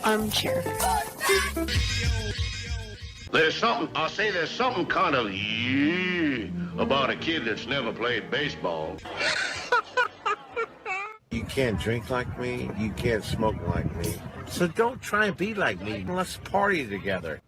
Armchair. There's something kind of about a kid that's never played baseball. You can't drink like me, you can't smoke like me. So don't try and be like me. Let's party together.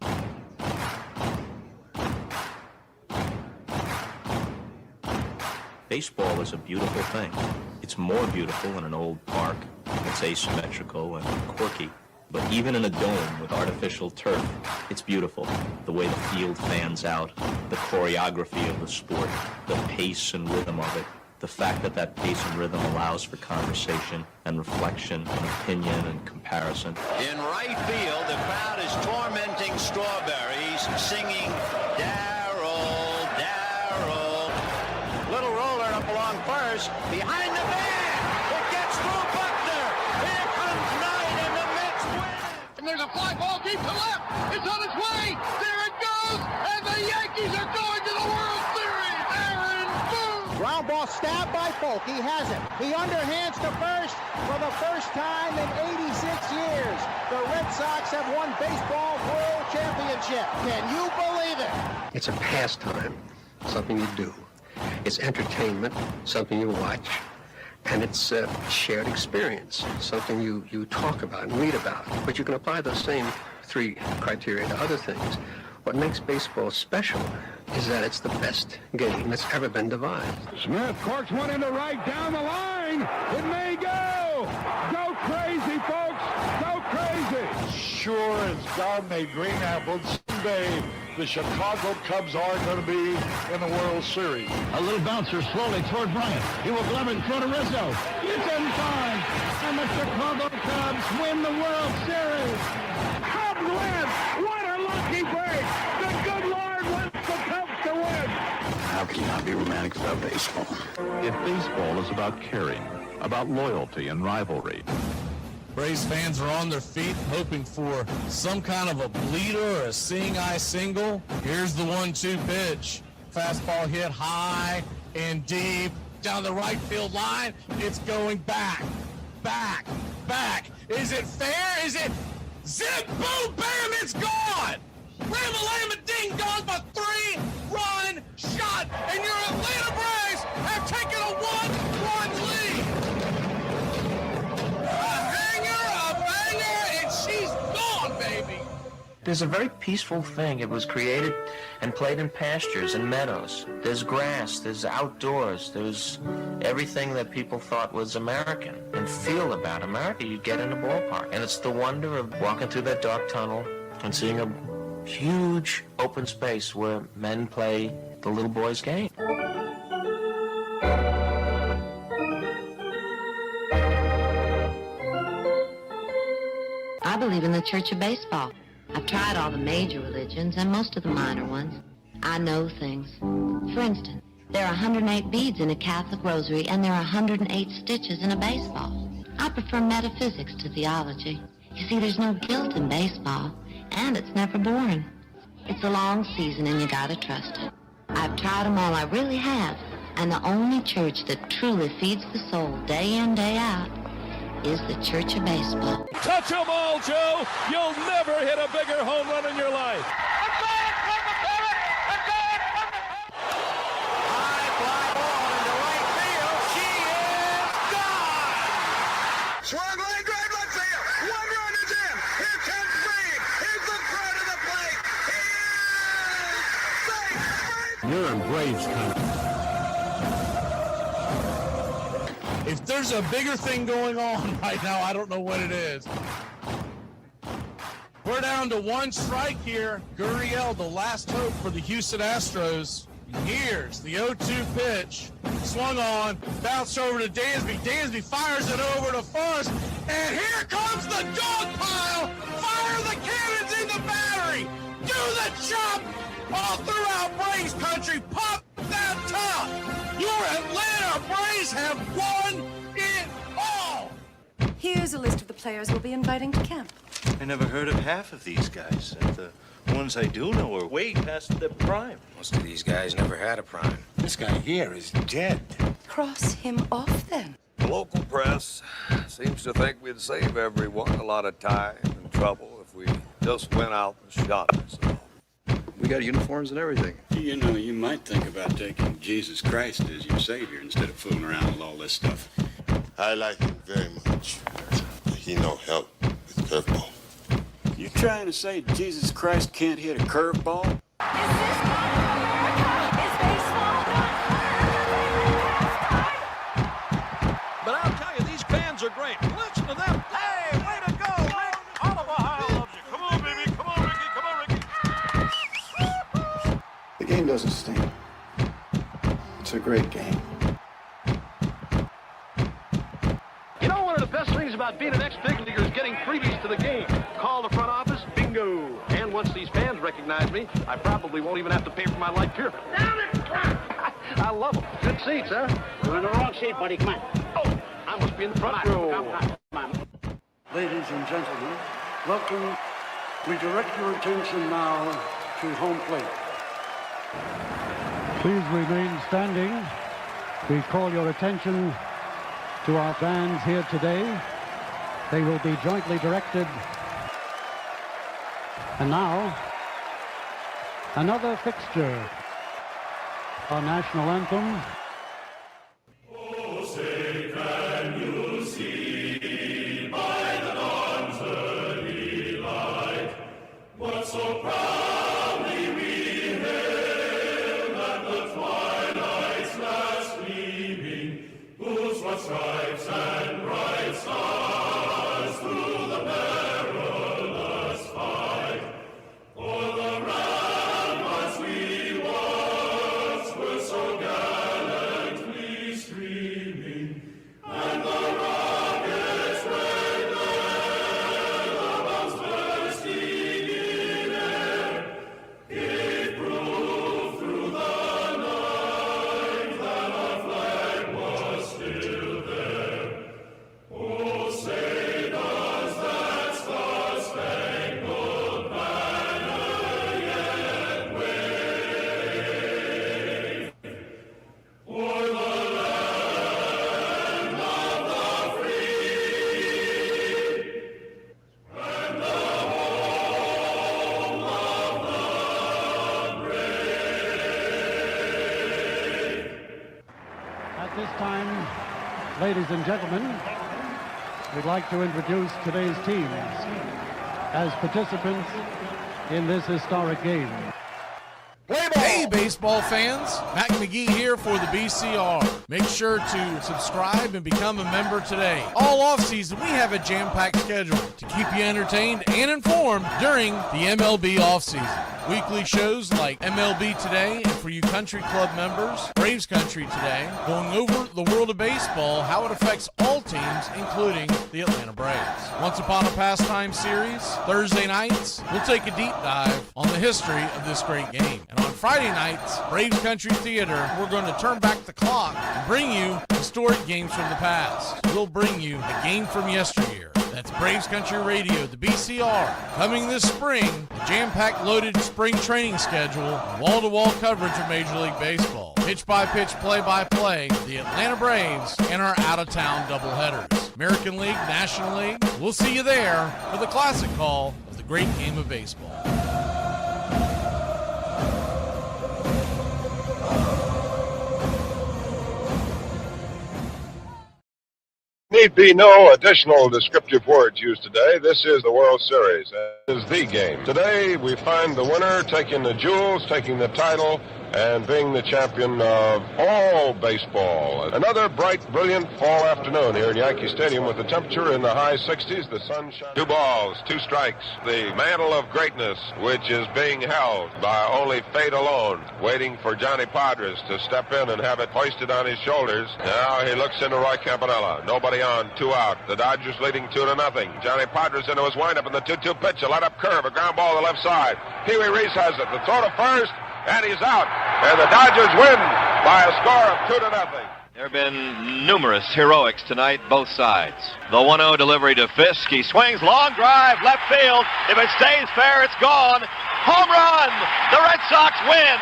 Baseball is a beautiful thing. It's more beautiful in an old park. It's asymmetrical and quirky. But even in a dome with artificial turf, it's beautiful. The way the field fans out, the choreography of the sport, the pace and rhythm of it, the fact that that pace and rhythm allows for conversation and reflection and opinion and comparison. In right field, the crowd is tormenting Strawberries, singing Darryl, Darryl. Little roller up along first, behind the man. It gets through Buckner. Here comes Knight, and the Mets win. And there's a fly ball deep to left. It's on its way. There it goes. And the Yankees are going to the World Series. Aaron Boone. Ground ball stabbed by Polk. He has it. He underhands to first for the first time in 86 years. The Red Sox have won baseball world championship. Can you believe it? It's a pastime, something you do. It's entertainment, something you watch. And it's a shared experience, something you talk about and read about. But you can apply those same three criteria to other things. What makes baseball special is that it's the best game that's ever been devised. Smith corks one into right down the line. It may go. Go crazy, folks. Go crazy. Sure as God made green apples, someday the Chicago Cubs are going to be in the World Series. A little bouncer slowly toward Bryant. He will glove it in front of Rizzo. It's in time. And the Chicago Cubs win the World Series. Cubs win. What a lucky break. The good Lord wants the Cubs to win. How can you not be romantic about baseball? If baseball is about caring, about loyalty and rivalry. Braves fans are on their feet hoping for some kind of a bleeder or a seeing-eye single. Here's the 1-2 pitch. Fastball hit high and deep down the right field line. It's going back, back, back. Is it fair? Is it Zip, boom, bam, it's gone! Ram-a-lam, ding-dong, a 3-run shot, and your Atlanta Braves have taken a 1-run lead! A banger, and she's gone, baby! There's a very peaceful thing. It was created and played in pastures and meadows. There's grass, there's outdoors, there's everything that people thought was American and feel about America you get in a ballpark. And it's the wonder of walking through that dark tunnel and seeing a huge open space where men play the little boy's game. I believe in the Church of Baseball. I've tried all the major religions and most of the minor ones. I know things. For instance, there are 108 beads in a Catholic rosary and there are 108 stitches in a baseball. I prefer metaphysics to theology. You see, there's no guilt in baseball, and it's never boring. It's a long season and you gotta trust it. I've tried them all, I really have. And the only church that truly feeds the soul day in, day out is the Church of Baseball. Touch 'em all, Joe. You'll never hit a bigger home run in your life. High fly ball into right field. She is gone. Swung line drive left field. 1 run is in. Here comes Reed. Here's the throw to the plate. He is safe. You're in Braves country. If there's a bigger thing going on right now, I don't know what it is. We're down to 1 strike here. Gurriel, the last hope for the Houston Astros. Here's the 0-2 pitch. Swung on, bounced over to Dansby. Dansby fires it over to first, and here comes the dog pile. Fire the cannons in the battery. Do the chop all throughout Braves country. Pop that top. Your Atlanta Braves have won it all! Here's a list of the players we'll be inviting to camp. I never heard of half of these guys. And the ones I do know are way past their prime. Most of these guys never had a prime. This guy here is dead. Cross him off, then. The local press seems to think we'd save everyone a lot of time and trouble if we just went out and shot ourselves. We got uniforms and everything. You know, you might think about taking Jesus Christ as your savior instead of fooling around with all this stuff. I like him very much. He no help with curveball. You trying to say Jesus Christ can't hit a curveball? Is this not America? Is baseball But I'll tell you, these fans are great. Listen to them. Hey, way to go, Rick. All of Ohio loves you. Come on, baby. Come on, Ricky. Come on, Ricky. The game doesn't stink. It's a great game. You know, one of the best things about being an ex-big leaguer is getting freebies to the game. Call the front office, bingo. And once these fans recognize me, I probably won't even have to pay for my life here. Down it! I love them. Good seats, huh? You're in the wrong seat, buddy. Come on. Oh, I must be in the front row. Come on. Ladies and gentlemen, welcome. We direct your attention now to home plate. Please remain standing. We call your attention to our bands here today. They will be jointly directed. And now, another fixture. Our national anthem. Oh, say, can you see by the dawn's early light what so proudly we hailed at the twilight's last gleaming, whose broad stripes and bright stars through the perilous fight o'er the ramparts we watched were so gallantly streaming, and the rockets red there, the bombs bursting in air. time, ladies and gentlemen, we'd like to introduce today's teams as participants in this historic game. Hey, baseball fans. Mac McGee here for the BCR. Make sure to subscribe and become a member today. All offseason, we have a jam-packed schedule to keep you entertained and informed during the MLB offseason. Weekly shows like MLB Today, and for you country club members, Braves Country Today, going over the world of baseball, how it affects all teams, including the Atlanta Braves. Once Upon a Pastime series, Thursday nights, we'll take a deep dive on the history of this great game. And on Friday nights, Braves Country Theater, we're going to turn back the clock and bring you historic games from the past. We'll bring you a game from yesteryear. That's Braves Country Radio, the BCR. Coming this spring, a jam-packed loaded spring training schedule, wall-to-wall coverage of Major League Baseball, pitch-by-pitch, play-by-play, the Atlanta Braves, and our out-of-town doubleheaders. American League, National League, we'll see you there for the classic call of the great game of baseball. Need be no additional descriptive words used today. This is the World Series. This is the game. Today we find the winner taking the jewels, taking the title, and being the champion of all baseball. Another bright, brilliant fall afternoon here in Yankee Stadium with the temperature in the high 60s, the sun shining. 2 balls, 2 strikes. The mantle of greatness, which is being held by only fate alone, waiting for Johnny Padres to step in and have it hoisted on his shoulders. Now he looks into Roy Campanella. Nobody on, 2 out. The Dodgers leading 2-0. Johnny Padres into his windup in the 2-2 pitch. A let-up curve, a ground ball to the left side. Pee Wee Reese has it. The throw to first. And he's out. And the Dodgers win by a score of 2-0. There have been numerous heroics tonight, both sides. The 1-0 delivery to Fisk. He swings, long drive, left field. If it stays fair, it's gone. Home run! The Red Sox win.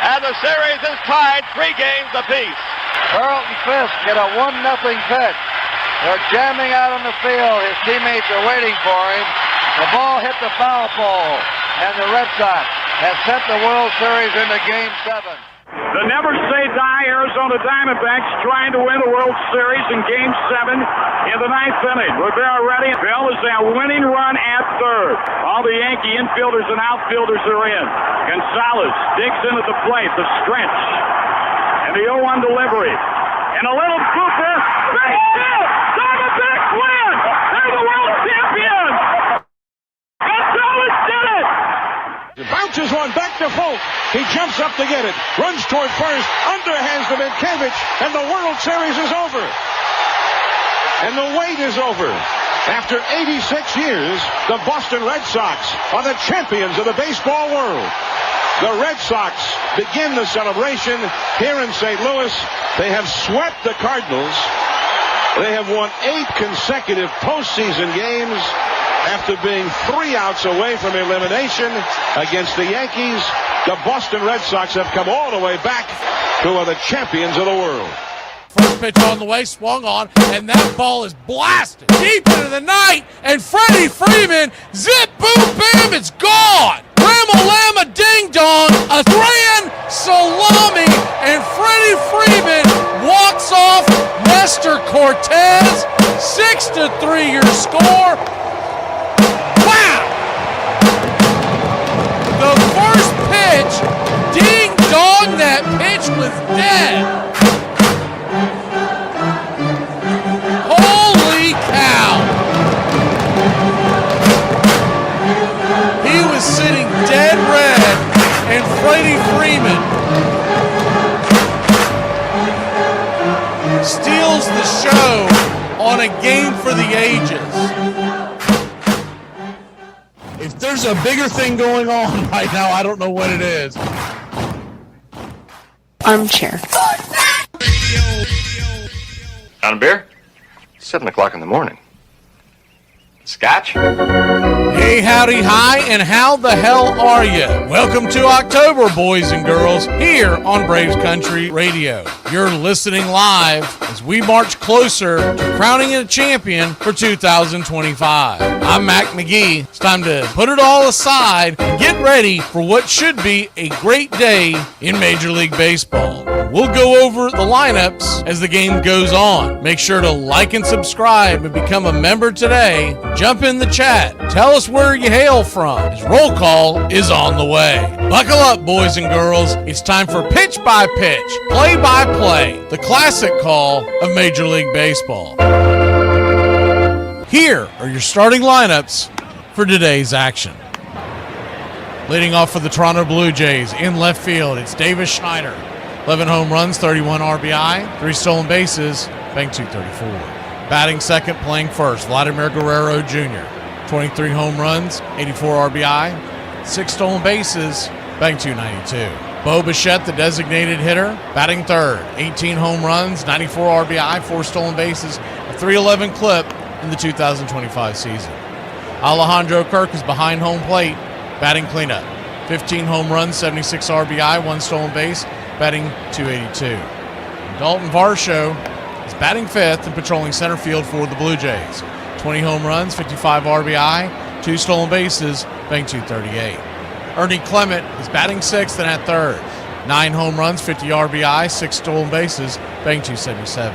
And the series is tied 3 games apiece. Carlton Fisk hit a 1-0 pitch. They're jamming out on the field. His teammates are waiting for him. The ball hit the foul pole. And the Red Sox has sent the World Series into Game 7. The never say die Arizona Diamondbacks trying to win the World Series in Game 7 in the 9th inning. Rivera ready. Bell is a winning run at third. All the Yankee infielders and outfielders are in. Gonzalez digs into the plate. The stretch. And the 0-1 delivery. And a little Cooper. Base hit! Diamondbacks win! They're the world champions! Gonzalez did it! Bounces one back to Folk. He jumps up to get it. Runs toward first. Underhands to Minkiewicz. And the World Series is over. And the wait is over. After 86 years, the Boston Red Sox are the champions of the baseball world. The Red Sox begin the celebration here in St. Louis. They have swept the Cardinals. They have won 8 consecutive postseason games after being 3 outs away from elimination against the Yankees. The Boston Red Sox have come all the way back to are the champions of the world. First pitch on the way, swung on, and that ball is blasted deep into the night, and Freddie Freeman, zip, boom, bam, it's gone! Rama-lama, ding-dong, a grand salami, and Freddie Freeman walks off Lester Cortez, 6-3 your score. Wow! The first pitch, ding-dong, that pitch was dead. Holy cow! He was sitting dead red, and Freddie Freeman steals the show on a game for the ages. If there's a bigger thing going on right now, I don't know what it is. Armchair. On a beer? 7 o'clock in the morning. Scotch? Hey, howdy, hi, and how the hell are you? Welcome to October, boys and girls, here on Braves Country Radio. You're listening live as we march closer to crowning a champion for 2025. I'm Mac McGee. It's time to put it all aside and get ready for what should be a great day in Major League Baseball. We'll go over the lineups as the game goes on. Make sure to like and subscribe and become a member today. Jump in the chat. Tell us where you hail from, as roll call is on the way. Buckle up, boys and girls. It's time for pitch by pitch, play by play, the classic call of Major League Baseball. Here are your starting lineups for today's action. Leading off for the Toronto Blue Jays, in left field, it's Davis Schneider. 11 home runs, 31 RBI, 3 stolen bases, batting .234. Batting second, playing first, Vladimir Guerrero Jr. 23 home runs, 84 RBI, 6 stolen bases, batting .292. Bo Bichette, the designated hitter, batting third, 18 home runs, 94 RBI, 4 stolen bases, a .311 clip in the 2025 season. Alejandro Kirk is behind home plate, batting cleanup. 15 home runs, 76 RBI, 1 stolen base, batting .282. And Dalton Varsho is batting fifth and patrolling center field for the Blue Jays. 20 home runs, 55 RBI, 2 stolen bases, batting .238. Ernie Clement is batting sixth and at third. 9 home runs, 50 RBI, 6 stolen bases, batting .277.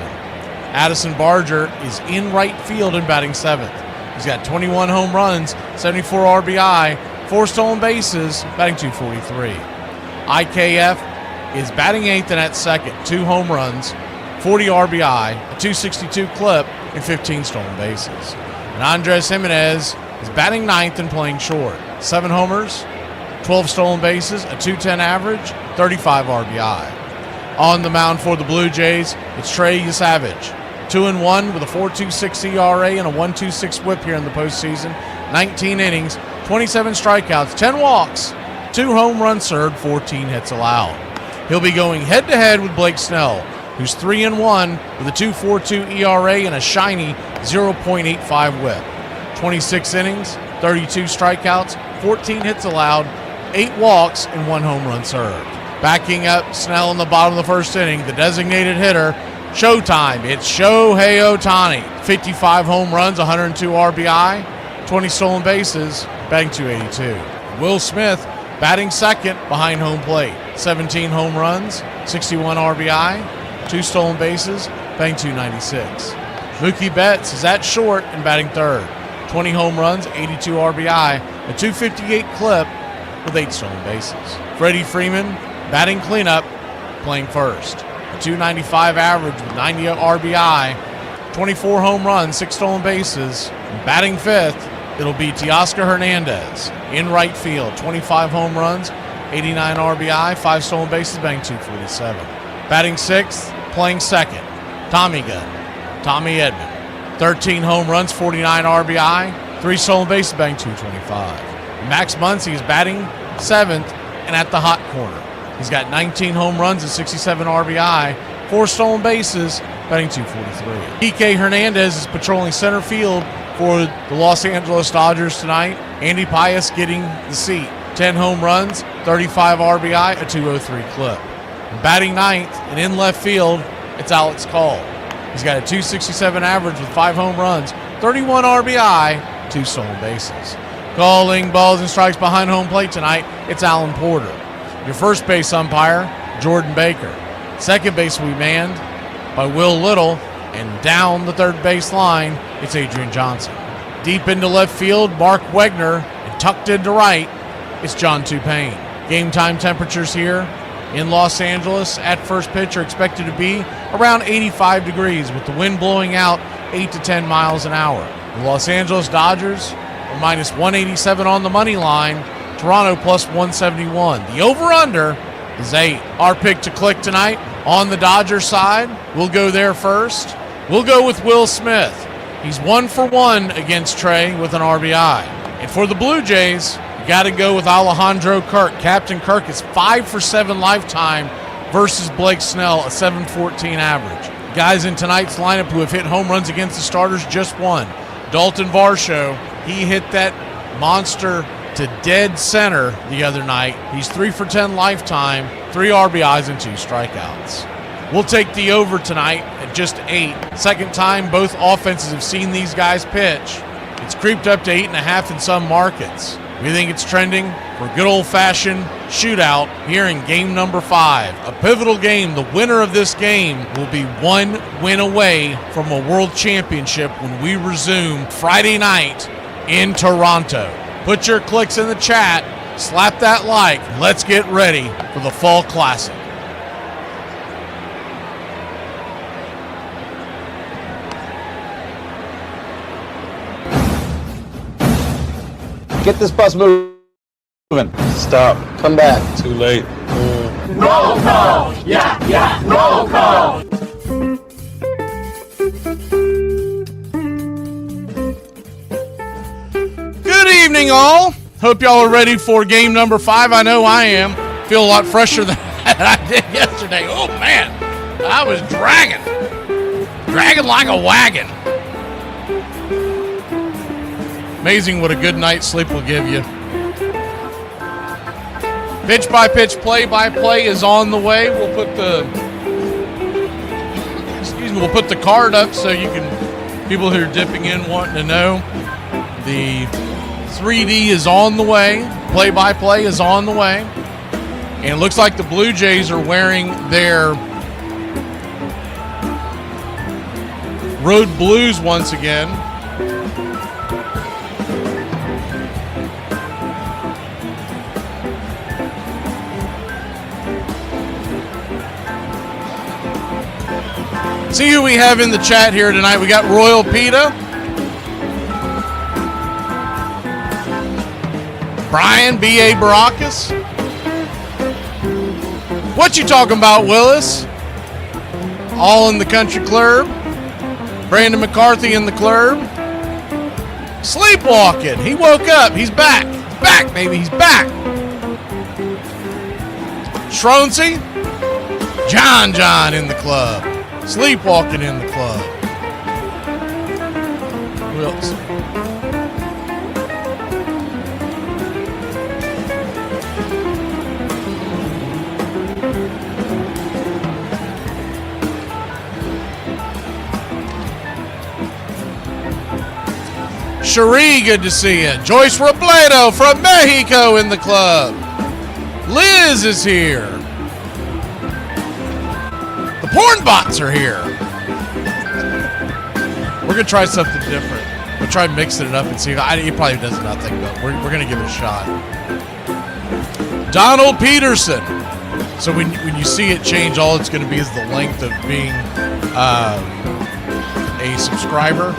Addison Barger is in right field and batting seventh. He's got 21 home runs, 74 RBI, 4 stolen bases, batting .243. IKF is batting eighth and at second, 2 home runs, 40 RBI, a .262 clip, and 15 stolen bases. And Andres Jimenez is batting ninth and playing short. 7 homers, 12 stolen bases, a .210 average, 35 RBI. On the mound for the Blue Jays, it's Trey Yesavage. 2-1 with a 4.26 ERA and a 1.26 whip here in the postseason. 19 innings, 27 strikeouts, 10 walks, 2 home runs served, 14 hits allowed. He'll be going head-to-head with Blake Snell, who's 3-1 with a 2.42 ERA and a shiny 0.85 whip. 26 innings, 32 strikeouts, 14 hits allowed, 8 walks, and 1 home run served. Backing up Snell in the bottom of the first inning, the designated hitter, Showtime. It's Shohei Ohtani. 55 home runs, 102 RBI, 20 stolen bases, batting .282. Will Smith batting second behind home plate. 17 home runs, 61 RBI, 2 stolen bases, batting .296. Mookie Betts is at short and batting third. 20 home runs, 82 RBI, a .258 clip with 8 stolen bases. Freddie Freeman batting cleanup, playing first. A .295 average with 90 RBI, 24 home runs, 6 stolen bases. And batting fifth, it'll be Teoscar Hernandez in right field. 25 home runs, 89 RBI, 5 stolen bases, batting .247. Batting sixth, playing second, Tommy Gunn, Tommy Edman. 13 home runs, 49 RBI, 3 stolen bases, batting .225. Max Muncy is batting seventh and at the hot corner. He's got 19 home runs and 67 RBI, 4 stolen bases, batting .243. Kike Hernandez is patrolling center field for the Los Angeles Dodgers tonight. Andy Pius getting the seat. 10 home runs, 35 RBI, a .203 clip. And batting ninth and in left field, it's Alex Call. He's got a .267 average with 5 home runs, 31 RBI, 2 stolen bases. Calling balls and strikes behind home plate tonight, it's Alan Porter. Your first base umpire, Jordan Baker. Second base will be manned by Will Little, and down the third base line, it's Adrian Johnson. Deep into left field, Mark Wegner, and tucked into right, it's John Tupain. Game time temperatures here in Los Angeles at first pitch are expected to be around 85 degrees with the wind blowing out 8 to 10 miles an hour. The Los Angeles Dodgers are minus 187 on the money line. Toronto plus 171. The over-under is 8. Our pick to click tonight on the Dodgers side. We'll go there first. We'll go with Will Smith. He's 1 for 1 against Trey with an RBI. And for the Blue Jays, you got to go with Alejandro Kirk. Captain Kirk is 5 for 7 lifetime versus Blake Snell, a .714 average. Guys in tonight's lineup who have hit home runs against the starters, just one. Dalton Varsho, he hit that monster to dead center the other night. He's 3 for 10 lifetime, 3 RBIs and 2 strikeouts. We'll take the over tonight at just 8. Second time both offenses have seen these guys pitch. It's creeped up to 8.5 in some markets. We think it's trending for a good old-fashioned shootout here in game number 5. A pivotal game. The winner of this game will be one win away from a world championship when we resume Friday night in Toronto. Put your clicks in the chat. Slap that like. Let's get ready for the Fall Classic. Get this bus moving. Stop. Come back. Too late. Roll call! Yeah, roll call! Good evening, all. Hope y'all are ready for game number 5. I know I am. Feel a lot fresher than I did yesterday. Oh, man. I was dragging like a wagon. Amazing what a good night's sleep will give you. Pitch-by-pitch, play-by-play is on the way. We'll put the card up so you can, people who are dipping in wanting to know. The 3D is on the way. Play-by-play is on the way. And it looks like the Blue Jays are wearing their road blues once again. See who we have in the chat here tonight. We got Royal PETA, Brian B.A. Baracus. What you talking about, Willis? All in the country club. Brandon McCarthy in the club. Sleepwalking. He woke up. He's back. He's back, baby. He's back. Shroncy. John in the club. Sleepwalking in the club. Who else? Cherie, good to see you. Joyce Robledo from Mexico in the club. Liz is here. The porn bots are here. We're going to try something different. We'll try mixing it up and see. He probably does nothing, but we're going to give it a shot. Donald Peterson. So when you see it change, all it's going to be is the length of being a subscriber.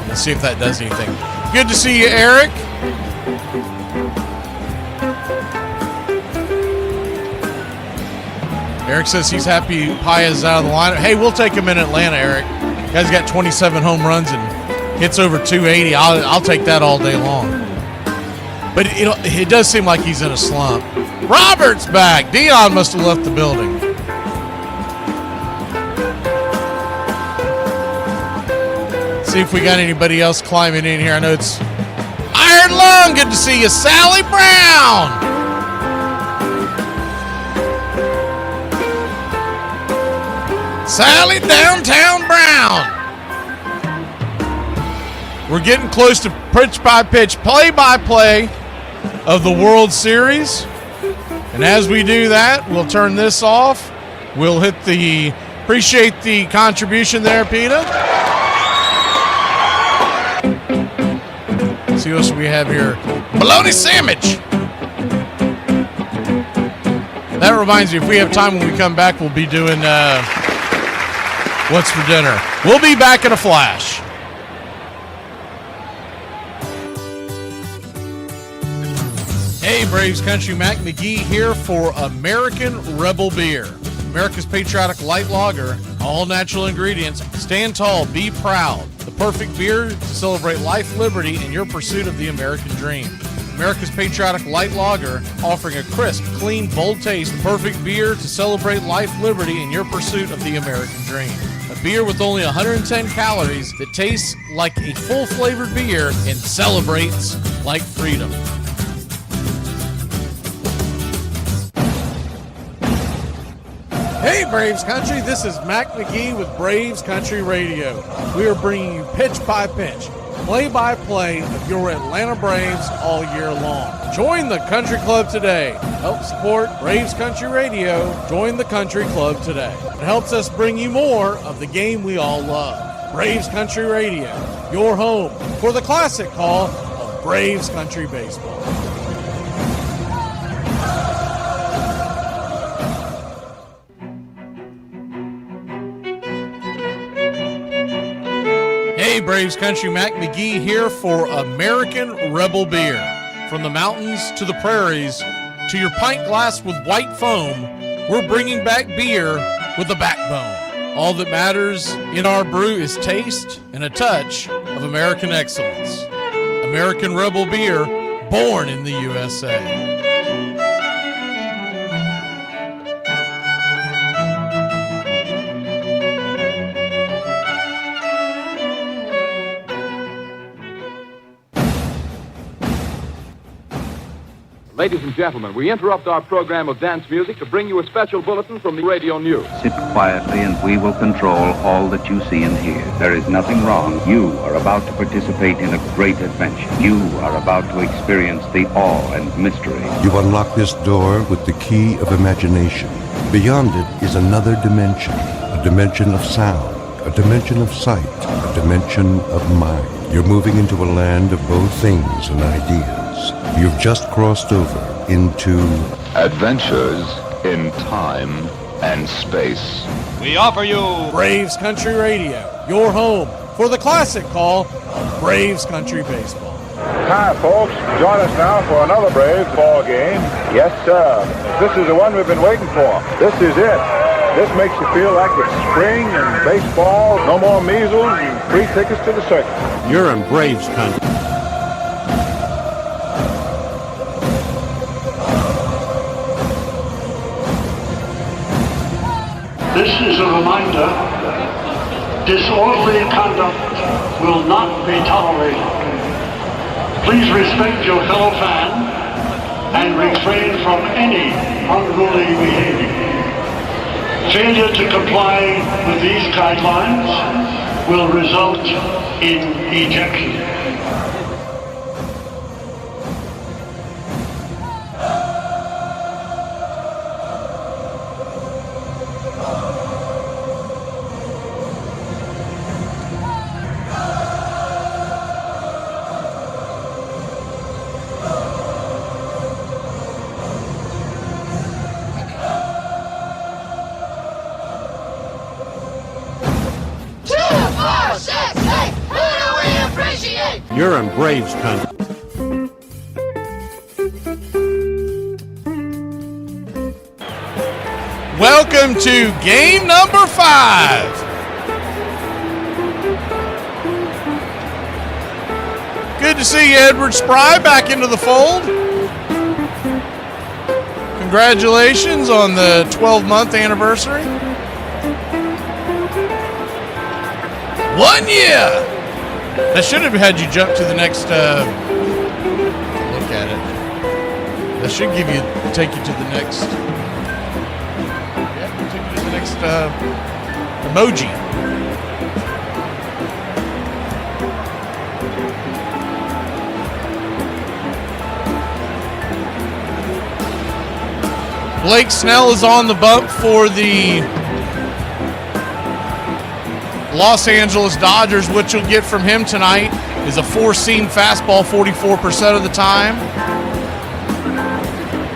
Let's see if that does anything. Good to see you, Eric. Eric says he's happy Paya's out of the lineup. Hey, we'll take him in Atlanta, Eric. Guy's got 27 home runs and hits over 280. I'll take that all day long. But it does seem like he's in a slump. Robert's back. Dion must have left the building. See if we got anybody else climbing in here. I know it's Iron Lung. Good to see you, Sally Brown. Sally Downtown Brown. We're getting close to pitch-by-pitch, play-by-play of the World Series. And as we do that, we'll turn this off. We'll hit the, appreciate the contribution there, PETA. See what else we have here. Bologna sandwich. That reminds me, if we have time when we come back, we'll be doing what's for dinner. We'll be back in a flash. Hey, Braves Country, Mac McGee here for American Rebel Beer. America's patriotic light lager, all natural ingredients. Stand tall, be proud. The perfect beer to celebrate life, liberty, and your pursuit of the American dream. America's patriotic light lager, offering a crisp, clean, bold taste. Perfect beer to celebrate life, liberty, and your pursuit of the American dream. A beer with only 110 calories that tastes like a full-flavored beer and celebrates like freedom. Hey, Braves Country, this is Mac McGee with Braves Country Radio. We are bringing you pitch by pitch, play-by-play of your Atlanta Braves all year long. Join the Country Club today. Help support Braves Country Radio. Join the Country Club today. It helps us bring you more of the game we all love. Braves Country Radio, your home for the classic call of Braves Country Baseball. Hey, Braves Country, Mac McGee here for American Rebel Beer. From the mountains to the prairies to your pint glass with white foam, we're bringing back beer with a backbone. All that matters in our brew is taste and a touch of American excellence. American Rebel Beer, born in the USA. Ladies and gentlemen, we interrupt our program of dance music to bring you a special bulletin from the radio news. Sit quietly and we will control all that you see and hear. There is nothing wrong. You are about to participate in a great adventure. You are about to experience the awe and mystery. You unlock this door with the key of imagination. Beyond it is another dimension, a dimension of sound, a dimension of sight, a dimension of mind. You're moving into a land of both things and ideas. You've just crossed over into Adventures in Time and Space. We offer you Braves Country Radio, your home for the classic call of Braves Country Baseball. Hi, folks. Join us now for another Braves ball game. Yes, sir. This is the one we've been waiting for. This is it. This makes you feel like it's spring and baseball, no more measles, and free tickets to the circus. You're in Braves Country. This is a reminder, disorderly conduct will not be tolerated. Please respect your fellow fan and refrain from any unruly behavior. Failure to comply with these guidelines will result in ejection. You're in Braves Country. Welcome to game number 5. Good to see you, Edward Spry, back into the fold. Congratulations on the 12-month anniversary. 1 year. That should have had you jump to the next, look at it. That should take you to the next, take you to the next emoji. Blake Snell is on the bump for the Los Angeles Dodgers. What you'll get from him tonight is a four-seam fastball 44% of the time,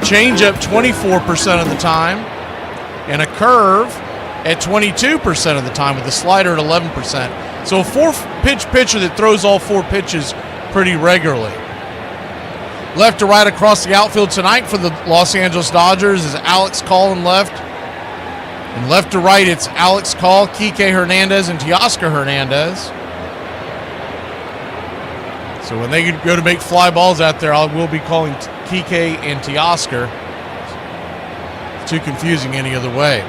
changeup 24% of the time, and a curve at 22% of the time with the slider at 11%. So a four-pitch pitcher that throws all four pitches pretty regularly. Left to right across the outfield tonight for the Los Angeles Dodgers is Alex Call in left. And left to right, it's Alex Call, Kike Hernandez, and Teoscar Hernandez. So when they go to make fly balls out there, I will be calling Kike and Teoscar. It's too confusing any other way.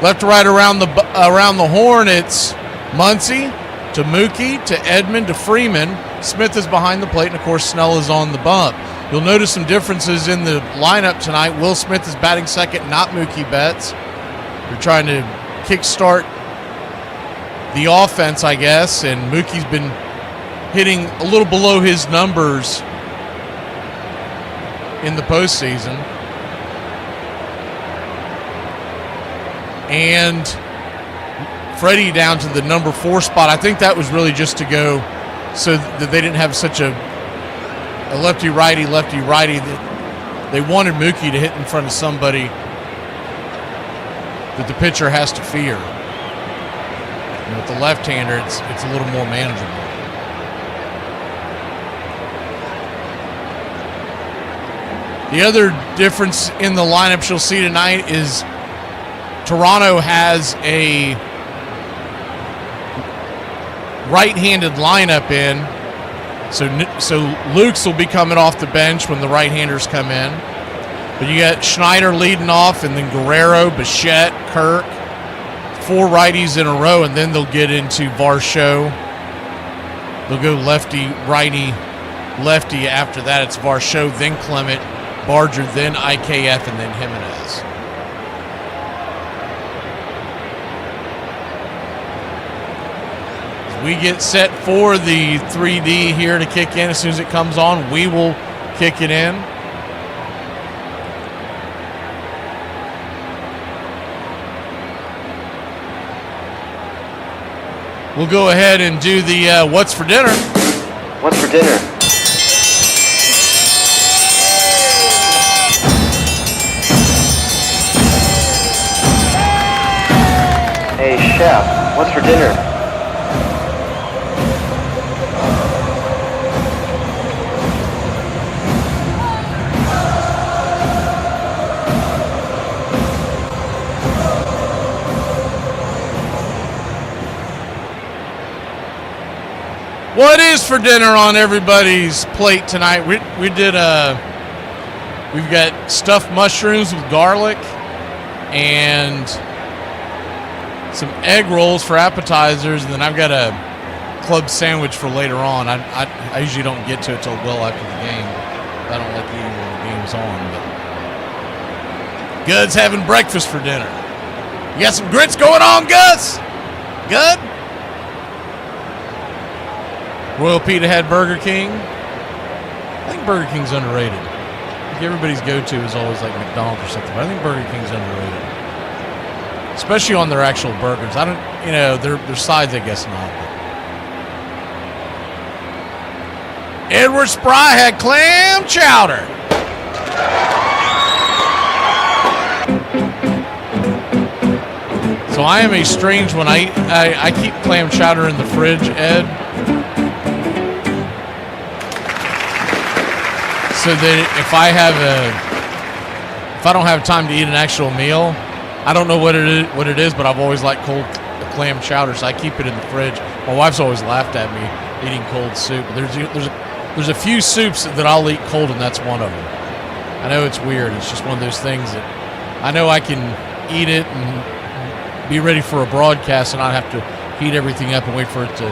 Left to right around the horn, it's Muncy to Mookie to Edman to Freeman. Smith is behind the plate, and of course Snell is on the bump. You'll notice some differences in the lineup tonight. Will Smith is batting second, not Mookie Betts. They're trying to kickstart the offense, I guess, and Mookie's been hitting a little below his numbers in the postseason. And Freddie down to the number 4 spot. I think that was really just to go so that they didn't have such a lefty-righty. They wanted Mookie to hit in front of somebody that the pitcher has to fear. And with the left-hander, it's a little more manageable. The other difference in the lineups you'll see tonight is Toronto has a right-handed lineup in. So Luke's will be coming off the bench when the right-handers come in. But you got Schneider leading off, and then Guerrero, Bichette, Kirk. 4 righties in a row, and then they'll get into Varsho. They'll go lefty, righty, lefty. After that, it's Varsho, then Clement, Barger, then IKF, and then Jimenez. We get set for the 3D here to kick in. As soon as it comes on, we will kick it in. We'll go ahead and do the What's for Dinner. What's for dinner? Hey, chef, what's for dinner? What is for dinner on everybody's plate tonight? We've got stuffed mushrooms with garlic and some egg rolls for appetizers, and then I've got a club sandwich for later on. I usually don't get to it till well after the game. I don't like eating when the game's on. But Gud's having breakfast for dinner. You got some grits going on, Gus? Good? Royal Pita had Burger King. I think Burger King's underrated. I think everybody's go-to is always like McDonald's or something, but I think Burger King's underrated. Especially on their actual burgers. I don't, their sides, I guess not. Edward Spry had clam chowder. So I am a strange one. I keep clam chowder in the fridge, Ed. So that if I don't have time to eat an actual meal, I don't know what it is, but I've always liked cold clam chowder, so I keep it in the fridge. My wife's always laughed at me eating cold soup. There's a few soups that I'll eat cold, and that's one of them. I know it's weird. It's just one of those things that I know I can eat it and be ready for a broadcast and not have to heat everything up and wait for it to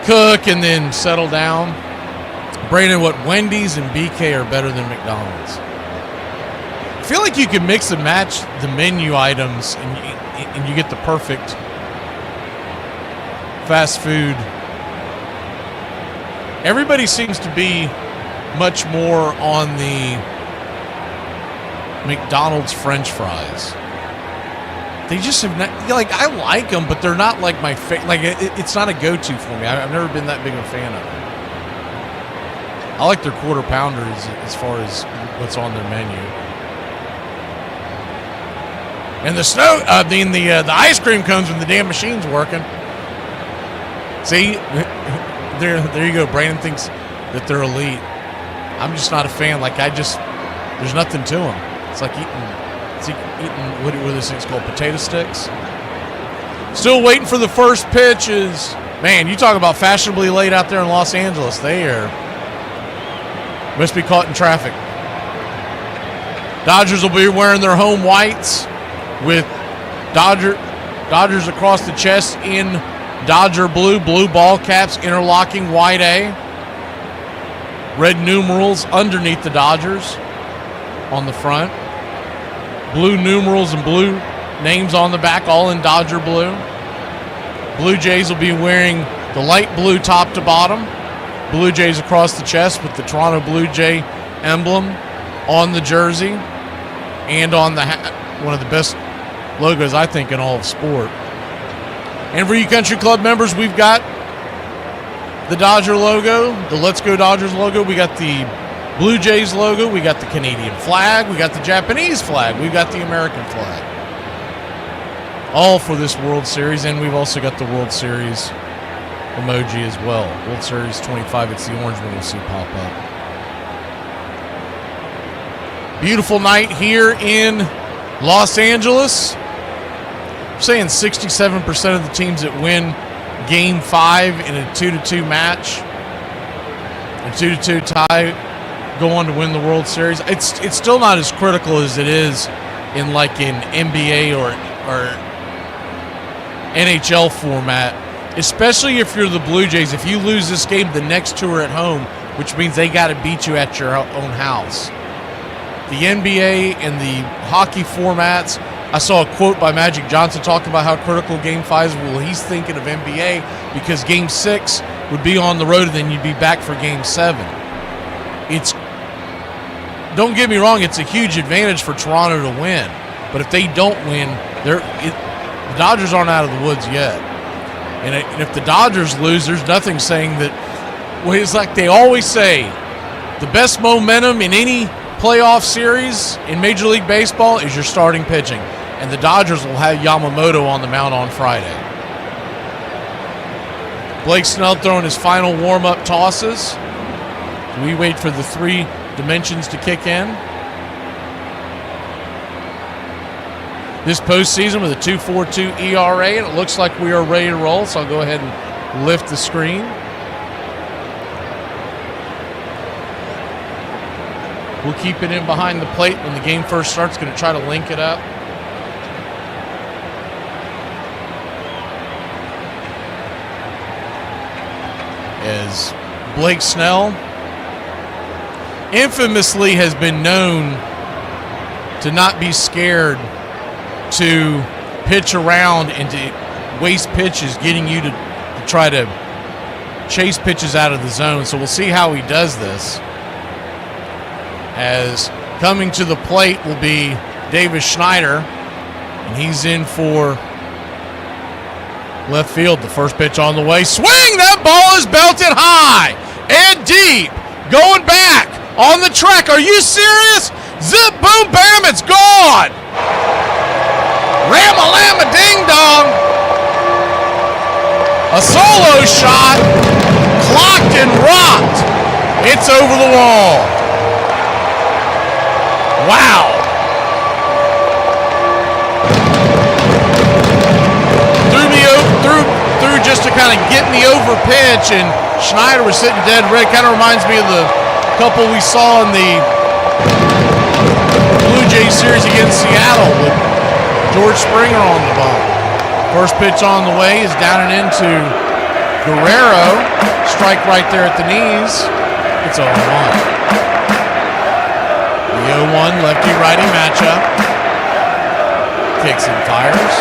cook and then settle down. Brandon, what Wendy's and BK are better than McDonald's? I feel like you can mix and match the menu items and you get the perfect fast food. Everybody seems to be much more on the McDonald's French fries. They just have not, I like them, but they're not like my favorite. It's not a go-to for me. I've never been that big of a fan of them. I like their quarter pounders as far as what's on their menu. And the the ice cream cones when the damn machine's working. See, there you go. Brandon thinks that they're elite. I'm just not a fan. There's nothing to them. It's like eating what are those things called? Potato sticks. Still waiting for the first pitches. Man, you talk about fashionably late out there in Los Angeles. They must be caught in traffic. Dodgers will be wearing their home whites with Dodgers across the chest in Dodger blue ball caps interlocking white A. Red numerals underneath the Dodgers on the front. Blue numerals and blue names on the back, all in Dodger blue. Blue Jays will be wearing the light blue top to bottom, Blue Jays across the chest with the Toronto Blue Jay emblem on the jersey and on the hat. One of the best logos, I think, in all of sport. And for you country club members, we've got the Dodger logo, the Let's Go Dodgers logo. We got the Blue Jays logo. We got the Canadian flag. We got the Japanese flag. We got the American flag. All for this World Series. And we've also got the World Series emoji as well. World Series 25. It's the orange one you'll see pop up. Beautiful night here in Los Angeles. I'm saying 67% of the teams that win Game 5 in a 2-2 match, a 2-2 tie, go on to win the World Series. It's still not as critical as it is in like in NBA or NHL format, especially if you're the Blue Jays. If you lose this game, the next two are at home, which means they got to beat you at your own house. The NBA and the hockey formats, I saw a quote by Magic Johnson talking about how critical Game 5 is. Well, he's thinking of NBA because Game 6 would be on the road and then you'd be back for Game 7. Don't get me wrong, it's a huge advantage for Toronto to win. But if they don't win, the Dodgers aren't out of the woods yet. And if the Dodgers lose, there's nothing saying that. Well, it's like they always say, the best momentum in any playoff series in Major League Baseball is your starting pitching. And the Dodgers will have Yamamoto on the mound on Friday. Blake Snell throwing his final warm-up tosses. We wait for the three dimensions to kick in. This postseason with a 2.42 ERA, and it looks like we are ready to roll, so I'll go ahead and lift the screen. We'll keep it in behind the plate when the game first starts. Going to try to link it up. As Blake Snell infamously has been known to not be scared to pitch around and to waste pitches, getting you to try to chase pitches out of the zone. So we'll see how he does this. As coming to the plate will be Davis Schneider, and he's in for left field. The first pitch on the way. Swing! That ball is belted high and deep. Going back on the track. Are you serious? Zip, boom, bam, it's gone. Ram-a-lam-a ding-dong. A solo shot. Clocked and rocked. It's over the wall. Wow. Threw just to kind of get me over pitch, and Schneider was sitting dead red. Kind of reminds me of the couple we saw in the Blue Jays series against Seattle with George Springer on the ball. First pitch on the way is down and into Guerrero. Strike right there at the knees. It's 0-1. The 0-1 lefty-righty matchup. Kicks and fires.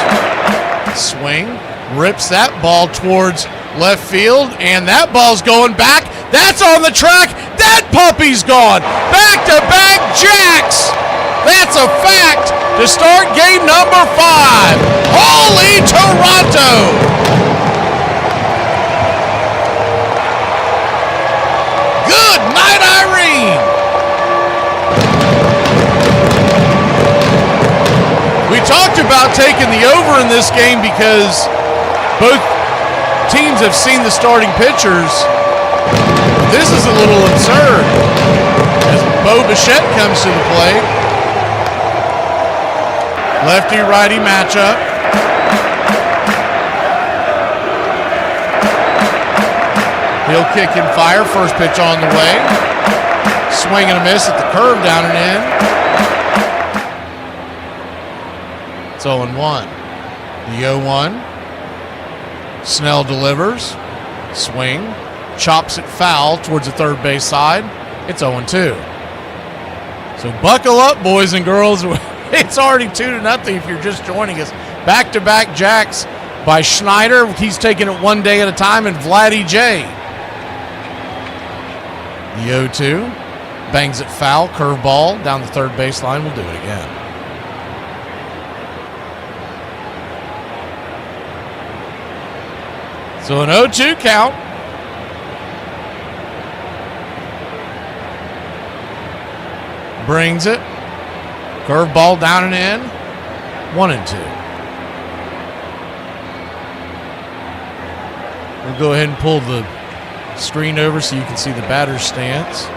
Swing. Rips that ball towards left field, and that ball's going back. That's on the track. That puppy's gone. Back-to-back jacks. That's a fact to start game number 5. Holy Toronto. Good night, Irene. We talked about taking the over in this game because both teams have seen the starting pitchers. This is a little absurd as Bo Bichette comes to the plate. Lefty-righty matchup. He'll kick and fire. First pitch on the way. Swing and a miss at the curve, down and in. It's 0-1. The 0-1. Snell delivers. Swing. Chops it foul towards the third base side. It's 0-2. So buckle up, boys and girls. It's already 2-0 if you're just joining us. Back-to-back jacks by Schneider. He's taking it one day at a time, and Vladdy J. The 0-2. Bangs it foul. Curveball down the third baseline. We'll do it again. So an 0-2 count. Brings it. Curveball down and in. 1-2. We'll go ahead and pull the screen over so you can see the batter's stance.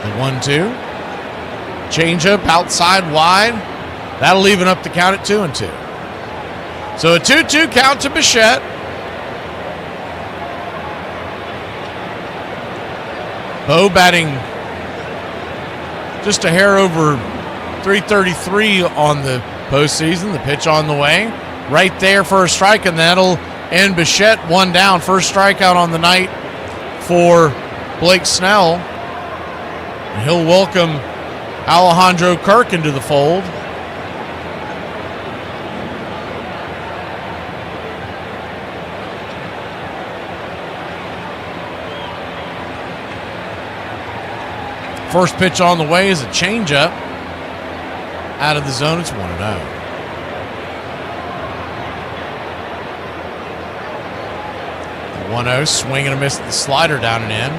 The 1-2. Changeup outside wide. That'll even up the count at 2-2. So a 2-2 count to Bichette. Bo batting just a hair over .333 on the postseason. The pitch on the way. Right there for a strike, and that'll end Bichette one down. First strikeout on the night for Blake Snell. And he'll welcome Alejandro Kirk into the fold. First pitch on the way is a changeup. Out of the zone, it's 1-0. The 1-0, swing and a miss at the slider down and in.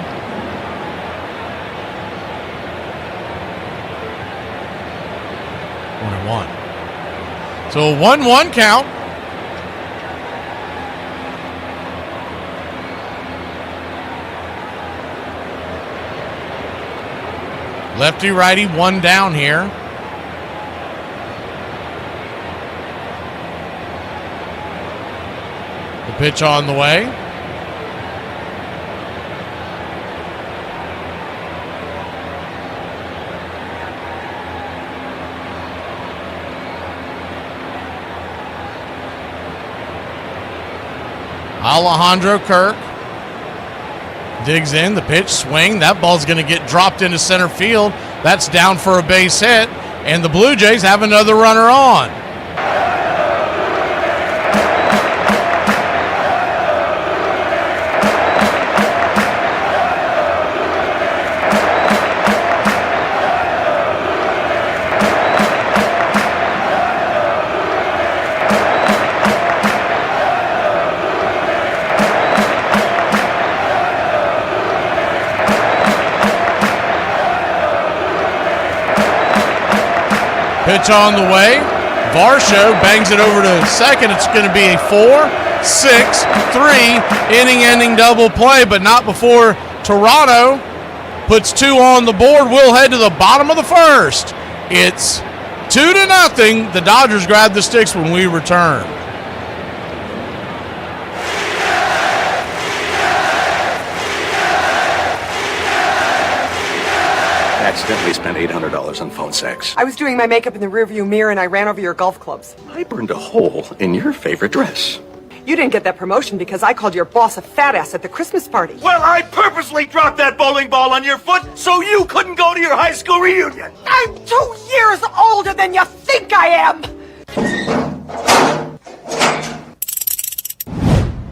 One and one. So a 1-1 count. Lefty righty, one down here. The pitch on the way. Alejandro Kirk digs in, the pitch, swing. That ball's going to get dropped into center field. That's down for a base hit, and the Blue Jays have another runner on. Pitch on the way. Varsho bangs it over to second. It's going to be a 4-6-3 inning-ending double play, but not before Toronto puts two on the board. We'll head to the bottom of the first. It's 2-0. The Dodgers grab the sticks when we return. Accidentally spent $800 on phone sex. I was doing my makeup in the rearview mirror and I ran over your golf clubs. I burned a hole in your favorite dress. You didn't get that promotion because I called your boss a fat ass at the Christmas party. Well, I purposely dropped that bowling ball on your foot so you couldn't go to your high school reunion. I'm 2 years older than you think I am.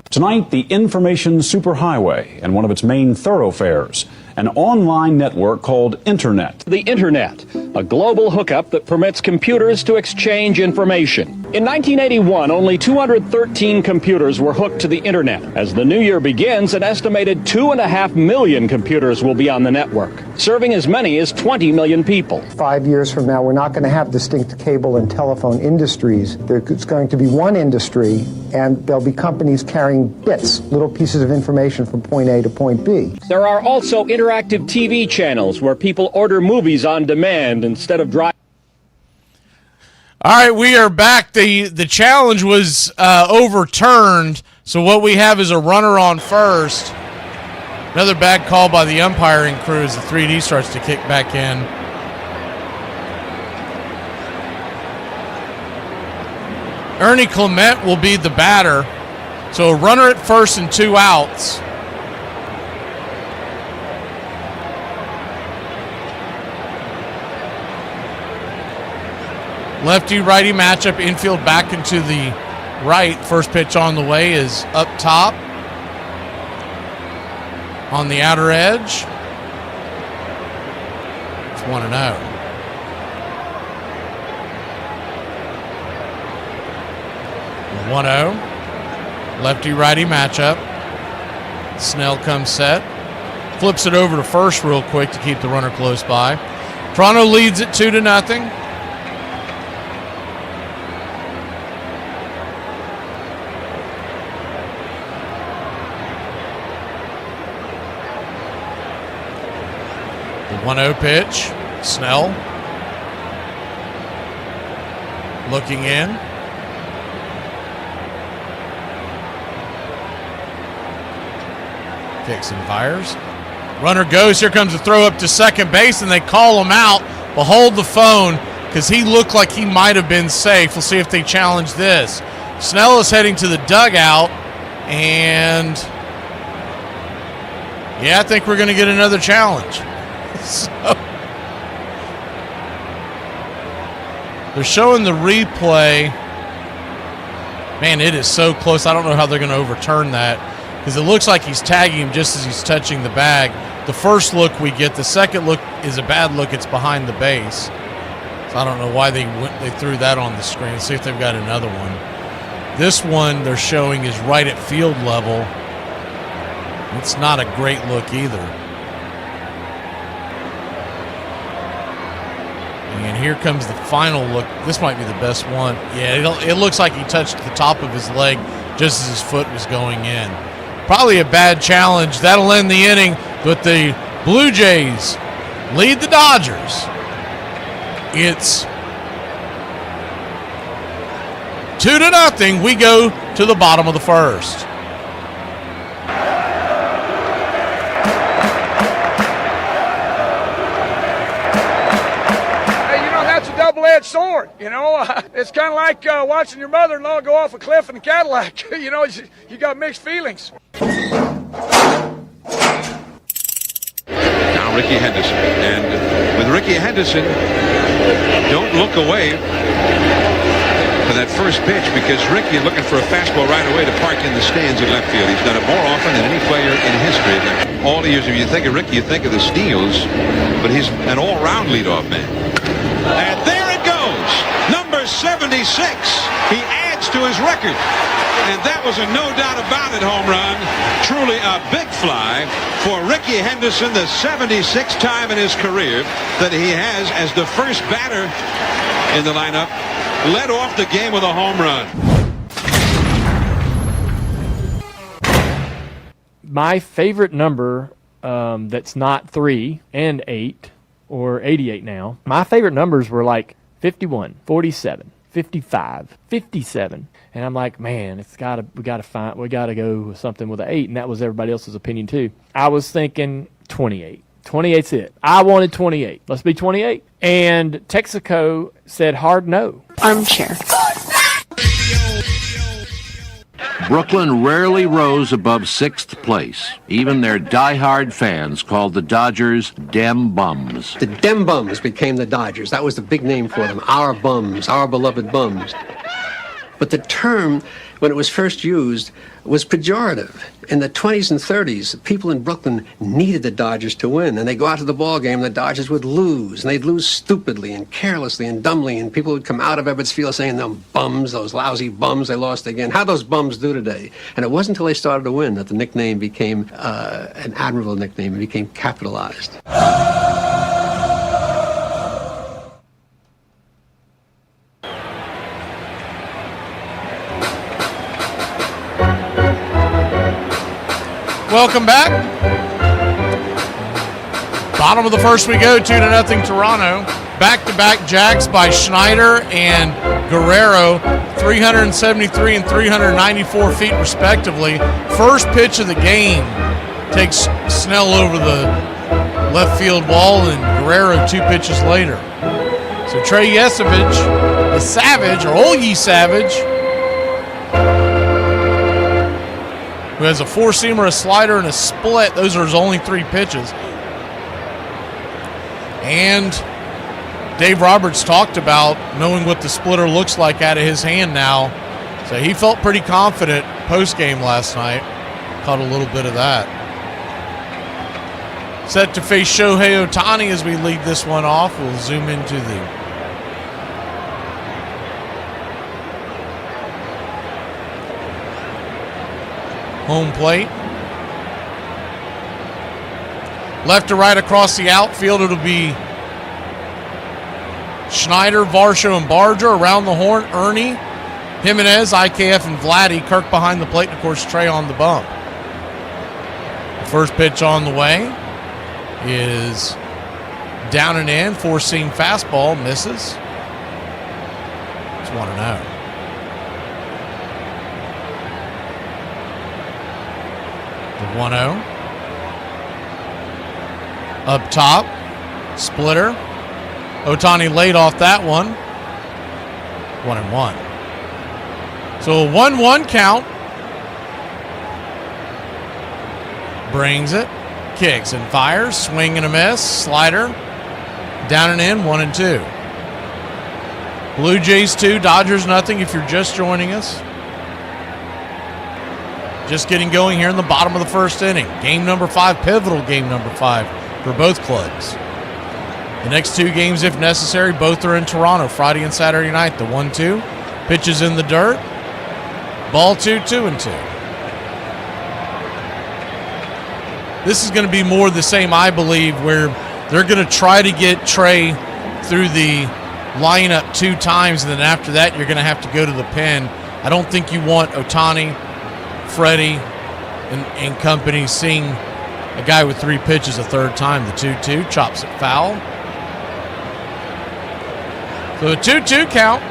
Tonight, the information superhighway and one of its main thoroughfares, an online network called Internet. The Internet, a global hookup that permits computers to exchange information. In 1981, only 213 computers were hooked to the Internet. As the new year begins, an estimated 2.5 million computers will be on the network, serving as many as 20 million people. 5 years from now, we're not going to have distinct cable and telephone industries. There's going to be one industry, and there'll be companies carrying bits, little pieces of information from point A to point B. There are also interactive TV channels where people order movies on demand instead of driving. All right, we are back. The challenge was overturned, so what we have is a runner on first. Another bad call by the umpiring crew as the 3D starts to kick back in. Ernie Clement will be the batter. So a runner at first and 2 outs. Lefty-righty matchup, infield back into the right. First pitch on the way is up top on the outer edge. It's 1-0. Lefty-righty matchup. Snell comes set. Flips it over to first real quick to keep the runner close by. Toronto leads it 2-0. The 1-0 pitch. Snell looking in. Kicks and fires. Runner goes. Here comes a throw up to second base, and they call him out. But hold the phone because he looked like he might have been safe. We'll see if they challenge this. Snell is heading to the dugout, and yeah, I think we're going to get another challenge. So they're showing the replay. Man, it is so close. I don't know how they're going to overturn that, because it looks like he's tagging him just as he's touching the bag. The first look we get, the second look is a bad look. It's behind the base. So I don't know why they threw that on the screen. Let's see if they've got another one. This one they're showing is right at field level. It's not a great look either. And here comes the final look. This might be the best one. Yeah, it looks like he touched the top of his leg just as his foot was going in. Probably a bad challenge. That'll end the inning, but the Blue Jays lead the Dodgers. It's 2-0. We go to the bottom of the first. That's a double-edged sword, It's kind of like watching your mother-in-law go off a cliff in a Cadillac. You got mixed feelings. Now Ricky Henderson. And with Ricky Henderson, don't look away for that first pitch, because Ricky looking for a fastball right away to park in the stands in left field. He's done it more often than any player in history. All the years, if you think of Ricky, you think of the steals, but he's an all-round leadoff man. And there it goes. Number 76. He adds to his record. And that was a no doubt about it home run. Truly a big fly for Ricky Henderson, the 76th time in his career that he has, as the first batter in the lineup, led off the game with a home run. My favorite number that's not 3 and 8 or 88 now, my favorite numbers were like 51, 47, 55, 57. And I'm like, man, we gotta go with something with an 8, and that was everybody else's opinion too. I was thinking 28. 28's it. I wanted 28. Let's be 28. And Texaco said hard no. Armchair. Brooklyn rarely rose above 6th place. Even their diehard fans called the Dodgers Dem Bums. The Dem Bums became the Dodgers. That was the big name for them. Our bums, our beloved bums. But the term, when it was first used, was pejorative. In the 20s and 30s, people in Brooklyn needed the Dodgers to win, and they'd go out to the ball game, and the Dodgers would lose, and they'd lose stupidly and carelessly and dumbly, and people would come out of Ebbets Field saying, them bums, those lousy bums, they lost again. How'd those bums do today? And it wasn't until they started to win that the nickname became an admirable nickname. It became capitalized. Welcome back. Bottom of the first we go, 2-0 Toronto. Back-to-back jacks by Schneider and Guerrero, 373 and 394 feet respectively. First pitch of the game takes Snell over the left field wall, and Guerrero 2 pitches later. So Trey Yesevich, the Savage, or Oye Savage, who has a 4-seamer, a slider, and a split. Those are his only 3 pitches. And Dave Roberts talked about knowing what the splitter looks like out of his hand now. So he felt pretty confident post-game last night. Caught a little bit of that. Set to face Shohei Ohtani as we lead this one off. We'll zoom into the home plate. Left to right across the outfield, it'll be Schneider, Varsho, and Barger. Around the horn, Ernie, Jimenez, IKF, and Vladdy. Kirk behind the plate, and of course Trey on the bump. The first pitch on the way is down and in, four-seam fastball, misses. It's 1-0. The 1-0. Up top, splitter. Ohtani laid off that one. 1-1. So a 1-1 count. Brings it, kicks and fires, swing and a miss, slider, down and in, 1-2. Blue Jays 2, Dodgers nothing if you're just joining us. Just getting going here in the bottom of the first inning. Game number 5, pivotal game number 5 for both clubs. The next 2 games, if necessary, both are in Toronto, Friday and Saturday night. The 1-2, pitches in the dirt, ball 2, 2-2. This is going to be more the same, I believe, where they're going to try to get Trey through the lineup 2 times, and then after that, you're going to have to go to the pen. I don't think you want Ohtani, Freddie, and company seeing a guy with 3 pitches a third time. The 2-2 chops it foul. So a 2-2 count.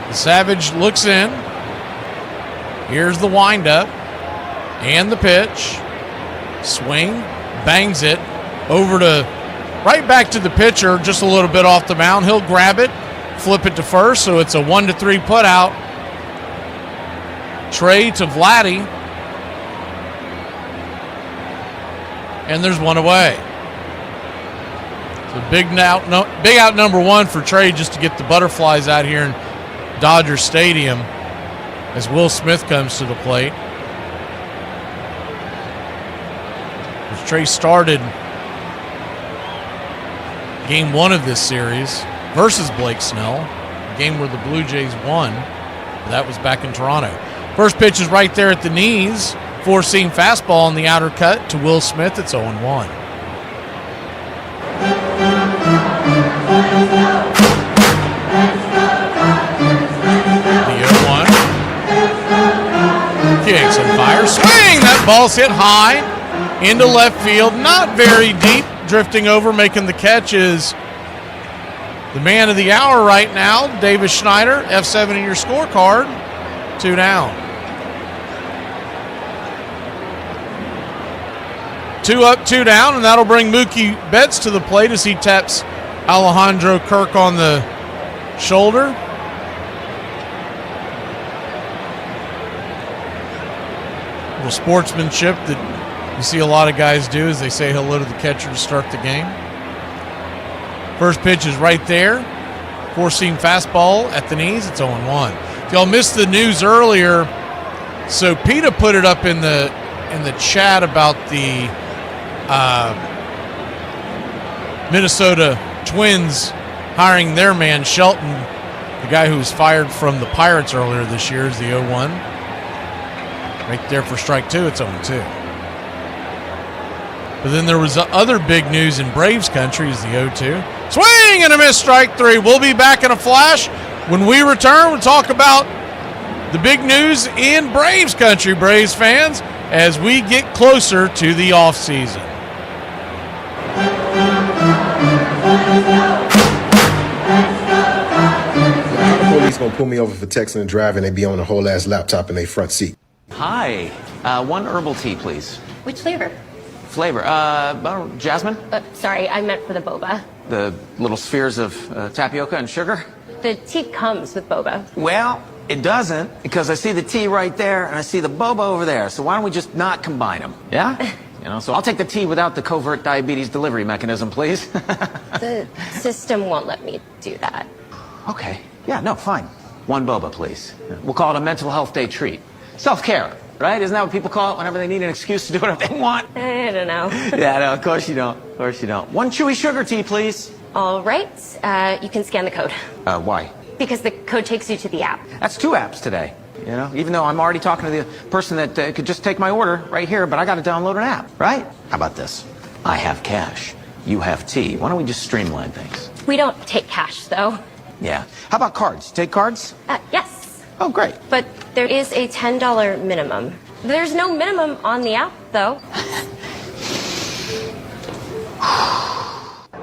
The Savage looks in. Here's the windup and the pitch. Swing, bangs it over to right back to the pitcher, just a little bit off the mound. He'll grab it, flip it to first, so it's a 1-3 put out. Trey to Vladdy. And there's one away. So big out number 1 for Trey just to get the butterflies out here in Dodger Stadium as Will Smith comes to the plate. As Trey started game 1 of this series versus Blake Snell, a game where the Blue Jays won. That was back in Toronto. First pitch is right there at the knees. Four-seam fastball on the outer cut to Will Smith. It's 0-1. The 0-1. Kicks and fires. Swing! That ball's hit high into left field. Not very deep. Drifting over, making the catch is the man of the hour right now, Davis Schneider. F7 in your scorecard. 2 down. 2 up, 2 down, and that'll bring Mookie Betts to the plate as he taps Alejandro Kirk on the shoulder. A little sportsmanship that you see a lot of guys do as they say hello to the catcher to start the game. First pitch is right there. Four-seam fastball at the knees. It's 0-1. If y'all missed the news earlier, so PETA put it up in the chat about the Minnesota Twins hiring their man Shelton, the guy who was fired from the Pirates earlier this year, is the 0-1. Right there for strike 2. It's 0-2. But then there was other big news in Braves country is the 0-2. Swing and a miss, strike 3. We'll be back in a flash. When we return, we'll talk about the big news in Braves country, Braves fans, as we get closer to the offseason. The police gonna pull me over for texting and driving. They be on the whole ass laptop in their front seat. Hi, 1 herbal tea, please. Which flavor? Flavor, jasmine? Sorry, I meant for the boba. The little spheres of tapioca and sugar? The tea comes with boba. Well, It doesn't, because I see the T right there and I see the boba over there. So why don't we just not combine them? Yeah? So I'll take the T without the covert diabetes delivery mechanism, please. The system won't let me do that. Okay. Yeah, no, fine. One boba, please. We'll call it a mental health day treat. Self-care, right? Isn't that what people call it whenever they need an excuse to do whatever they want? I don't know. Yeah, no, of course you don't. Of course you don't. One chewy sugar tea, please. All right. You can scan the code. Why? Because the code takes you to the app. That's 2 apps today. Even though I'm already talking to the person that could just take my order right here, but I got to download an app, right? How about this? I have cash. You have tea. Why don't we just streamline things? We don't take cash, though. Yeah. How about cards? Take cards? Yes. Oh, great. But there is a $10 minimum. There's no minimum on the app, though.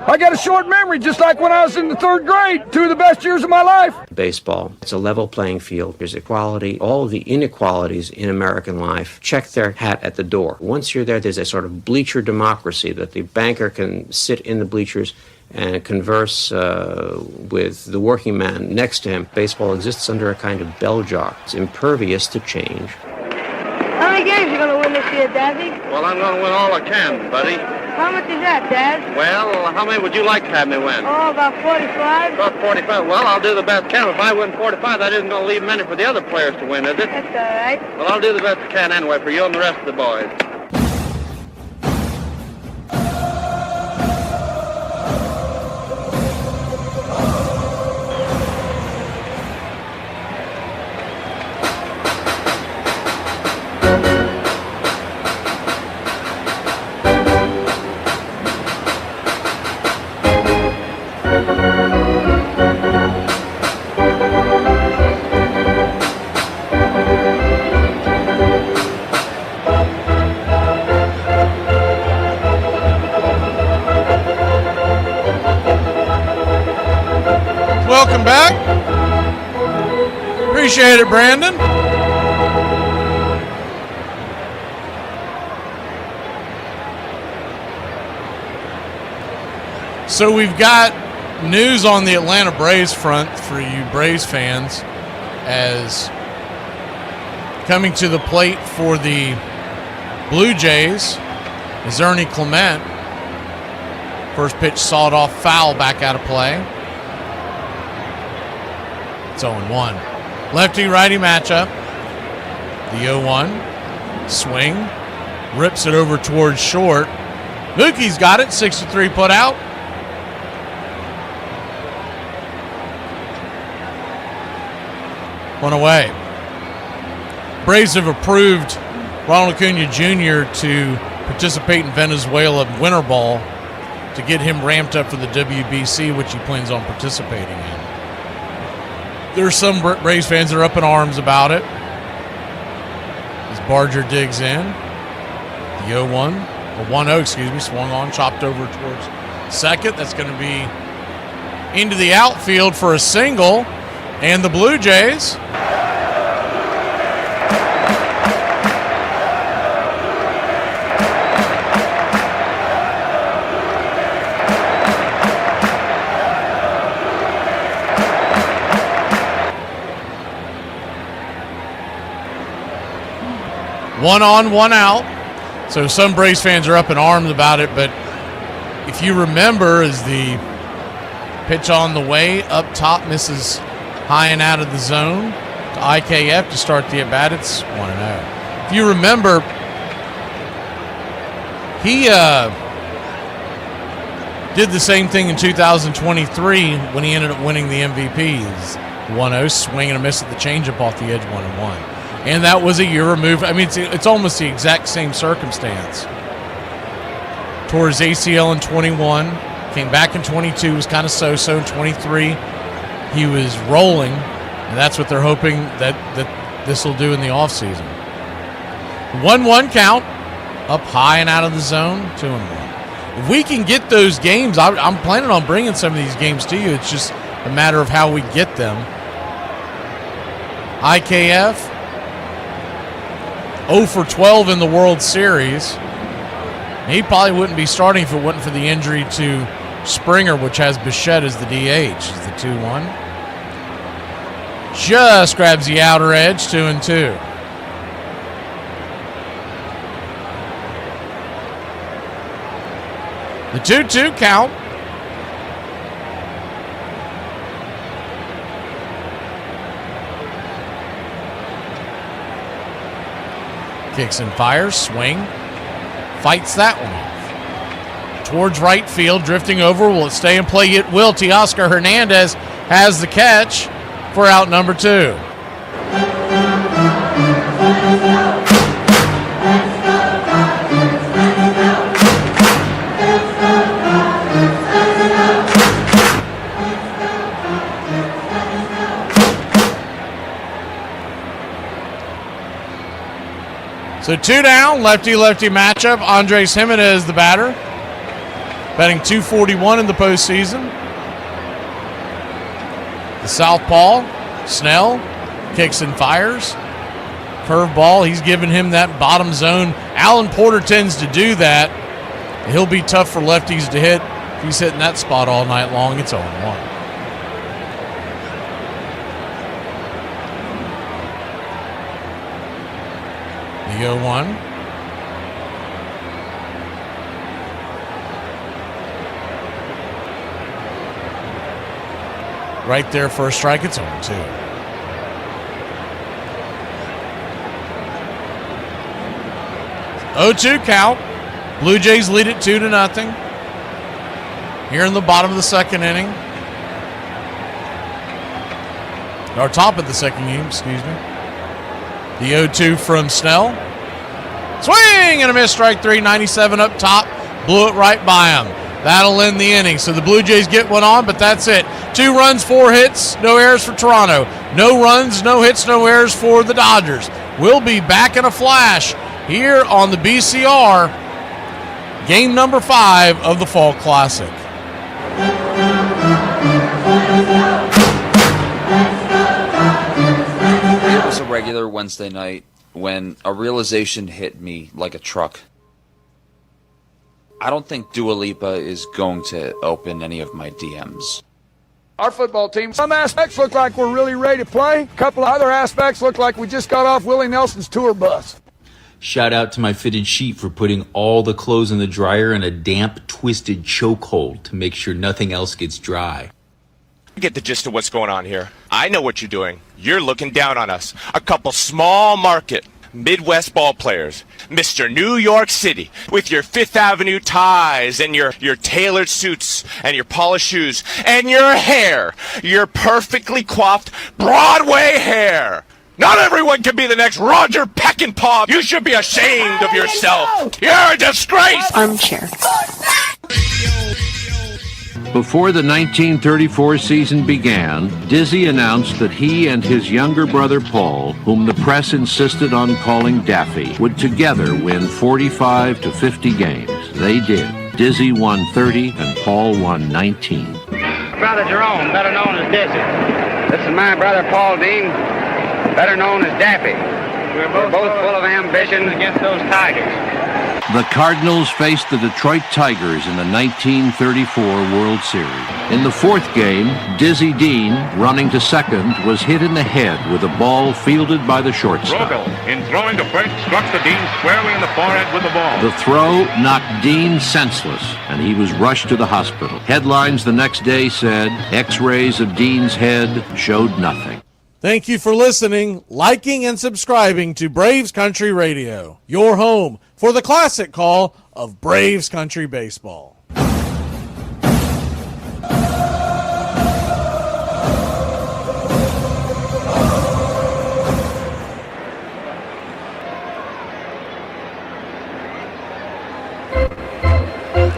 I got a short memory, just like when I was in the 3rd grade. 2 of the best years of my life. Baseball, it's a level playing field. There's equality. All of the inequalities in American life, check their hat at the door. Once you're there, there's a sort of bleacher democracy that the banker can sit in the bleachers and converse with the working man next to him. Baseball exists under a kind of bell jar. It's impervious to change. How many games are you going to win this year, Daddy? Well, I'm going to win all I can, buddy. How much is that, Dad? Well, how many would you like to have me win? Oh, about 45. About 45. Well, I'll do the best I can. If I win 45, that isn't going to leave many for the other players to win, is it? That's all right. Well, I'll do the best I can anyway for you and the rest of the boys. Welcome back. Appreciate it, Brandon. So we've got news on the Atlanta Braves front for you Braves fans, as coming to the plate for the Blue Jays is Ernie Clement. First pitch sawed off, foul, back out of play. It's 0-1. Lefty-righty matchup. The 0-1. Swing. Rips it over towards short. Mookie's got it. 63 put out. One away. Braves have approved Ronald Acuna Jr. to participate in Venezuela winter ball to get him ramped up for the WBC, which he plans on participating in. There's some Braves fans that are up in arms about it. As Barger digs in. The 0-1, or 1-0, swung on, chopped over towards second. That's going to be into the outfield for a single. And the Blue Jays one on, one out. So some Braves fans are up in arms about it, but if you remember, as the pitch on the way up top misses high and out of the zone to IKF to start the at-bat, it's 1-0. If you remember, he did the same thing in 2023 when he ended up winning the MVP. 1-0, swing and a miss at the changeup off the edge, 1-1. And that was a year removed. I mean, it's almost the exact same circumstance. Tore his ACL in 21, came back in 22, was kind of so-so in 23. He was rolling, and that's what they're hoping that this will do in the offseason. 1-1 count, up high and out of the zone, 2-1. If we can get those games, I'm planning on bringing some of these games to you. It's just a matter of how we get them. IKF, 0 for 12 in the World Series. He probably wouldn't be starting if it wasn't for the injury to Springer, which has Bichette as the DH. Is the 2-1. just grabs the outer edge, 2-2. The 2-2 count. Kicks and fires, swing, fights that one off. Towards right field, drifting over. Will it stay in play? It will. Teoscar Hernandez has the catch for out number 2. So 2 down, lefty-lefty matchup. Andres Jimenez, the batter, batting .241 in the postseason. The southpaw, Snell, kicks and fires. Curveball, he's giving him that bottom zone. Alan Porter tends to do that. He'll be tough for lefties to hit. If he's hitting that spot all night long, it's 0-1. The 0-1. Right there for a strike, it's 0-2. Count. Blue Jays lead it 2-0. Here in the bottom of the second inning. Or top of the second inning, excuse me. The 0-2 from Snell. Swing and a miss, strike 3, 97 up top. Blew it right by him. That'll end the inning. So the Blue Jays get one on, but that's it. 2 runs, 4 hits, no errors for Toronto. No runs, no hits, no errors for the Dodgers. We'll be back in a flash here on the BCR. Game number 5 of the Fall Classic. It was a regular Wednesday night when a realization hit me like a truck. I don't think Dua Lipa is going to open any of my DMs. Our football team, some aspects look like we're really ready to play. A couple of other aspects look like we just got off Willie Nelson's tour bus. Shout out to my fitted sheet for putting all the clothes in the dryer in a damp, twisted chokehold to make sure nothing else gets dry. I get the gist of what's going on here. I know what you're doing. You're looking down on us. A couple small market Midwest ball players. Mr. New York City with your Fifth Avenue ties and your tailored suits and your polished shoes and your hair. Your perfectly coiffed Broadway hair. Not everyone can be the next Roger Peckinpah. You should be ashamed of yourself. You're a disgrace. Armchair. Before the 1934 season began, Dizzy announced that he and his younger brother Paul, whom the press insisted on calling Daffy, would together win 45 to 50 games. They did. Dizzy won 30 and Paul won 19. Brother Jerome, better known as Dizzy. This is my brother Paul Dean, better known as Daffy. We're both full of ambition against those Tigers. The Cardinals faced the Detroit Tigers in the 1934 World Series. In the fourth game, Dizzy Dean, running to second, was hit in the head with a ball fielded by the shortstop. Rogel, in throwing to first, struck the Dean squarely in the forehead with the ball. The throw knocked Dean senseless, and he was rushed to the hospital. Headlines the next day said, X-rays of Dean's head showed nothing. Thank you for listening, liking, and subscribing to Braves Country Radio, your home for the classic call of Braves Country Baseball.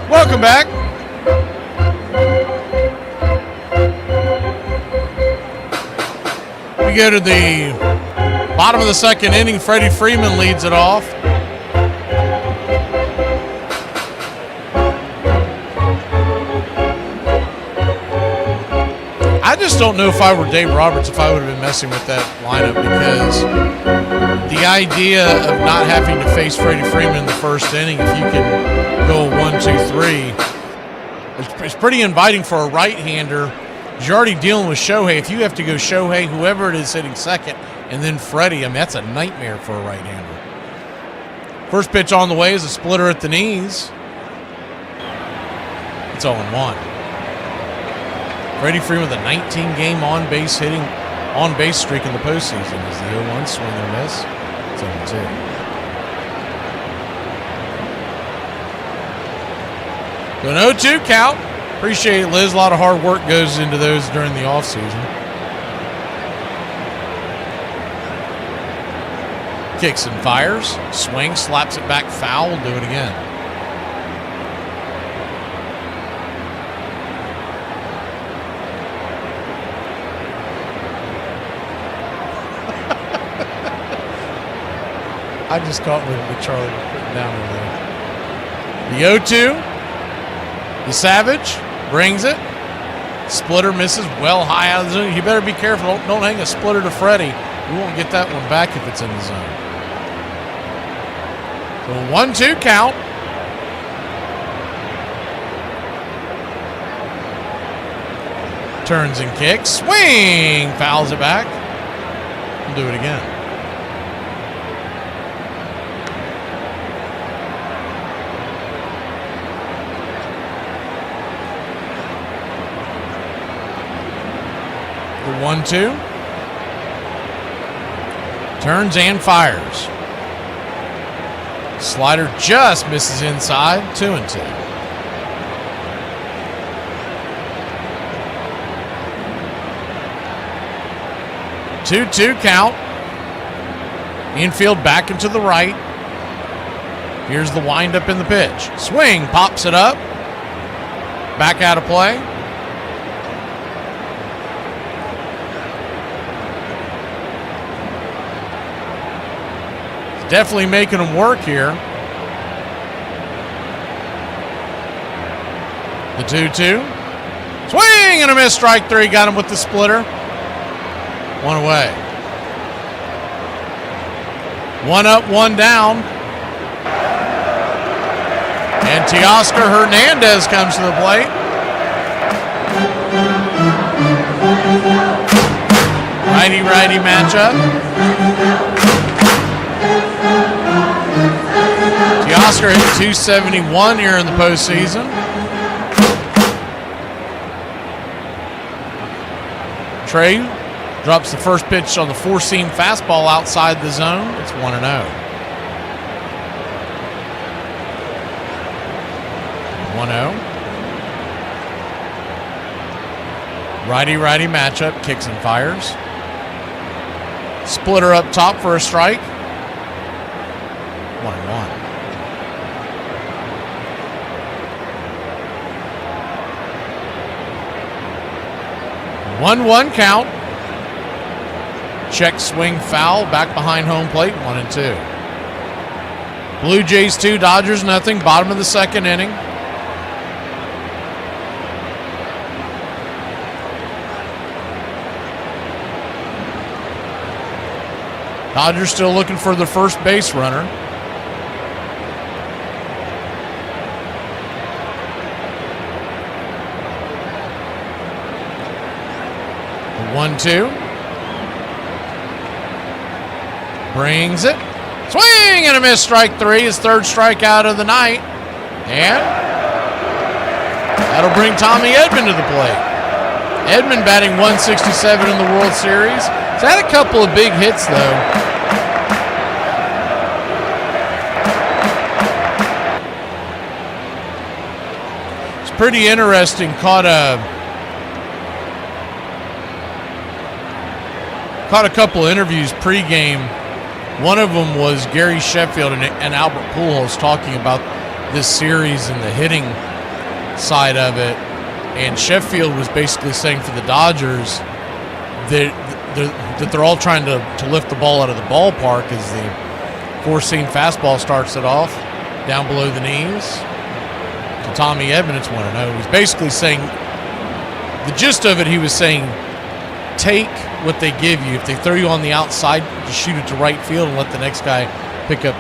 Welcome back. We go to the bottom of the second inning. Freddie Freeman leads it off. I just don't know if I were Dave Roberts if I would have been messing with that lineup, because the idea of not having to face Freddie Freeman in the first inning, if you can go 1-2-3, it's pretty inviting for a right-hander You're already dealing with Shohei. If you have to go Shohei, whoever it is hitting second, and then Freddie, I mean, that's a nightmare for a right-hander. First pitch on the way is a splitter at the knees. It's 0-1. Freddie Freeman with a 19-game on-base streak in the postseason. Is the 0-1 swing or miss? It's 0-2. So an 0-2 count. Appreciate it, Liz. A lot of hard work goes into those during the offseason. Kicks and fires. Swing, slaps it back foul. We'll do it again. I just caught what Charlie was putting down over there. The 0-2. The Savage brings it. Splitter misses well high out of the zone. You better be careful. Don't hang a splitter to Freddie. You won't get that one back if it's in the zone. So 1-2 count. Turns and kicks. Swing! Fouls it back. We'll do it again. The 1-2. Turns and fires. Slider just misses inside. 2-2. Two count. Infield back into the right. Here's the windup in the pitch. Swing, pops it up. Back out of play. Definitely making them work here. The 2-2. Swing and a miss. Strike three. Got him with the splitter. One away. One up, one down. And Teoscar Hernandez comes to the plate. Righty-righty matchup. Teoscar hit 271 here in the postseason. Trey drops the first pitch on the four-seam fastball outside the zone. It's 1-0. 1-0. Righty-righty matchup. Kicks and fires. Splitter up top for a strike. 1-1. One count. Check swing foul back behind home plate. 1-2. Blue Jays 2, Dodgers nothing. Bottom of the second inning. Dodgers still looking for the first base runner. The 1-2. Brings it. Swing and a miss. Strike three. His third strikeout of the night. And that'll bring Tommy Edman to the plate. Edman batting 167 in the World Series. He's had a couple of big hits, though. It's pretty interesting. Caught a couple of interviews pregame. One of them was Gary Sheffield and Albert Pujols talking about this series and the hitting side of it. And Sheffield was basically saying for the Dodgers that they're all trying to lift the ball out of the ballpark as the four-seam fastball starts it off down below the knees. To Tommy Edman, it's 1-0. He's basically saying, the gist of it, he was saying, take what they give you. If they throw you on the outside, just shoot it to right field and let the next guy pick up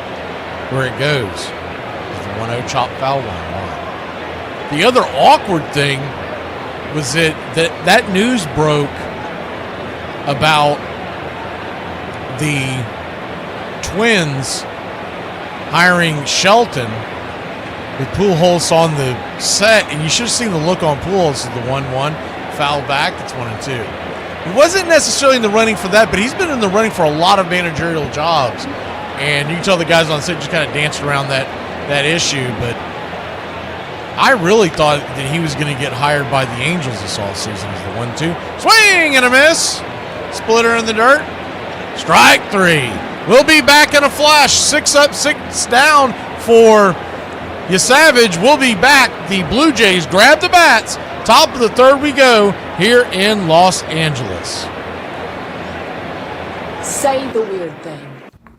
where it goes. It's the 1-0 chop foul 1-1. The other awkward thing was that news broke about the Twins hiring Shelton with Pujols on the set, and you should have seen the look on Pujols of the 1-1 foul back. That's 1-2. He wasn't necessarily in the running for that, but he's been in the running for a lot of managerial jobs, and you can tell the guys on set just kind of danced around that issue. But I really thought that he was going to get hired by the Angels this offseason as the 1-2. Swing and a miss. Splitter in the dirt. Strike 3. We'll be back in a flash. 6 up, 6 down for Savage. We'll be back. The Blue Jays grab the bats. Top of the third we go here in Los Angeles. Say the weird thing.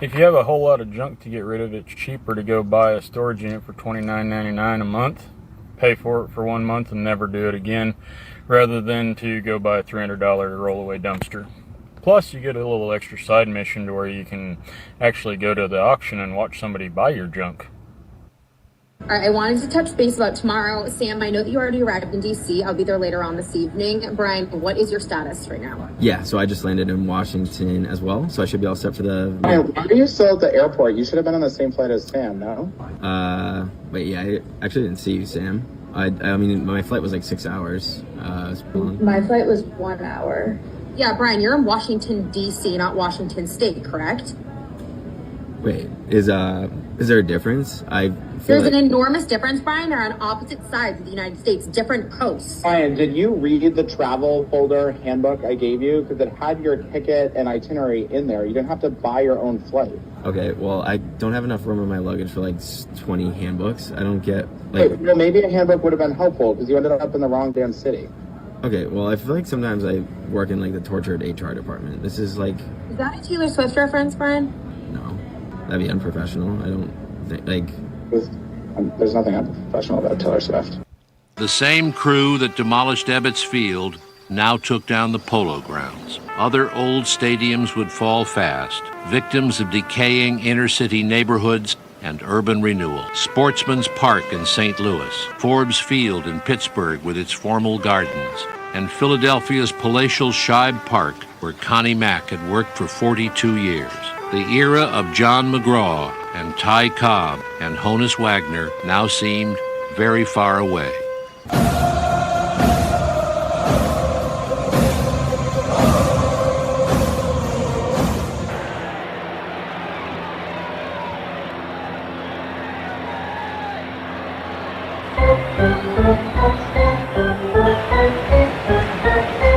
If you have a whole lot of junk to get rid of, it's cheaper to go buy a storage unit for $29.99 a month, pay for it for 1 month and never do it again, rather than to go buy a $300 roll-away dumpster. Plus, you get a little extra side mission to where you can actually go to the auction and watch somebody buy your junk. All right, I wanted to touch base about tomorrow. Sam, I know that you already arrived in D.C. I'll be there later on this evening. Brian, what is your status right now? Yeah, so I just landed in Washington as well, so I should be all set for the... Brian, why are you still at the airport? You should have been on the same flight as Sam, no? Wait, yeah, I actually didn't see you, Sam. I mean, my flight was like 6 hours. My flight was 1 hour. Yeah, Brian, you're in Washington, D.C., not Washington State, correct? Wait, is there a difference? There's an enormous difference, Brian. They're on opposite sides of the United States, different coasts. Brian, did you read the travel folder handbook I gave you? Because it had your ticket and itinerary in there. You didn't have to buy your own flight. Okay, well, I don't have enough room in my luggage for like 20 handbooks. I don't get like... Wait, well, maybe a handbook would have been helpful because you ended up in the wrong damn city. Okay, well, I feel like sometimes I work in like the tortured HR department. This is like... Is that a Taylor Swift reference, Brian? No, that'd be unprofessional. I don't think, like... There's nothing unprofessional about Taylor Swift. The same crew that demolished Ebbets Field now took down the Polo Grounds. Other old stadiums would fall fast, victims of decaying inner-city neighborhoods and urban renewal. Sportsman's Park in St. Louis, Forbes Field in Pittsburgh with its formal gardens, and Philadelphia's palatial Shibe Park, where Connie Mack had worked for 42 years. The era of John McGraw and Ty Cobb and Honus Wagner now seemed very far away.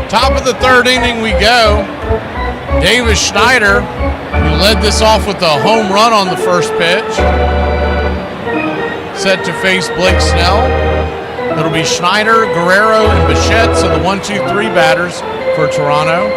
Top of the third inning we go. Davis Schneider, who led this off with a home run on the first pitch, set to face Blake Snell. It'll be Schneider, Guerrero, and Bichette, so the 1-2-3 batters for Toronto.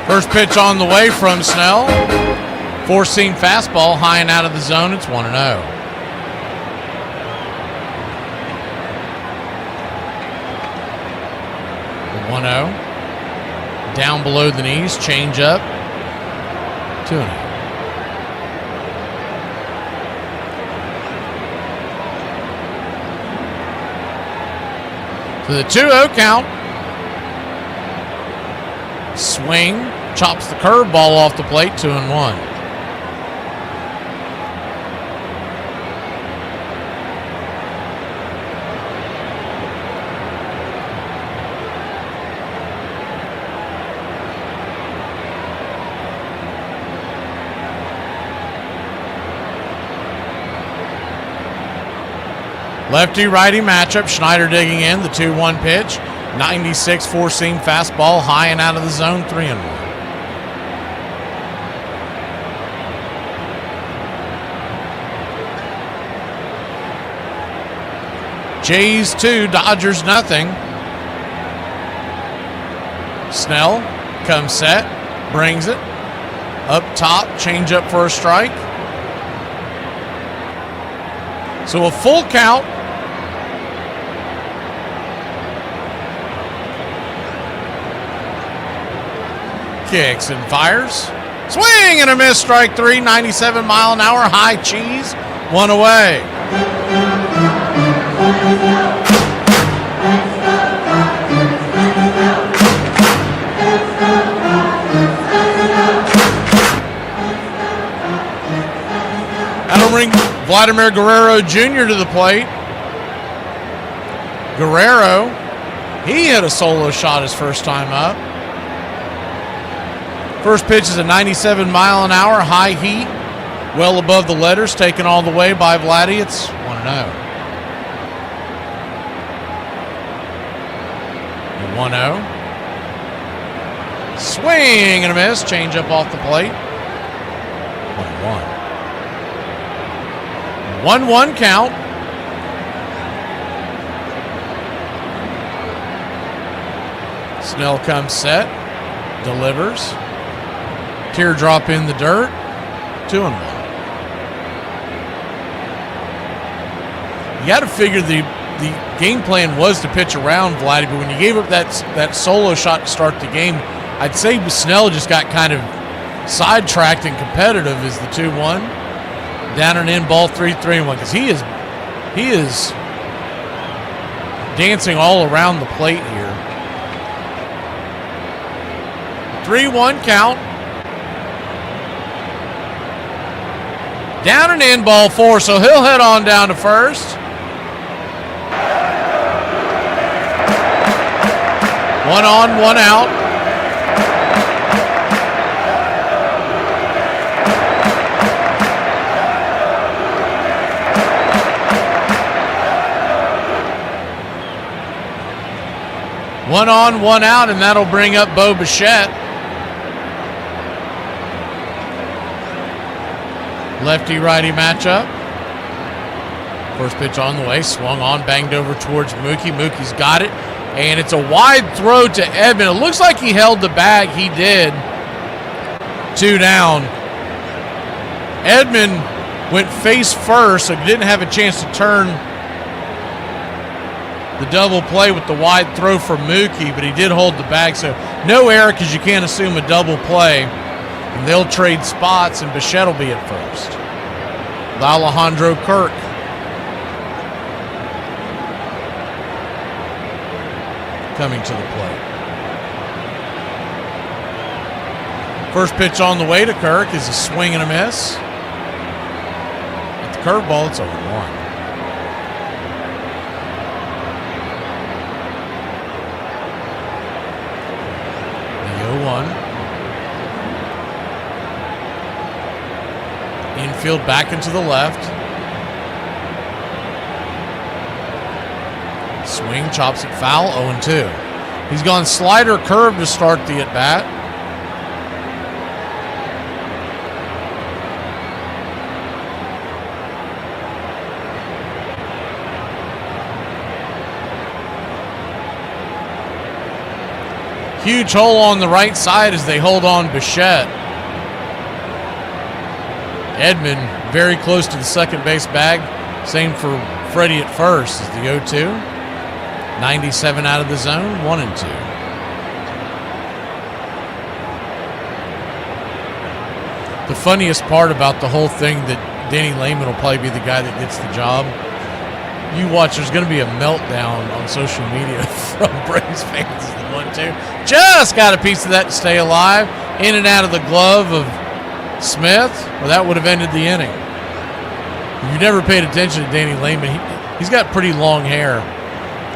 First pitch on the way from Snell. Four-seam fastball, high and out of the zone. It's 1-0. 1-0. Down below the knees, change up. 2-0. To the 2-0 count. Swing, chops the curveball off the plate, 2-1. Lefty-righty matchup, Schneider digging in, the 2-1 pitch. 96 four-seam fastball, high and out of the zone, 3-1. Jays 2, Dodgers nothing. Snell comes set, brings it. Up top, changeup for a strike. So a full count. Kicks and fires. Swing and a miss, strike three, 97 mile an hour, high cheese, one away. That'll bring Vladimir Guerrero Jr. to the plate. Guerrero, he hit a solo shot his first time up. First pitch is a 97 mile an hour, high heat, well above the letters, taken all the way by Vladdy. It's 1-0. 1-0. Swing and a miss, change up off the plate. 1-1. 1-1 count. Snell comes set, delivers. Teardrop in the dirt. 2-1. You got to figure the game plan was to pitch around Vladdy, but when you gave up that solo shot to start the game, I'd say Snell just got kind of sidetracked and competitive as the 2-1. Down and in, ball 3-3-1, because he is dancing all around the plate here. 3-1 count. Down and in, ball 4, so he'll head on down to first. 1 on, 1 out. One on, 1 out, and that'll bring up Bo Bichette. Lefty-righty matchup. First pitch on the way, swung on, banged over towards Mookie. Mookie's got it, and it's a wide throw to Edman. It looks like he held the bag. He did. 2 down. Edman went face first, so didn't have a chance to turn the double play with the wide throw for Mookie, but he did hold the bag, so no error because you can't assume a double play. And they'll trade spots, and Bichette will be at first. Alejandro Kirk. Coming to the plate. First pitch on the way to Kirk is a swing and a miss. At the curveball, it's 0-1. The 0-1. Infield back into the left. Swing, chops it foul, 0-2. He's gone slider curve to start the at-bat. Huge hole on the right side as they hold on Bichette. Edman very close to the second base bag. Same for Freddie at first as the 0-2. 97 out of the zone, 1-2. The funniest part about the whole thing that Danny Lehman will probably be the guy that gets the job. You watch, there's going to be a meltdown on social media from Braves fans. The 1-2 just got a piece of that to stay alive. In and out of the glove of Smith, or that would have ended the inning. If you never paid attention to Danny Lehman, he's got pretty long hair.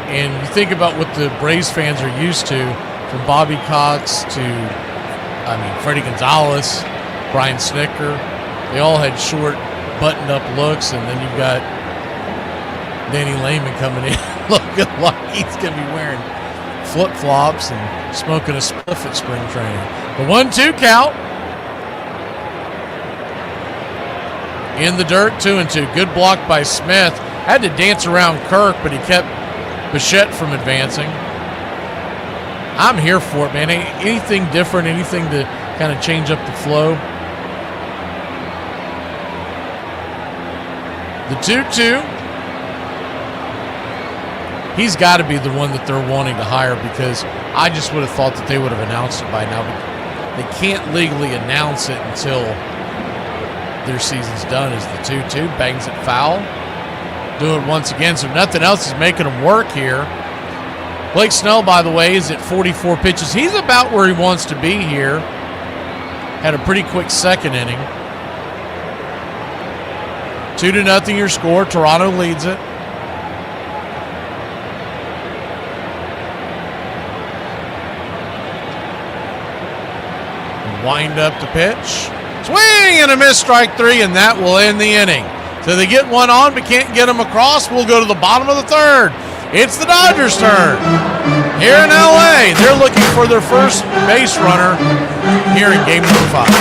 And you think about what the Braves fans are used to, from Bobby Cox to, Freddie Gonzalez, Brian Snicker. They all had short, buttoned-up looks, and then you've got Danny Lehman coming in looking like he's going to be wearing flip-flops and smoking a spliff at spring training. The 1-2 count. In the dirt, 2-2. Good block by Smith. Had to dance around Kirk, but he kept Bichette from advancing. I'm here for it, man. Anything different, anything to kind of change up the flow. The 2-2. He's got to be the one that they're wanting to hire, because I just would have thought that they would have announced it by now. But they can't legally announce it until their season's done. As the 2-2 bangs it foul. Do it once again, so nothing else is making them work here. Blake Snell, by the way, is at 44 pitches. He's about where he wants to be here. Had a pretty quick second inning. 2-0 your score. Toronto leads it. Wind up the pitch. Swing and a miss, strike three, and that will end the inning. So they get one on but can't get them across. We'll go to the bottom of the third. It's the Dodgers' turn. Here in LA, they're looking for their first base runner here in game number 5.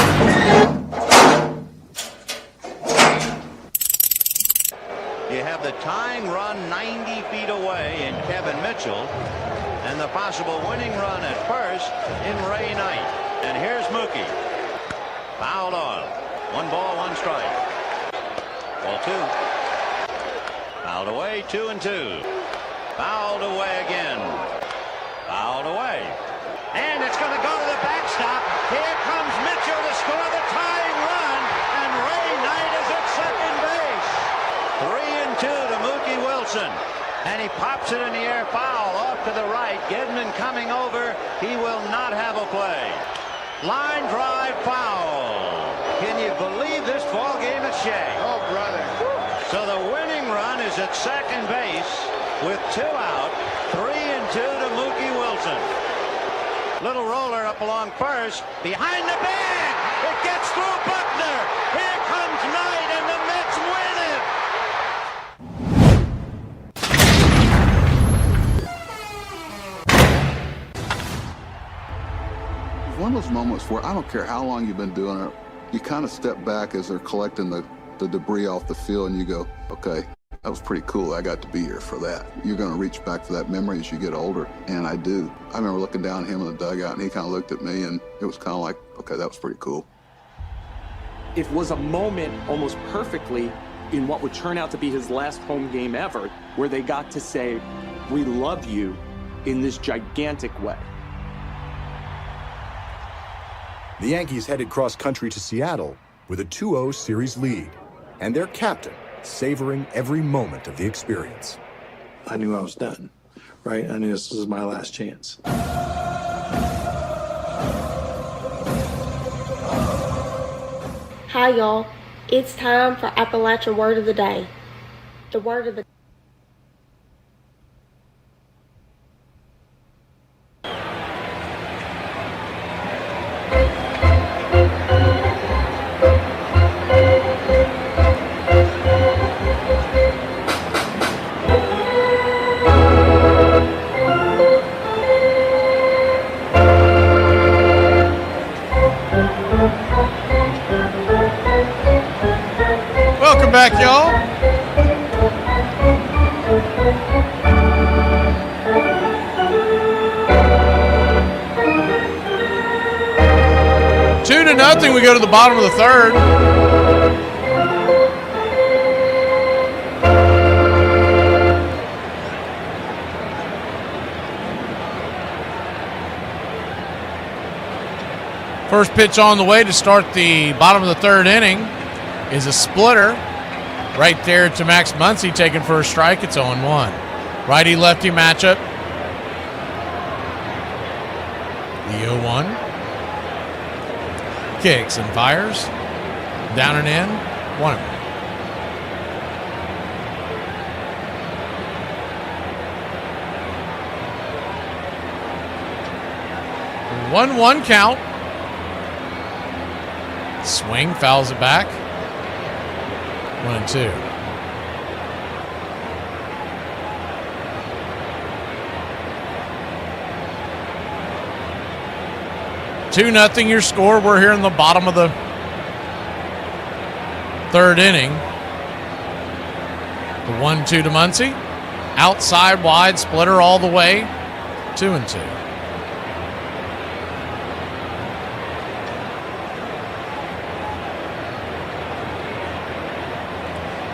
You have the tying run 90 feet away in Kevin Mitchell, and the possible winning run at first in Ray Knight. And here's Mookie. Fouled on. 1 ball, 1 strike. Ball 2. Fouled away, 2-2. Fouled away again. Fouled away. And it's going to go to the backstop. Here comes Mitchell to score the tying run. And Ray Knight is at second base. 3-2 to Mookie Wilson. And he pops it in the air foul off to the right. Gedman coming over. He will not have a play. Line drive foul. Can you believe this ball game at Shea? Oh, brother. So the winning run is at second base with 2 out. 3-2 to Mookie Wilson. Little roller up along first. Behind the bag. It gets through Buckner. Here comes Knight, and the Mets win it. One of those moments where I don't care how long you've been doing it, you kind of step back as they're collecting the debris off the field and you go, okay, that was pretty cool. I got to be here for that. You're going to reach back for that memory as you get older, and I do. I remember looking down at him in the dugout, and he kind of looked at me, and it was kind of like, okay, that was pretty cool. It was a moment almost perfectly in what would turn out to be his last home game ever, where they got to say, we love you in this gigantic way. The Yankees headed cross-country to Seattle with a 2-0 series lead, and their captain savoring every moment of the experience. I knew I was done, right? I knew this was my last chance. Hi, y'all. It's time for Appalachia Word of the Day. The word of the Welcome back, y'all. Two to nothing. We go to the bottom of the third. First pitch on the way to start the bottom of the third inning is a splitter right there to Max Muncy, taken for a strike. It's 0-1. Righty-lefty matchup. The 0-1. Kicks and fires. Down and in. 1-1. One count. Swing, fouls it back. 1-2. Two nothing your score. We're here in the bottom of the third inning. The 1-2 to Muncy. Outside wide, splitter all the way. 2-2.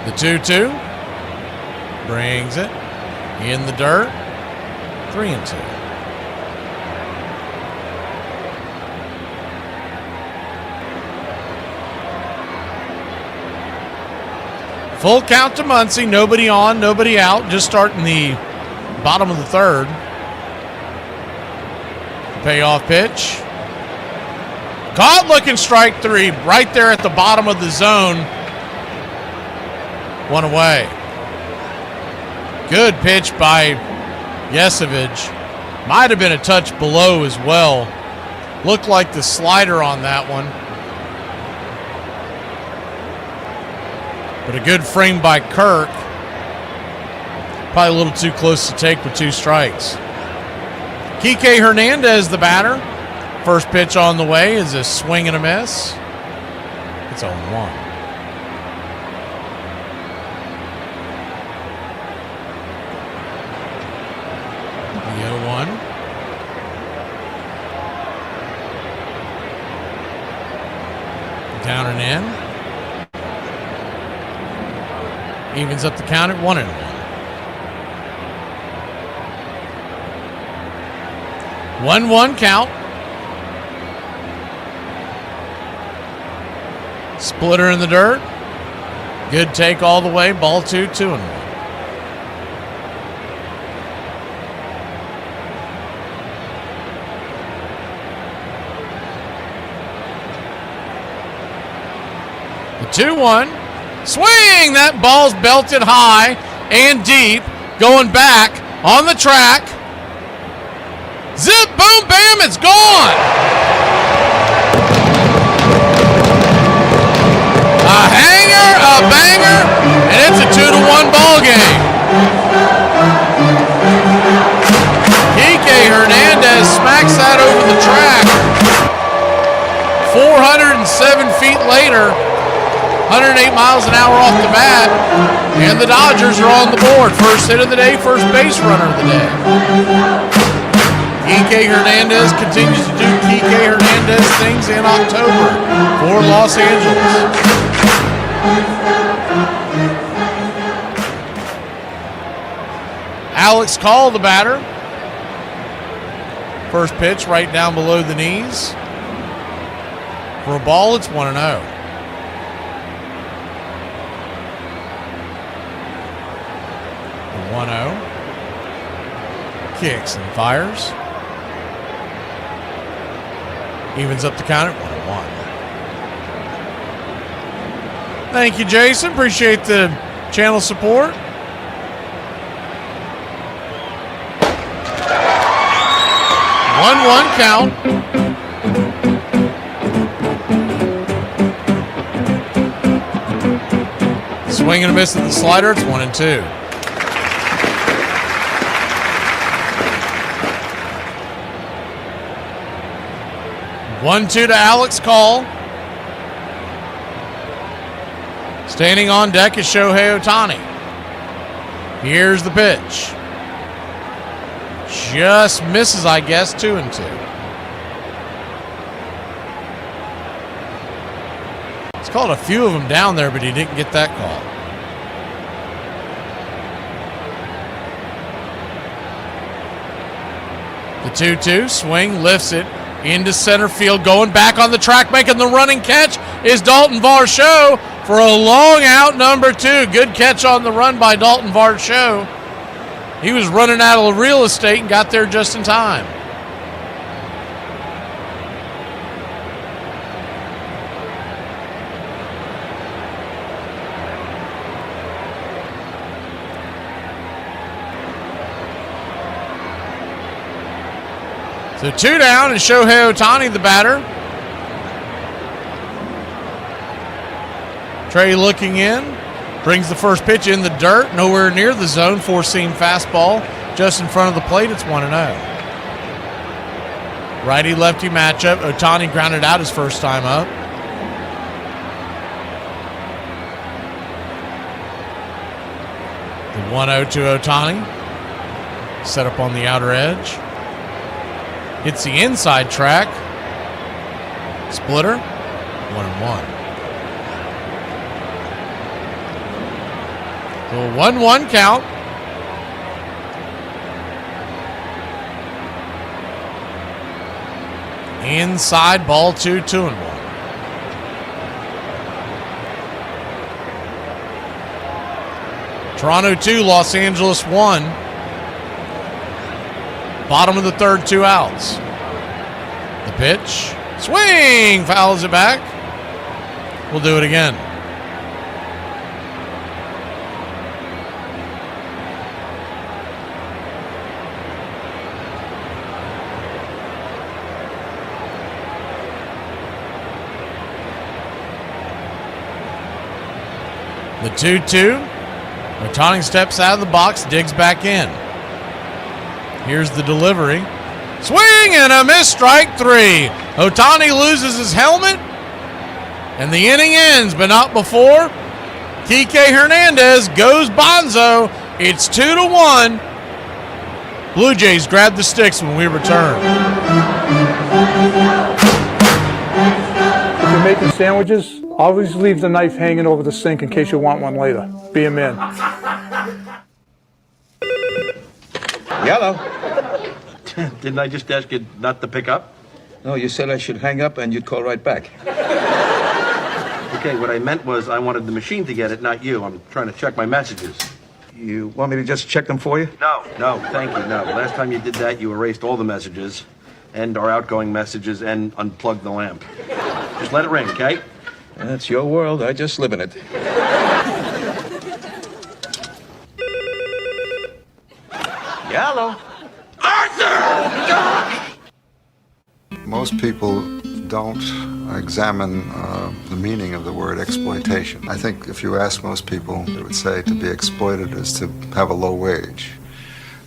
The 2-2. Brings it in the dirt. 3-2. Full count to Muncie. Nobody on, nobody out. Just starting the bottom of the third. Payoff pitch. Caught looking strike three right there at the bottom of the zone. One away. Good pitch by Yesevich. Might have been a touch below as well. Looked like the slider on that one. But a good frame by Kirk. Probably a little too close to take with 2 strikes. Kike Hernandez, the batter. First pitch on the way is a swing and a miss. It's 0-1. The 0-1. Down and in. Evens up the count at 1-1. 1-1 count. Splitter in the dirt. Good take all the way. Ball 2, 2-1. The 2-1. Swing! That ball's belted high and deep. Going back on the track. Zip, boom, bam, it's gone! A hanger, a banger, and it's a 2-1 ball game. Kike Hernandez smacks that over the track. 407 feet later, 108 miles an hour off the bat, and the Dodgers are on the board. First hit of the day, first base runner of the day. Kike Hernandez continues to do Kike Hernandez things in October for Los Angeles. Alex Call, the batter. First pitch right down below the knees. For a ball, it's 1-0. 1-0. Kicks and fires. Evens up the count at 1-1. Thank you, Jason. Appreciate the channel support. One count. Swing and a miss at the slider. It's 1-2. 1-2 to Alex Call. Standing on deck is Shohei Ohtani. Here's the pitch. Just misses, I guess, 2-2. He's called a few of them down there, but he didn't get that call. The 2-2 swing, lifts it into center field, going back on the track, making the running catch is Dalton Varsho for a long out, number 2. Good catch on the run by Dalton Varsho. He was running out of real estate and got there just in time. So 2 down and Shohei Ohtani, the batter. Trey looking in, brings the first pitch in the dirt, nowhere near the zone, 4-seam fastball, just in front of the plate. It's 1-0. Righty-lefty matchup. Ohtani grounded out his first time up. The 1-0 to Ohtani. Set up on the outer edge. Hits the inside track. Splitter. 1-1. So 1-1 count. Inside, ball 2, 2-1. Toronto 2, Los Angeles 1. Bottom of the third, 2 outs. The pitch. Swing! Fouls it back. We'll do it again. The 2-2. Ohtani steps out of the box, digs back in. Here's the delivery. Swing and a miss, strike 3. Ohtani loses his helmet, and the inning ends, but not before. Kike Hernandez goes bonzo. It's 2-1. Blue Jays grab the sticks when we return. If you're making sandwiches, always leave the knife hanging over the sink in case you want one later. Be a man. Yellow. Didn't I just ask you not to pick up? No, you said I should hang up and you'd call right back. Okay, what I meant was I wanted the machine to get it, not you. I'm trying to check my messages. You want me to just check them for you? No, thank you, no. Last time you did that, you erased all the messages and our outgoing messages and unplugged the lamp. Just let it ring, okay? That's your world. I just live in it. Yellow. Most people don't examine the meaning of the word exploitation. I think if you ask most people, they would say to be exploited is to have a low wage.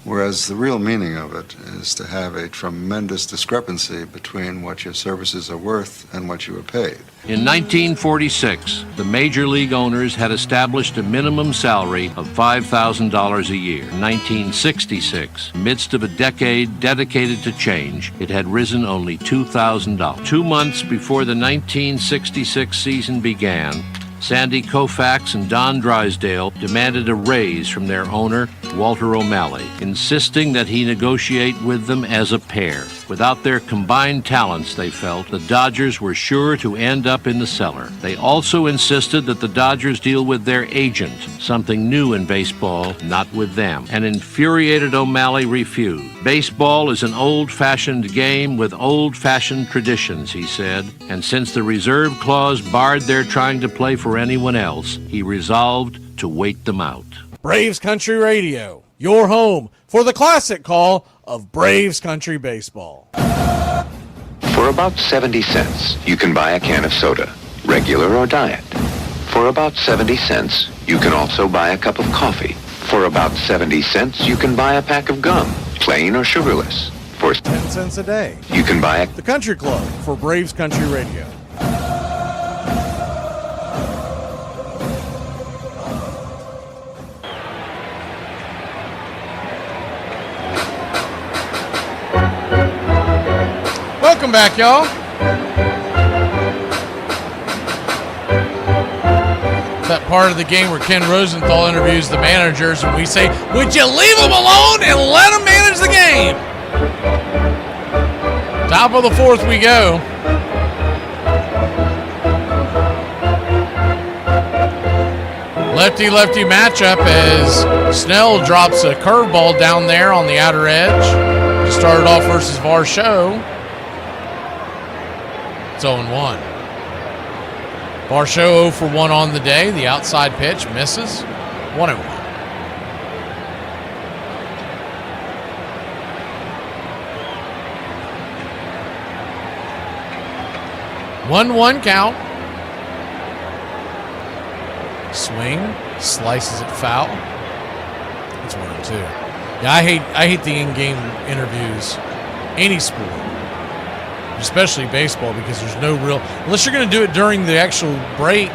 Whereas the real meaning of it is to have a tremendous discrepancy between what your services are worth and what you are paid. In 1946, the major league owners had established a minimum salary of $5,000 a year. In 1966, midst of a decade dedicated to change, it had risen only $2,000. 2 months before the 1966 season began, Sandy Koufax and Don Drysdale demanded a raise from their owner, Walter O'Malley, insisting that he negotiate with them as a pair. Without their combined talents, they felt, the Dodgers were sure to end up in the cellar. They also insisted that the Dodgers deal with their agent, something new in baseball, not with them. An infuriated O'Malley refused. Baseball is an old-fashioned game with old-fashioned traditions, he said, and since the reserve clause barred their trying to play for anyone else, he resolved to wait them out. Braves Country Radio, your home for the classic call of Braves Country Baseball. For about 70 cents, you can buy a can of soda, regular or diet. For about 70 cents, you can also buy a cup of coffee. For about 70 cents, you can buy a pack of gum, plain or sugarless. For 10 cents a day, you can buy the Country Club for Braves Country Radio. Welcome back, y'all. That part of the game where Ken Rosenthal interviews the managers and we say, would you leave them alone and let them manage the game? Top of the fourth we go. Lefty-lefty matchup as Snell drops a curveball down there on the outer edge. Started off versus Varsho. It's 0-1. Varsho 0 for 1 on the day. The outside pitch misses. 1-1. One count. Swing, slices it foul. It's 1-2. Yeah, I hate the in-game interviews. Any sport, especially baseball, because there's no real, unless you're going to do it during the actual break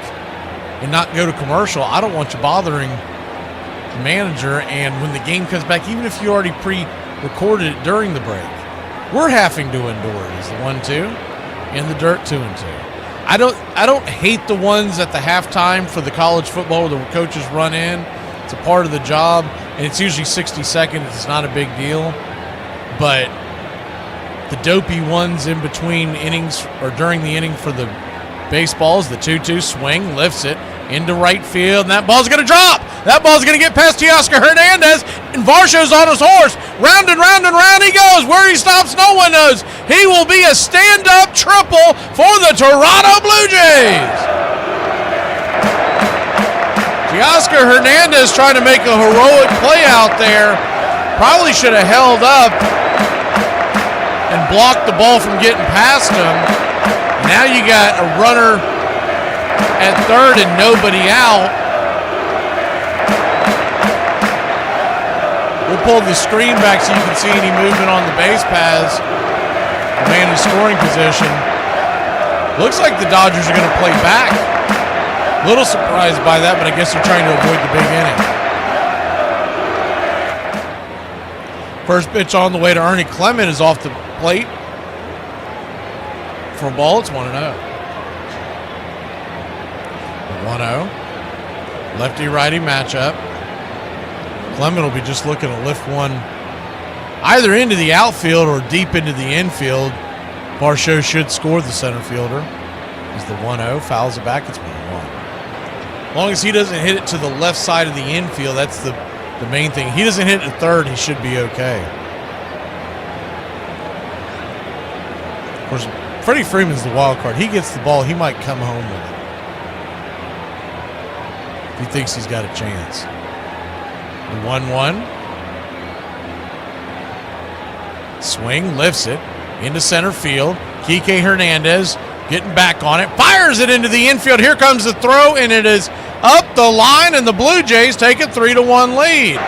and not go to commercial. I don't want you bothering the manager, and when the game comes back, even if you already pre-recorded it during the break, we're having to endure it as the 1-2 in the dirt 2-2. I don't hate the ones at the halftime for the college football where the coaches run in It's a part of the job, and it's usually 60 seconds. It's not a big deal. But the dopey ones in between innings or during the inning for the baseballs, the 2-2 swing, lifts it into right field, and that ball's going to drop. That ball's going to get past Teoscar Hernandez, and Varsho's on his horse. Round and round and round he goes. Where he stops, no one knows. He will be a stand-up triple for the Toronto Blue Jays. Teoscar Hernandez trying to make a heroic play out there. Probably should have held up and blocked the ball from getting past him. Now you got a runner at third and nobody out. We'll pull the screen back so you can see any movement on the base paths. The man in scoring position. Looks like the Dodgers are going to play back. A little surprised by that, but I guess they're trying to avoid the big inning. First pitch on the way to Ernie Clement is off the plate. For a ball, it's 1-0. 1-0. Lefty-righty matchup. Clement will be just looking to lift one either into the outfield or deep into the infield. Varsho should score the center fielder. As the 1-0 fouls it back, it's 1-1. As long as he doesn't hit it to the left side of the infield, that's the main thing. He doesn't hit it to third, he should be okay. Of course, Freddie Freeman's the wild card. He gets the ball, he might come home with it. He thinks he's got a chance. The 1-1. Swing, lifts it into center field. Kike Hernandez getting back on it. Fires it into the infield. Here comes the throw, and it is up the line, and the Blue Jays take a 3-1 lead.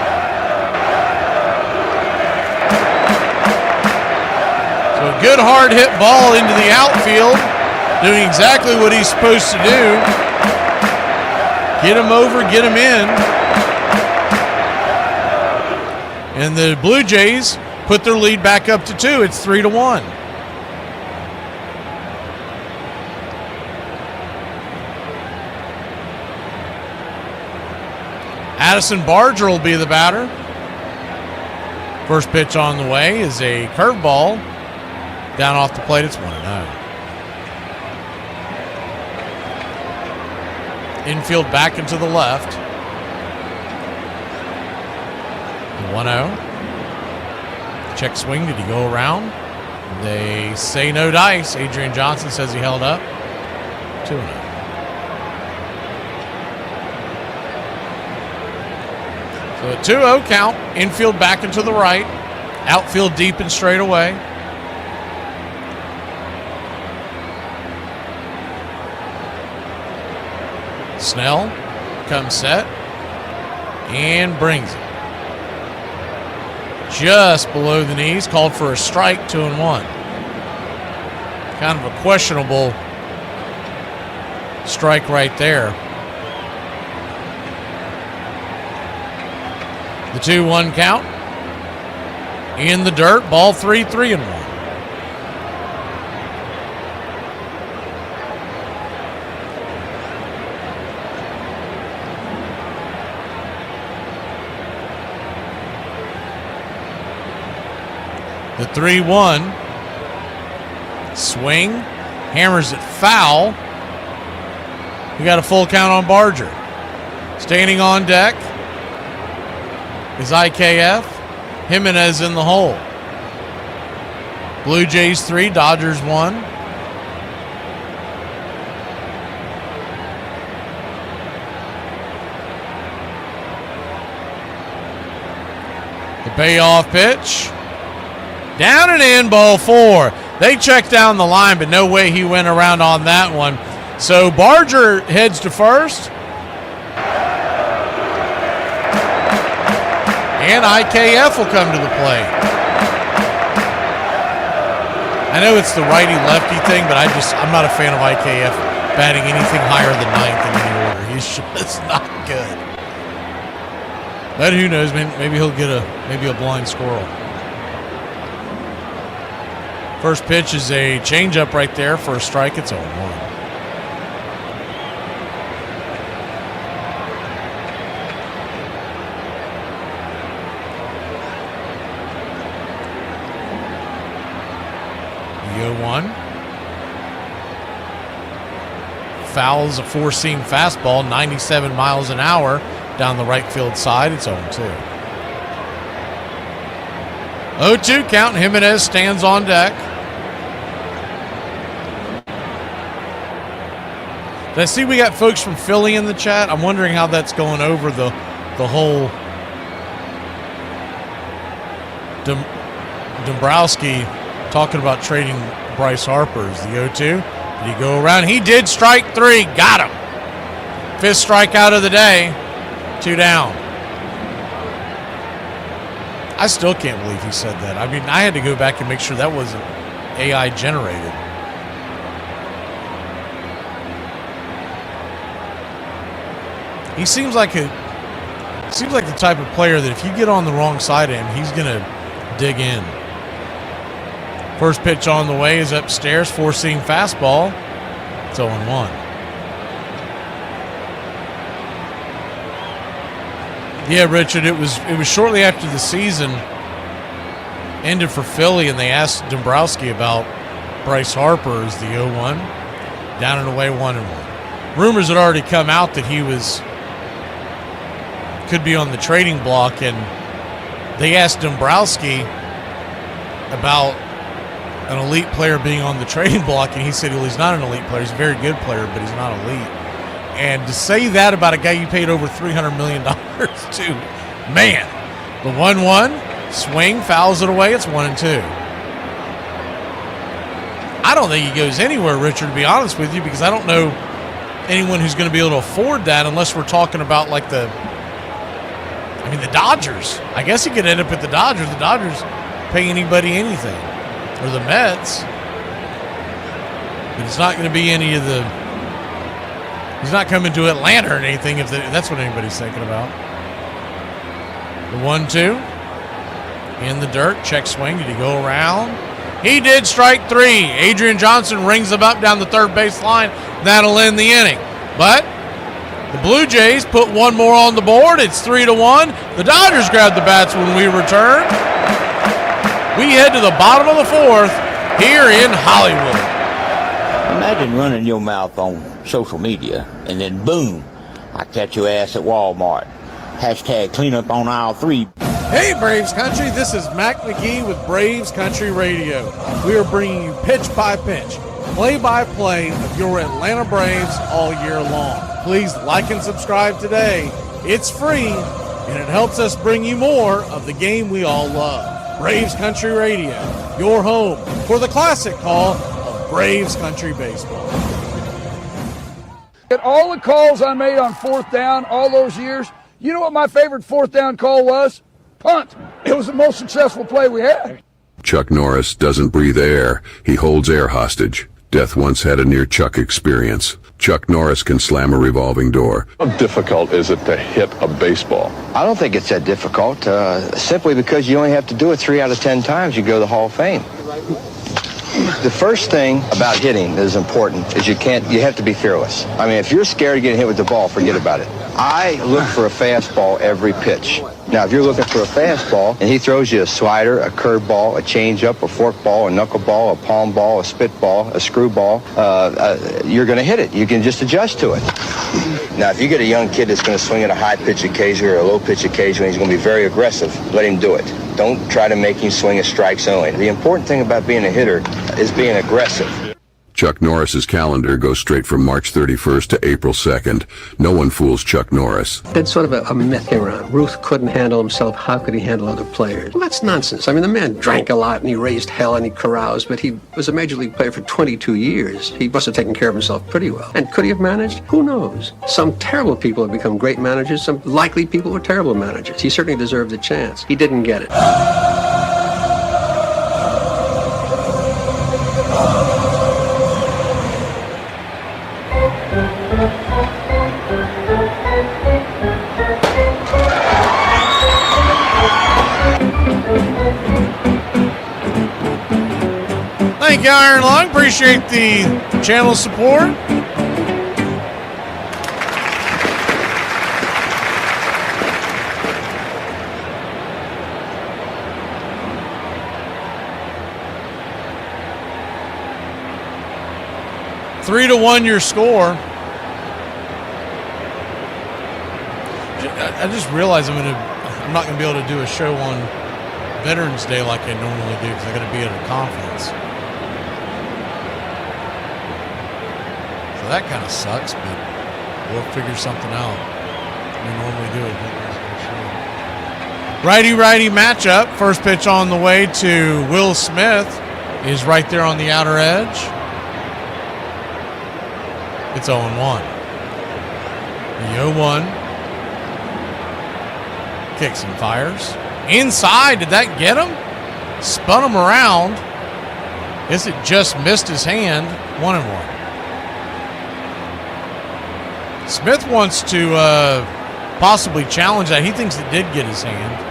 So a good hard hit ball into the outfield, doing exactly what he's supposed to do. Get him over, get him in. And the Blue Jays put their lead back up to 2. It's 3-1. Addison Barger will be the batter. First pitch on the way is a curveball. Down off the plate, it's 1-0. Infield back into the left. 1-0. Check swing. Did he go around? They say no dice. Adrian Johnson says he held up. 2-0. So a 2-0 count. Infield back and to the right. Outfield deep and straight away. Snell comes set and brings it. Just below the knees, called for a strike, 2-1. Kind of a questionable strike right there. The 2-1 count. In the dirt, ball 3, 3-1. The 3-1 swing, hammers it foul. We got a full count on Barger. Standing on deck is IKF. Jimenez in the hole. Blue Jays 3, Dodgers 1. The payoff pitch. Down and in, ball 4. They checked down the line, but no way he went around on that one. So Barger heads to first. And IKF will come to the plate. I know it's the righty-lefty thing, but I'm not a fan of IKF batting anything higher than 9th in any order. He's just not good. But who knows, man? Maybe he'll get a blind squirrel. First pitch is a changeup right there for a strike. It's 0-1. 0-1. Fouls a four-seam fastball, 97 miles an hour down the right field side. It's 0-2. 0-2 count. Jimenez stands on deck. Did I see we got folks from Philly in the chat? I'm wondering how that's going over the whole Dombrowski talking about trading Bryce Harper's the 0-2. Did he go around? He did strike 3. Got him. 5th strikeout of the day. 2 down. I still can't believe he said that. I mean, I had to go back and make sure that wasn't AI generated. He seems like the type of player that if you get on the wrong side of him, he's going to dig in. First pitch on the way is upstairs, four-seam fastball. It's 0-1. Yeah, Richard, it was shortly after the season ended for Philly, and they asked Dombrowski about Bryce Harper as the 0-1. Down and away, 1-1. Rumors had already come out that he could be on the trading block, and they asked Dombrowski about an elite player being on the trading block, and he said, well, he's not an elite player. He's a very good player, but he's not elite. And to say that about a guy you paid over $300 million to, man. The 1-1, swing, fouls it away, it's 1-2. I don't think he goes anywhere, Richard, to be honest with you, because I don't know anyone who's going to be able to afford that unless we're talking about like the Dodgers. I guess he could end up at the Dodgers. The Dodgers pay anybody anything. Or the Mets. But it's not going to be any of the... He's not coming to Atlanta or anything if that's what anybody's thinking about. The 1-2. In the dirt. Check swing. Did he go around? He did strike 3. Adrian Johnson rings him up down the third base line. That'll end the inning. But the Blue Jays put one more on the board. It's 3-1. The Dodgers grab the bats when we return. We head to the bottom of the 4th here in Hollywood. Imagine running your mouth on social media and then boom, I catch your ass at Walmart. Hashtag cleanup on aisle 3. Hey Braves Country, this is Mac McGee with Braves Country Radio. We are bringing you pitch by pitch, play by play of your Atlanta Braves all year long. Please like and subscribe today. It's free and it helps us bring you more of the game we all love. Braves Country Radio, your home for the classic call of Braves Country Baseball. At all the calls I made on 4th down all those years, you know what my favorite 4th down call was? Punt. It was the most successful play we had. Chuck Norris doesn't breathe air. He holds air hostage. Death once had a near Chuck experience. Chuck Norris can slam a revolving door. How difficult is it to hit a baseball? I don't think it's that difficult, simply because you only have to do it 3 out of 10 times, you go to the Hall of Fame. The first thing about hitting that is important is you have to be fearless. I mean, if you're scared of getting hit with the ball, forget about it. I look for a fastball every pitch. Now, if you're looking for a fastball and he throws you a slider, a curveball, a changeup, a forkball, a knuckleball, a palm ball, a spitball, a screwball, you're going to hit it. You can just adjust to it. Now, if you get a young kid that's going to swing at a high pitch occasionally or a low pitch occasionally, he's going to be very aggressive. Let him do it. Don't try to make him swing at strikes only. The important thing about being a hitter is being aggressive. Chuck Norris's calendar goes straight from March 31st to April 2nd. No one fools Chuck Norris. That's sort of a myth came around. Ruth couldn't handle himself. How could he handle other players? Well, that's nonsense. I mean, the man drank a lot and he raised hell and he caroused, but he was a major league player for 22 years. He must have taken care of himself pretty well. And could he have managed? Who knows? Some terrible people have become great managers. Some likely people were terrible managers. He certainly deserved the chance. He didn't get it. Thank you, Iron Lung. Appreciate the channel support. 3-1 your score. I just realized I'm not gonna be able to do a show on Veterans Day like I normally do because I'm gonna be at a conference. So that kind of sucks, but we'll figure something out. We normally do it. Righty-righty matchup. First pitch on the way to Will Smith is right there on the outer edge. It's 0-1. The 0-1. Kicks and fires. Inside, did that get him? Spun him around. Guess it just missed his hand. 1-1. Smith wants to possibly challenge that. He thinks it did get his hand.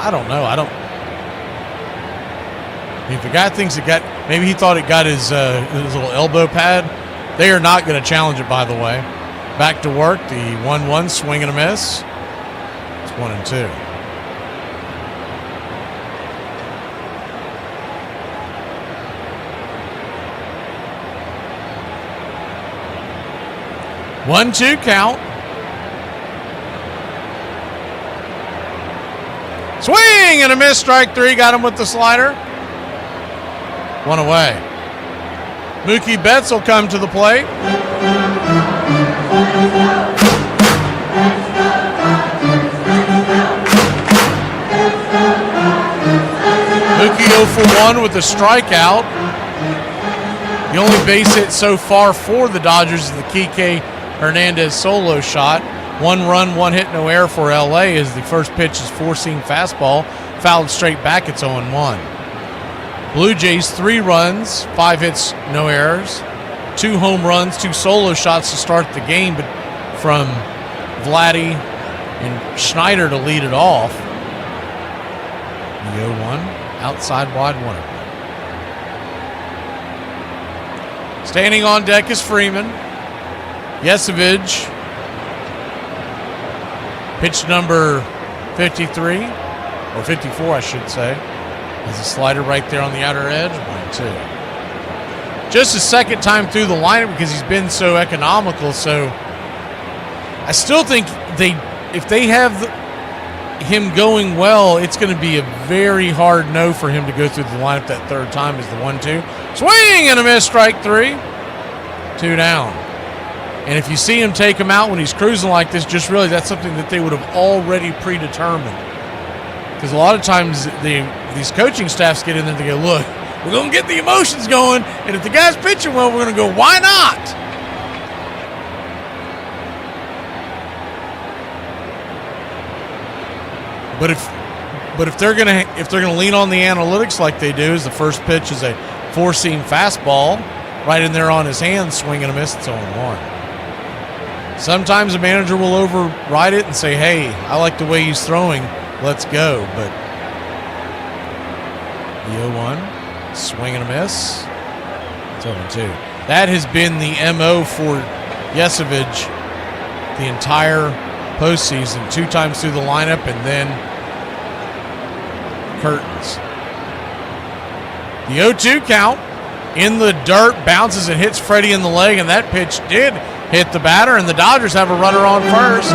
I don't know. If the guy thinks it got, maybe he thought it got his little elbow pad. They are not going to challenge it, by the way. Back to work. The 1-1 swing and a miss. It's 1-2. One-two count. Swing and a miss. Strike three. Got him with the slider. One away. Mookie Betts will come to the plate. Mookie 0 for 1 with a strikeout. The only base hit so far for the Dodgers is the Kike Hernandez solo shot. 1 run, 1 hit, no error for LA as the first pitch is four-seam fastball. Fouled straight back, it's 0-1. Blue Jays 3 runs, 5 hits, no errors. 2 home runs, 2 solo shots to start the game, but from Vladdy and Schneider to lead it off. The 0-1, outside wide 1. Standing on deck is Freeman. Yesevich, pitch number 53, or 54, I should say. There's a slider right there on the outer edge, 1-2. Just his second time through the lineup because he's been so economical. So I still think if they have him going well, it's going to be a very hard no for him to go through the lineup that third time is the 1-2. Swing and a miss, strike 3. 2 down. And if you see him take him out when he's cruising like this, just realize that's something that they would have already predetermined. Because a lot of times these coaching staffs get in there and they go, look, we're going to get the emotions going, and if the guy's pitching well, we're going to go, why not? But if they're going to lean on the analytics like they do, is the first pitch is a four-seam fastball right in there on his hand, swing and a miss, it's 0-1. Sometimes a manager will override it and say, hey, I like the way he's throwing, let's go. But the 0-1, swing and a miss, it's 0-2. That has been the MO for Yesevich the entire postseason. 2 times through the lineup and then curtains. The 0-2 count in the dirt, bounces and hits Freddie in the leg, and that pitch did hit the batter, and the Dodgers have a runner on first.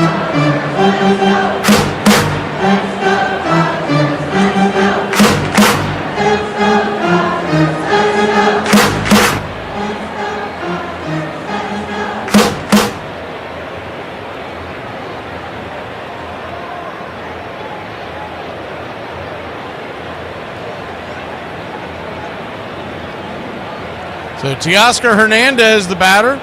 So Teoscar Hernandez, the batter.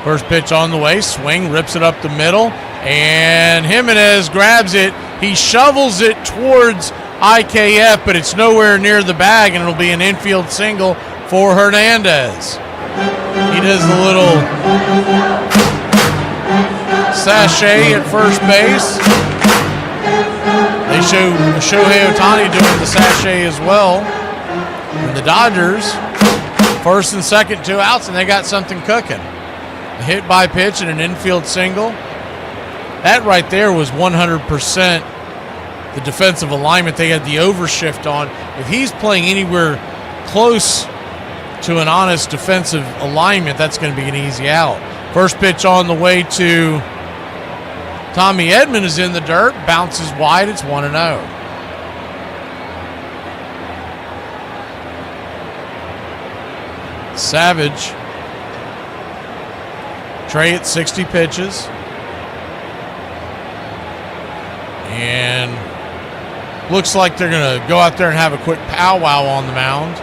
First pitch on the way, swing, rips it up the middle, and Jimenez grabs it. He shovels it towards IKF, but it's nowhere near the bag, and it'll be an infield single for Hernandez. He does the little sachet at first base. They show Shohei Ohtani doing the sachet as well. And the Dodgers, first and second, 2 outs, and they got something cooking. A hit by pitch and an infield single. That right there was 100% the defensive alignment. They had the overshift on. If he's playing anywhere close to an honest defensive alignment, that's going to be an easy out. First pitch on the way to Tommy Edman is in the dirt, bounces wide, it's 1-0. Savage. Trey at 60 pitches. And looks like they're going to go out there and have a quick powwow on the mound.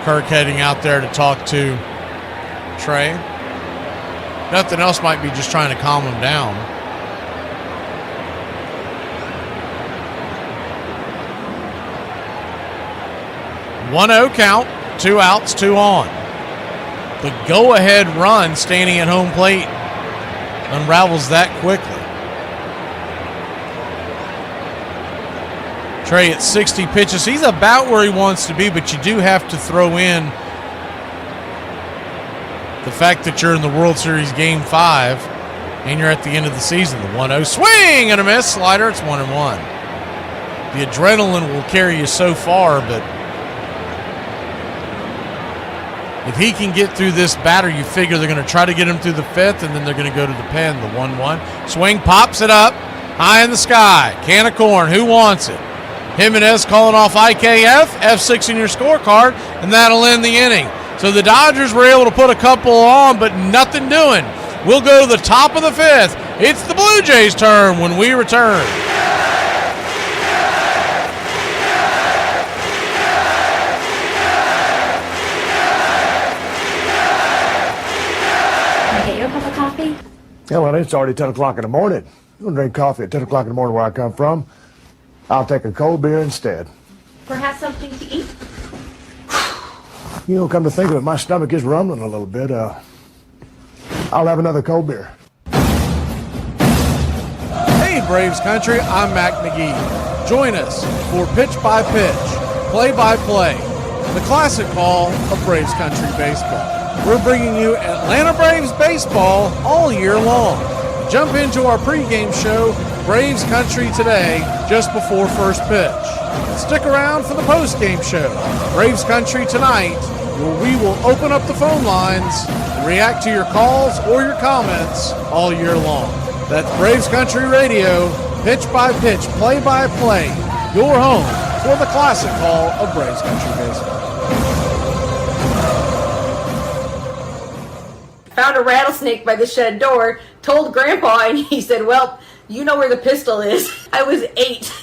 Kirk heading out there to talk to Trey. Nothing else, might be just trying to calm him down. One-0 count, 2 outs, 2 on. The go-ahead run standing at home plate unravels that quickly. Trey at 60 pitches. He's about where he wants to be, but you do have to throw in the fact that you're in the World Series Game 5 and you're at the end of the season. The 1-0 swing and a miss. Slider, it's 1-1. The adrenaline will carry you so far, but if he can get through this batter, you figure they're going to try to get him through the 5th, and then they're going to go to the pen. The 1-1. Swing, pops it up, high in the sky. Can of corn, who wants it? Jimenez calling off IKF, F6 in your scorecard, and that'll end the inning. So the Dodgers were able to put a couple on, but nothing doing. We'll go to the top of the 5th. It's the Blue Jays' turn when we return. Can I get you a cup of coffee? Yeah, well, it's already 10 o'clock in the morning. You don't drink coffee at 10 o'clock in the morning where I come from. I'll take a cold beer instead. Perhaps something to eat? You know, come to think of it, my stomach is rumbling a little bit. I'll have another cold beer. Hey, Braves Country, I'm Mac McGee. Join us for Pitch by Pitch, Play by Play, the classic call of Braves Country baseball. We're bringing you Atlanta Braves baseball all year long. Jump into our pregame show, Braves Country Today, just before first pitch. Stick around for the postgame show, Braves Country Tonight, where we will open up the phone lines and react to your calls or your comments all year long. That's Braves Country Radio, pitch by pitch, play by play, your home for the classic call of Braves Country baseball. Found a rattlesnake by the shed door, told Grandpa, and he said, well, you know where the pistol is. I was 8.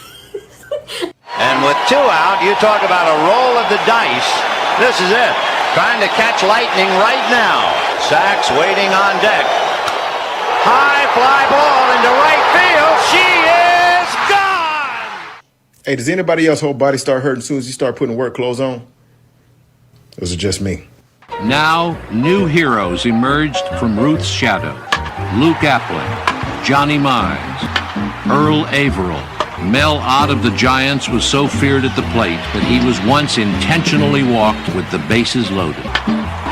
And with 2 out, you talk about a roll of the dice. This is it. Trying to catch lightning right now. Sachs waiting on deck. High fly ball into right field. She is gone! Hey, does anybody else whole body start hurting as soon as you start putting work clothes on? Or is it just me? Now, new heroes emerged from Ruth's shadow. Luke Appling, Johnny Mize, Earl Averill. Mel Ott of the Giants was so feared at the plate that he was once intentionally walked with the bases loaded.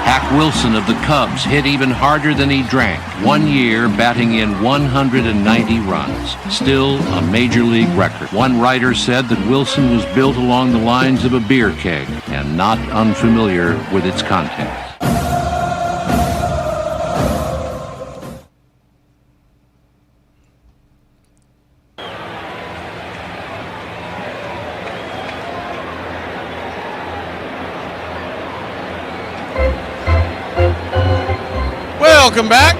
Hack Wilson of the Cubs hit even harder than he drank, 1 year batting in 190 runs. Still a major league record. One writer said that Wilson was built along the lines of a beer keg and not unfamiliar with its contents. Welcome back.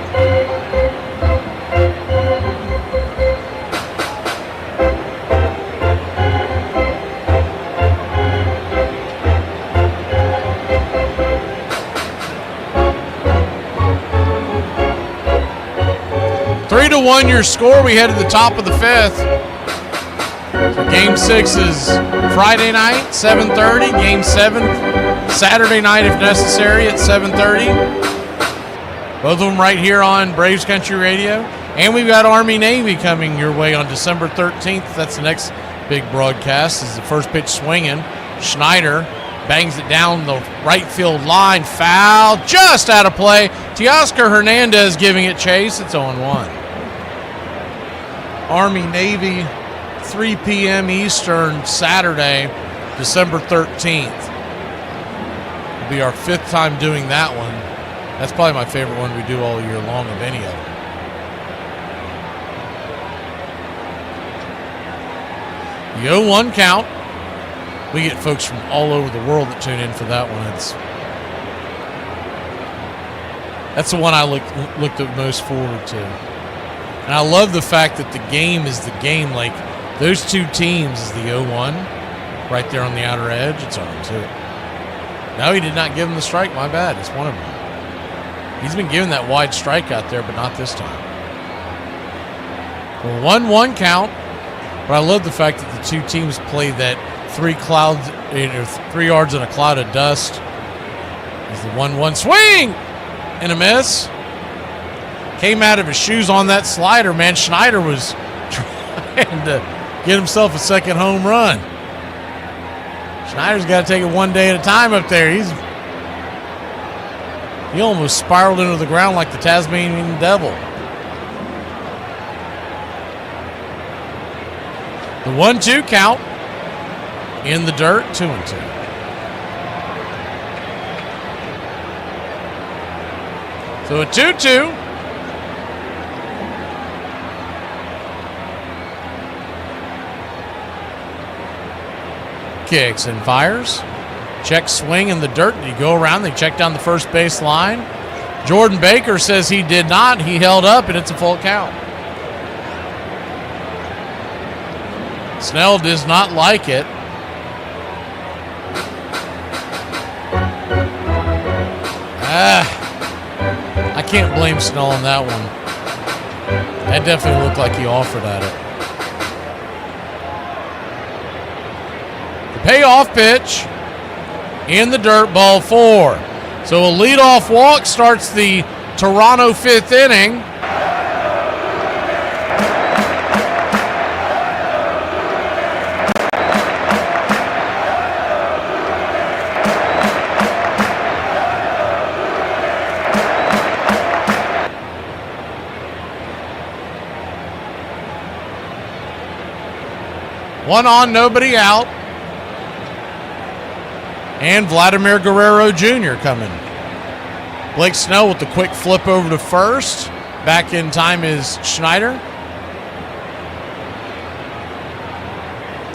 Three to 1 your score. We head to the top of the 5th. So Game 6 is Friday night, 7:30. Game 7, Saturday night if necessary at 7:30. Both of them right here on Braves Country Radio. And we've got Army-Navy coming your way on December 13th. That's the next big broadcast. This is the first pitch swinging. Schneider bangs it down the right field line. Foul, just out of play. Teoscar Hernandez giving it chase. It's 0-1. Army-Navy, 3 p.m. Eastern, Saturday, December 13th. It'll be our 5th time doing that one. That's probably my favorite one we do all year long of any of them. The 0-1 count. We get folks from all over the world that tune in for that one. That's the one I looked at most forward to. And I love the fact that the game is the game. Like, those two teams is the 0-1 right there on the outer edge. It's on 2. No, he did not give him the strike. My bad. It's one of them. He's been given that wide strike out there, but not this time. Well, 1-1 count. But I love the fact that the two teams play that 3 yards in a cloud of dust. Is the 1-1 swing and a miss. Came out of his shoes on that slider, man. Schneider was trying to get himself a second home run. Schneider's got to take it one day at a time up there. He almost spiraled into the ground like the Tasmanian devil. The 1-2 count in the dirt, 2-2. So a 2-2. Kicks and fires. Check swing in the dirt. Did he go around? They check down the first base line. Jordan Baker says he did not. He held up, and it's a full count. Snell does not like it. I can't blame Snell on that one. That definitely looked like he offered at it. The payoff pitch in the dirt, ball 4. So a leadoff walk starts the Toronto 5th inning. One on, nobody out. And Vladimir Guerrero Jr. coming. Blake Snell with the quick flip over to first. Back in time is Schneider.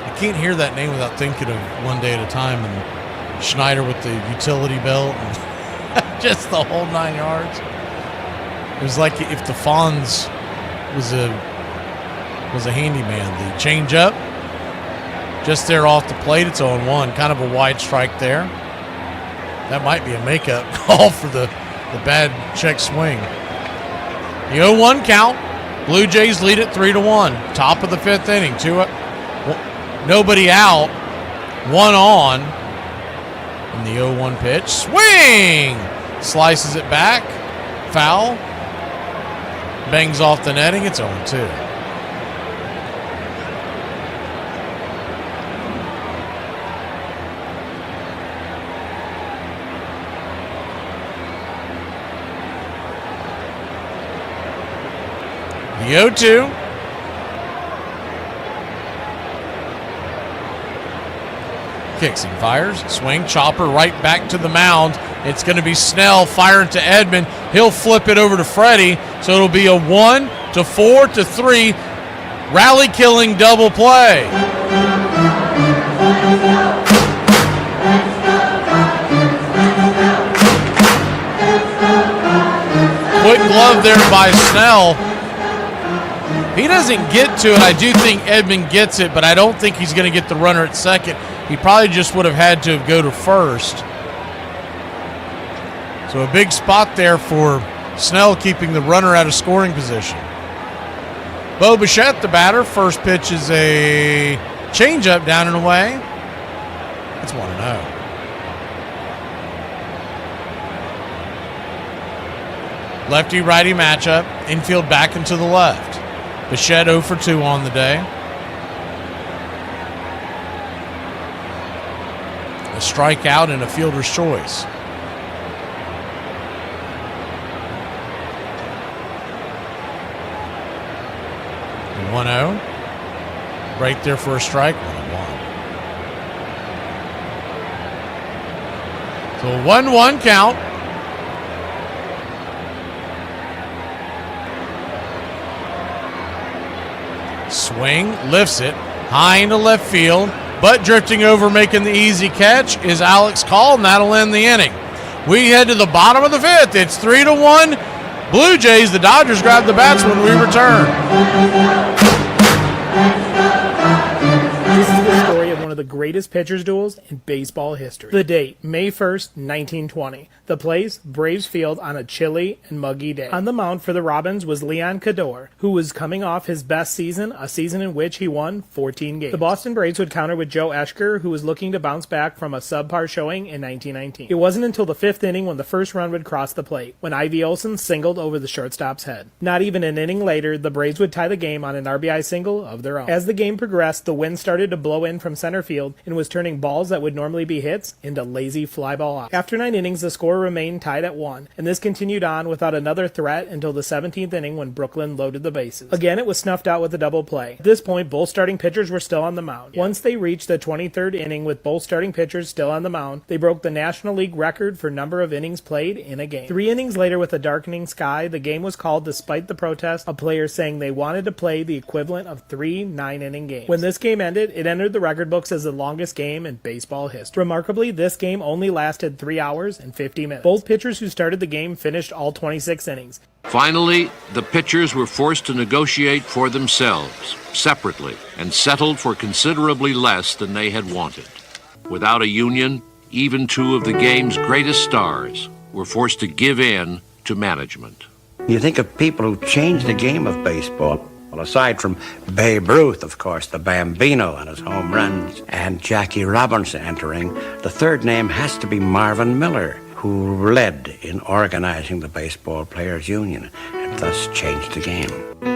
I can't hear that name without thinking of One Day at a Time and Schneider with the utility belt and just the whole 9 yards. It was like if the Fonz was a handyman. The change up. Just there off the plate, it's 0-1. Kind of a wide strike there. That might be a makeup call for the bad check swing. The 0-1 count. Blue Jays lead it 3-1. Top of the 5th inning. Nobody out. 1 on. And the 0-1 pitch. Swing! Slices it back. Foul. Bangs off the netting. It's 0-2. The 0-2. Kicks and fires. Swing. Chopper right back to the mound. It's going to be Snell firing to Edman. He'll flip it over to Freddie. So it'll be a 1-4-3 rally killing double play. Quick glove there by Snell. He doesn't get to it. I do think Edman gets it, but I don't think he's going to get the runner at second. He probably just would have had to go to first. So a big spot there for Snell, keeping the runner out of scoring position. Bo Bichette, the batter. First pitch is a changeup down and away. It's 1-0. Lefty-righty matchup. Infield back and to the left. Bichette 0 for 2 on the day. A strikeout and a fielder's choice. The 1-0. Right there for a strike. 1-1. So a 1-1 count. Swing, lifts it, high into left field, but drifting over, making the easy catch is Alex Call, and that'll end the inning. We head to the bottom of the fifth. It's 3-1. Blue Jays. The Dodgers grab the bats when we return. This is the story of one of the greatest pitchers duels in baseball history. The date, May 1st, 1920. The place, Braves Field, on a chilly and muggy day. On the mound for the Robins was Leon Cador, who was coming off his best season, a season in which he won 14 games. The Boston Braves would counter with Joe Eschker, who was looking to bounce back from a subpar showing in 1919. It wasn't until the fifth inning when the first run would cross the plate, when Ivy Olsen singled over the shortstop's head. Not even an inning later, the Braves would tie the game on an RBI single of their own. As the game progressed, the wind started to blow in from center field and was turning balls that would normally be hits into lazy fly ball outs. After 9 innings, the score remained tied at 1, and this continued on without another threat until the 17th inning when Brooklyn loaded the bases. Again, it was snuffed out with a double play. At this point, both starting pitchers were still on the mound. Once they reached the 23rd inning with both starting pitchers still on the mound, they broke the National League record for number of innings played in a game. 3 innings later, with a darkening sky, the game was called despite the protest of players saying they wanted to play the equivalent of 3 9-inning games. When this game ended, it entered the record books as the longest game in baseball history. Remarkably, this game only lasted 3 hours and 50 minutes. Both pitchers who started the game finished all 26 innings. Finally, the pitchers were forced to negotiate for themselves, separately, and settled for considerably less than they had wanted. Without a union, even 2 of the game's greatest stars were forced to give in to management. You think of people who changed the game of baseball. Well, aside from Babe Ruth, of course, the Bambino and his home runs, and Jackie Robinson entering, the third name has to be Marvin Miller, who led in organizing the Baseball Players Union and thus changed the game.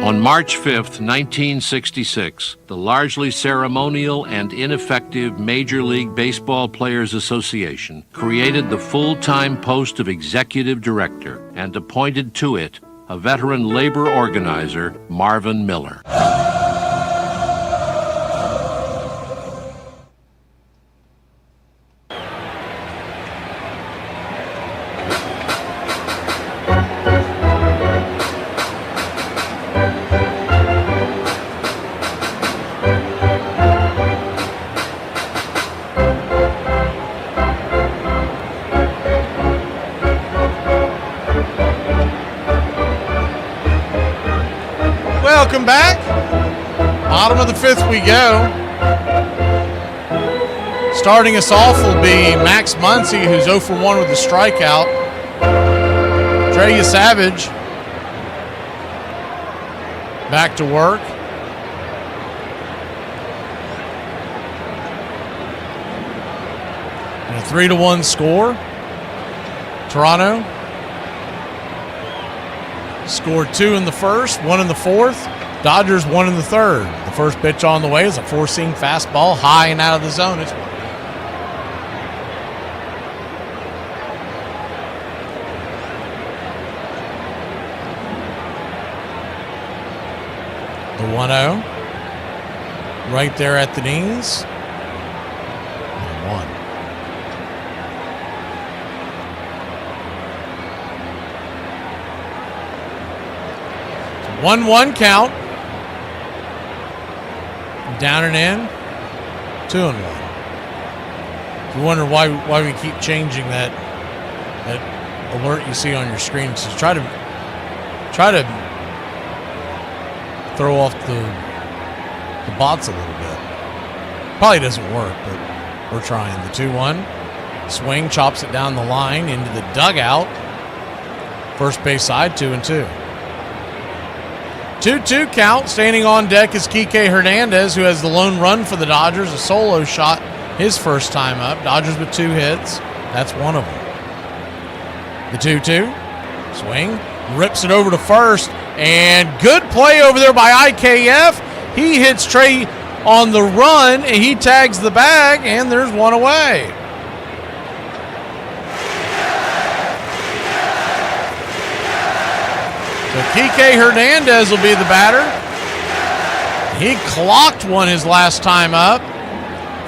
On March 5th, 1966, the largely ceremonial and ineffective Major League Baseball Players Association created the full-time post of executive director and appointed to it a veteran labor organizer, Marvin Miller. Welcome back. Bottom of the fifth we go. Starting us off will be Max Muncy, who's 0 for 1 with a strikeout. Treya Savage back to work. And a 3-1 score. Toronto scored 2 in the first, 1 in the fourth. Dodgers 1 in the third. The first pitch on the way is a 4-seam fastball, high and out of the zone. It's 1. The 1-0. Right there at the knees. 1. 1-1 count. Down and in. 2-1. If you wonder why we keep changing that alert you see on your screen, so try to throw off the bots a little bit. Probably doesn't work, but we're trying. The 2-1 swing, chops it down the line into the dugout. First base side, 2-2. 2-2 count. Standing on deck is Kike Hernandez, who has the lone run for the Dodgers, a solo shot his first time up. Dodgers with 2 hits. That's one of them. The 2-2. Swing. Rips it over to first. And good play over there by IKF. He hits Trey on the run, and he tags the bag, and there's one away. So Kike Hernandez will be the batter. He clocked one his last time up.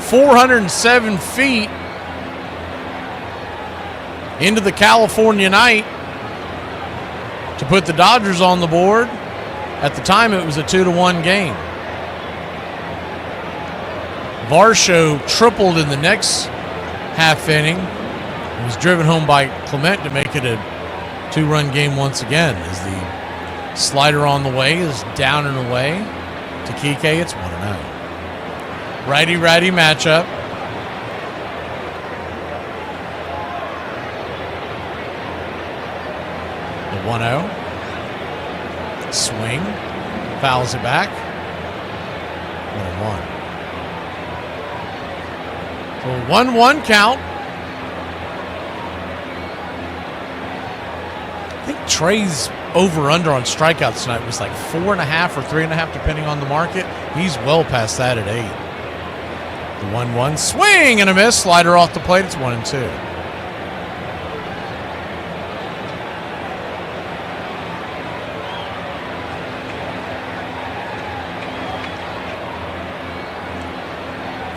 407 feet into the California night to put the Dodgers on the board. At the time, it was a 2-1 game. Varsho tripled in the next half inning. It was driven home by Clement to make it a 2-run game once again. As the slider on the way is down and away to Kike, it's 1-0. Righty-righty matchup. The 1-0. Swing. Fouls it back. 1-1. So 1-1 count. I think Trey's over-under on strikeouts tonight was like 4.5 or 3.5, depending on the market. He's well past that at 8. The 1-1 swing and a miss. Slider off the plate. It's 1-2.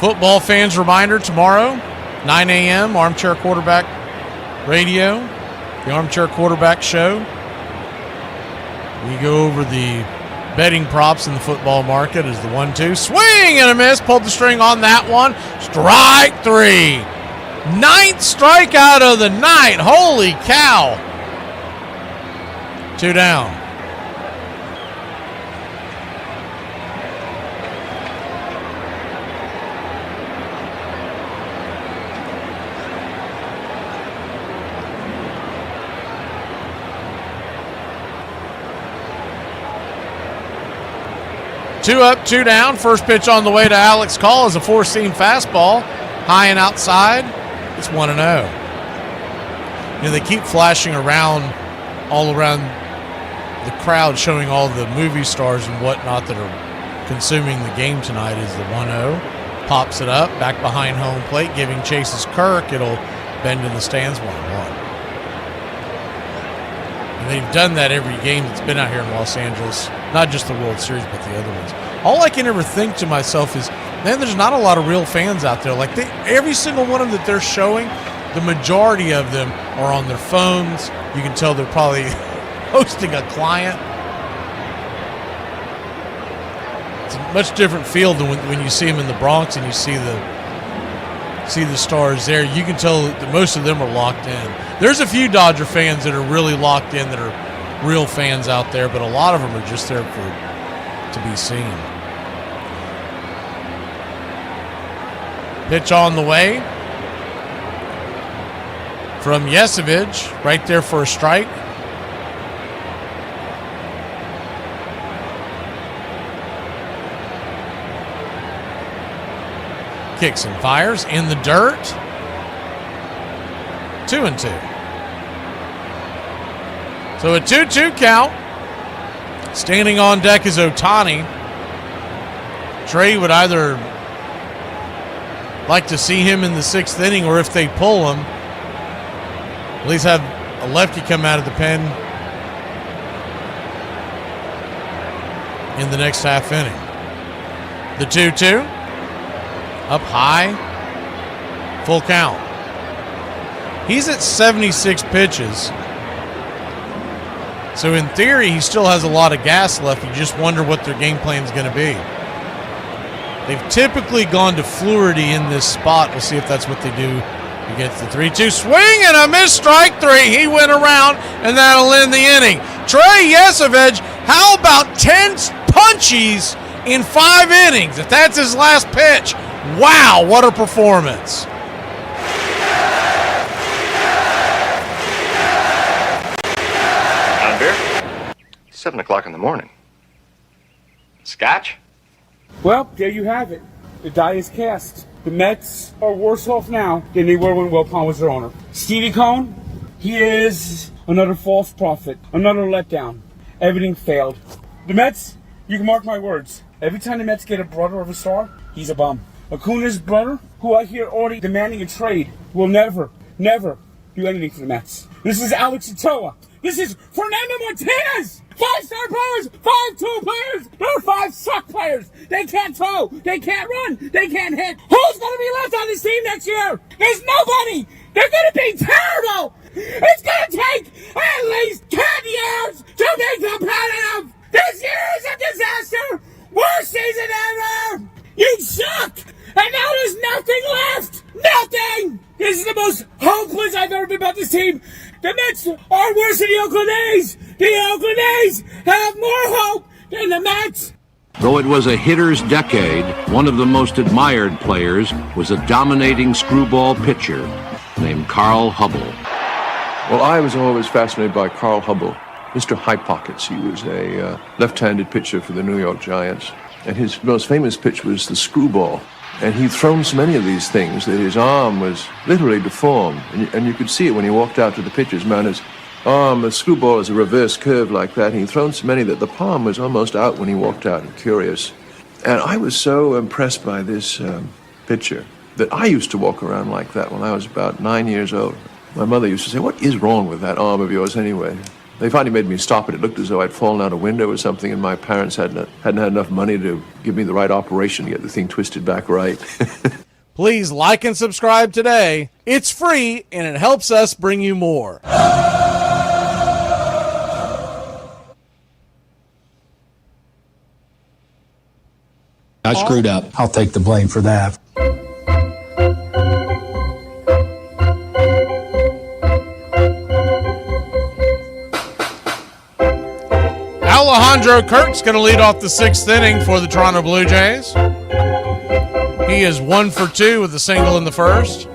Football fans, reminder, tomorrow, 9 a.m., Armchair Quarterback Radio, the Armchair Quarterback Show. We go over the betting props in the football market as the 1-2. Swing and a miss. Pulled the string on that one. Strike 3. 9th strikeout of the night. Holy cow. 2 down. Two up, 2 down. First pitch on the way to Alex Call is a 4-seam fastball. High and outside. It's 1-0. You know, they keep flashing around all around the crowd, showing all the movie stars and whatnot that are consuming the game tonight. Is the 1-0. Pops it up, back behind home plate, giving chases Kirk. It'll bend in the stands, 1-1. And they've done that every game that's been out here in Los Angeles. Not just the World Series, but the other ones. All I can ever think to myself is, man, there's not a lot of real fans out there. Like, every single one of them that they're showing, the majority of them are on their phones. You can tell they're probably hosting a client. It's a much different feel than when you see them in the Bronx and you see the stars there. You can tell that most of them are locked in. There's a few Dodger fans that are really locked in, that are real fans out there, but a lot of them are just there to be seen. Pitch on the way from Yesevich, right there for a strike. Kicks and fires in the dirt. 2-2. So a 2-2 count. Standing on deck is Ohtani. Trey would either like to see him in the 6th inning, or if they pull him, at least have a lefty come out of the pen in the next half inning. The 2-2. Up high. Full count. He's at 76 pitches. So in theory, he still has a lot of gas left. You just wonder what their game plan is going to be. They've typically gone to Fluharty in this spot. We'll see if that's what they do against the 3-2. Swing and a miss, strike 3. He went around, and that'll end the inning. Trey Yesevich, how about 10 punchies in 5 innings? If that's his last pitch, wow, what a performance. Beer? 7 o'clock in the morning. Scotch? Well, there you have it. The die is cast. The Mets are worse off now than they were when Will Pond was their owner. Stevie Cohn, he is another false prophet, another letdown. Everything failed. The Mets, you can mark my words. Every time the Mets get a brother of a star, he's a bum. Acuna's brother, who I hear already demanding a trade, will never do anything for the Mets. This is Alex Ochoa. This is Fernando Martinez! 5-star players, 5-tool players, they're 5 suck players. They can't throw, they can't run, they can't hit. Who's going to be left on this team next year? There's nobody. They're going to be terrible. It's going to take at least 10 years to be competitive. This year is a disaster. Worst season ever. You suck. And now there's nothing left. Nothing. This is the most hopeless I've ever been about this team. The Mets are worse than the Oakland A's. The Oakland A's have more hope than the Mets. Though it was a hitter's decade, one of the most admired players was a dominating screwball pitcher named Carl Hubble. Well, I was always fascinated by Carl Hubble, Mr. High Pockets. He was a left-handed pitcher for the New York Giants, and his most famous pitch was the screwball. And he'd thrown so many of these things that his arm was literally deformed, and you could see it when he walked out to the pitcher's mound. His arm, the screwball is a reverse curve like that, and he'd thrown so many that the palm was almost out when he walked out. Curious. And I was so impressed by this pitcher that I used to walk around like that when I was about 9 years old. My mother used to say, "What is wrong with that arm of yours anyway?" They finally made me stop it. It looked as though I'd fallen out a window or something, and my parents hadn't had enough money to give me the right operation to get the thing twisted back right. Please like and subscribe today. It's free, and it helps us bring you more. I screwed up. I'll take the blame for that. Alejandro Kirk's going to lead off the 6th inning for the Toronto Blue Jays. He is 1 for 2 with a single in the first.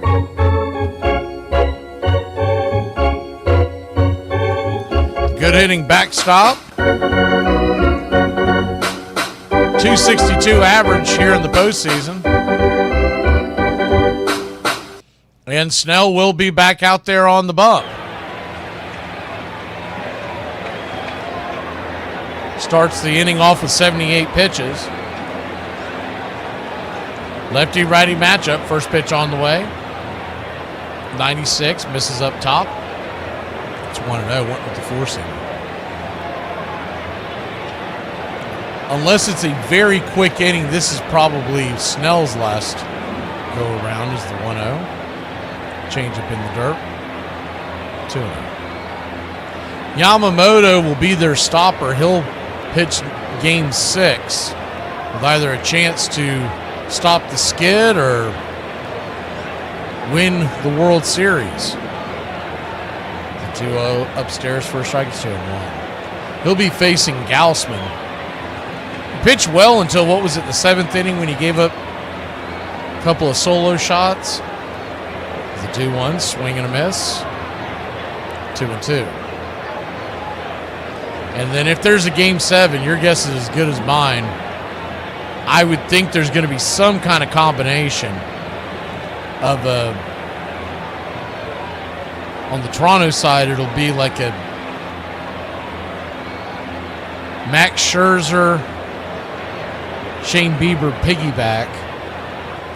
Good hitting backstop. 262 average here in the postseason. And Snell will be back out there on the bump. Starts the inning off with 78 pitches. Lefty-righty matchup. First pitch on the way. 96, misses up top. It's 1-0, went with the 4-seamer. Unless it's a very quick inning, this is probably Snell's last go-around is the 1-0. Change up in the dirt. 2-0. Yamamoto will be their stopper. He'll pitch game 6 with either a chance to stop the skid or win the World Series. The 2-0 upstairs for a strike. It's 2-1. He'll be facing Gausman. He pitched well until, what was it, the 7th inning when he gave up a couple of solo shots. The 2-1, swing and a miss. 2-2. And then if there's a game 7, your guess is as good as mine. I would think there's going to be some kind of combination of on the Toronto side, it'll be like a Max Scherzer, Shane Bieber piggyback.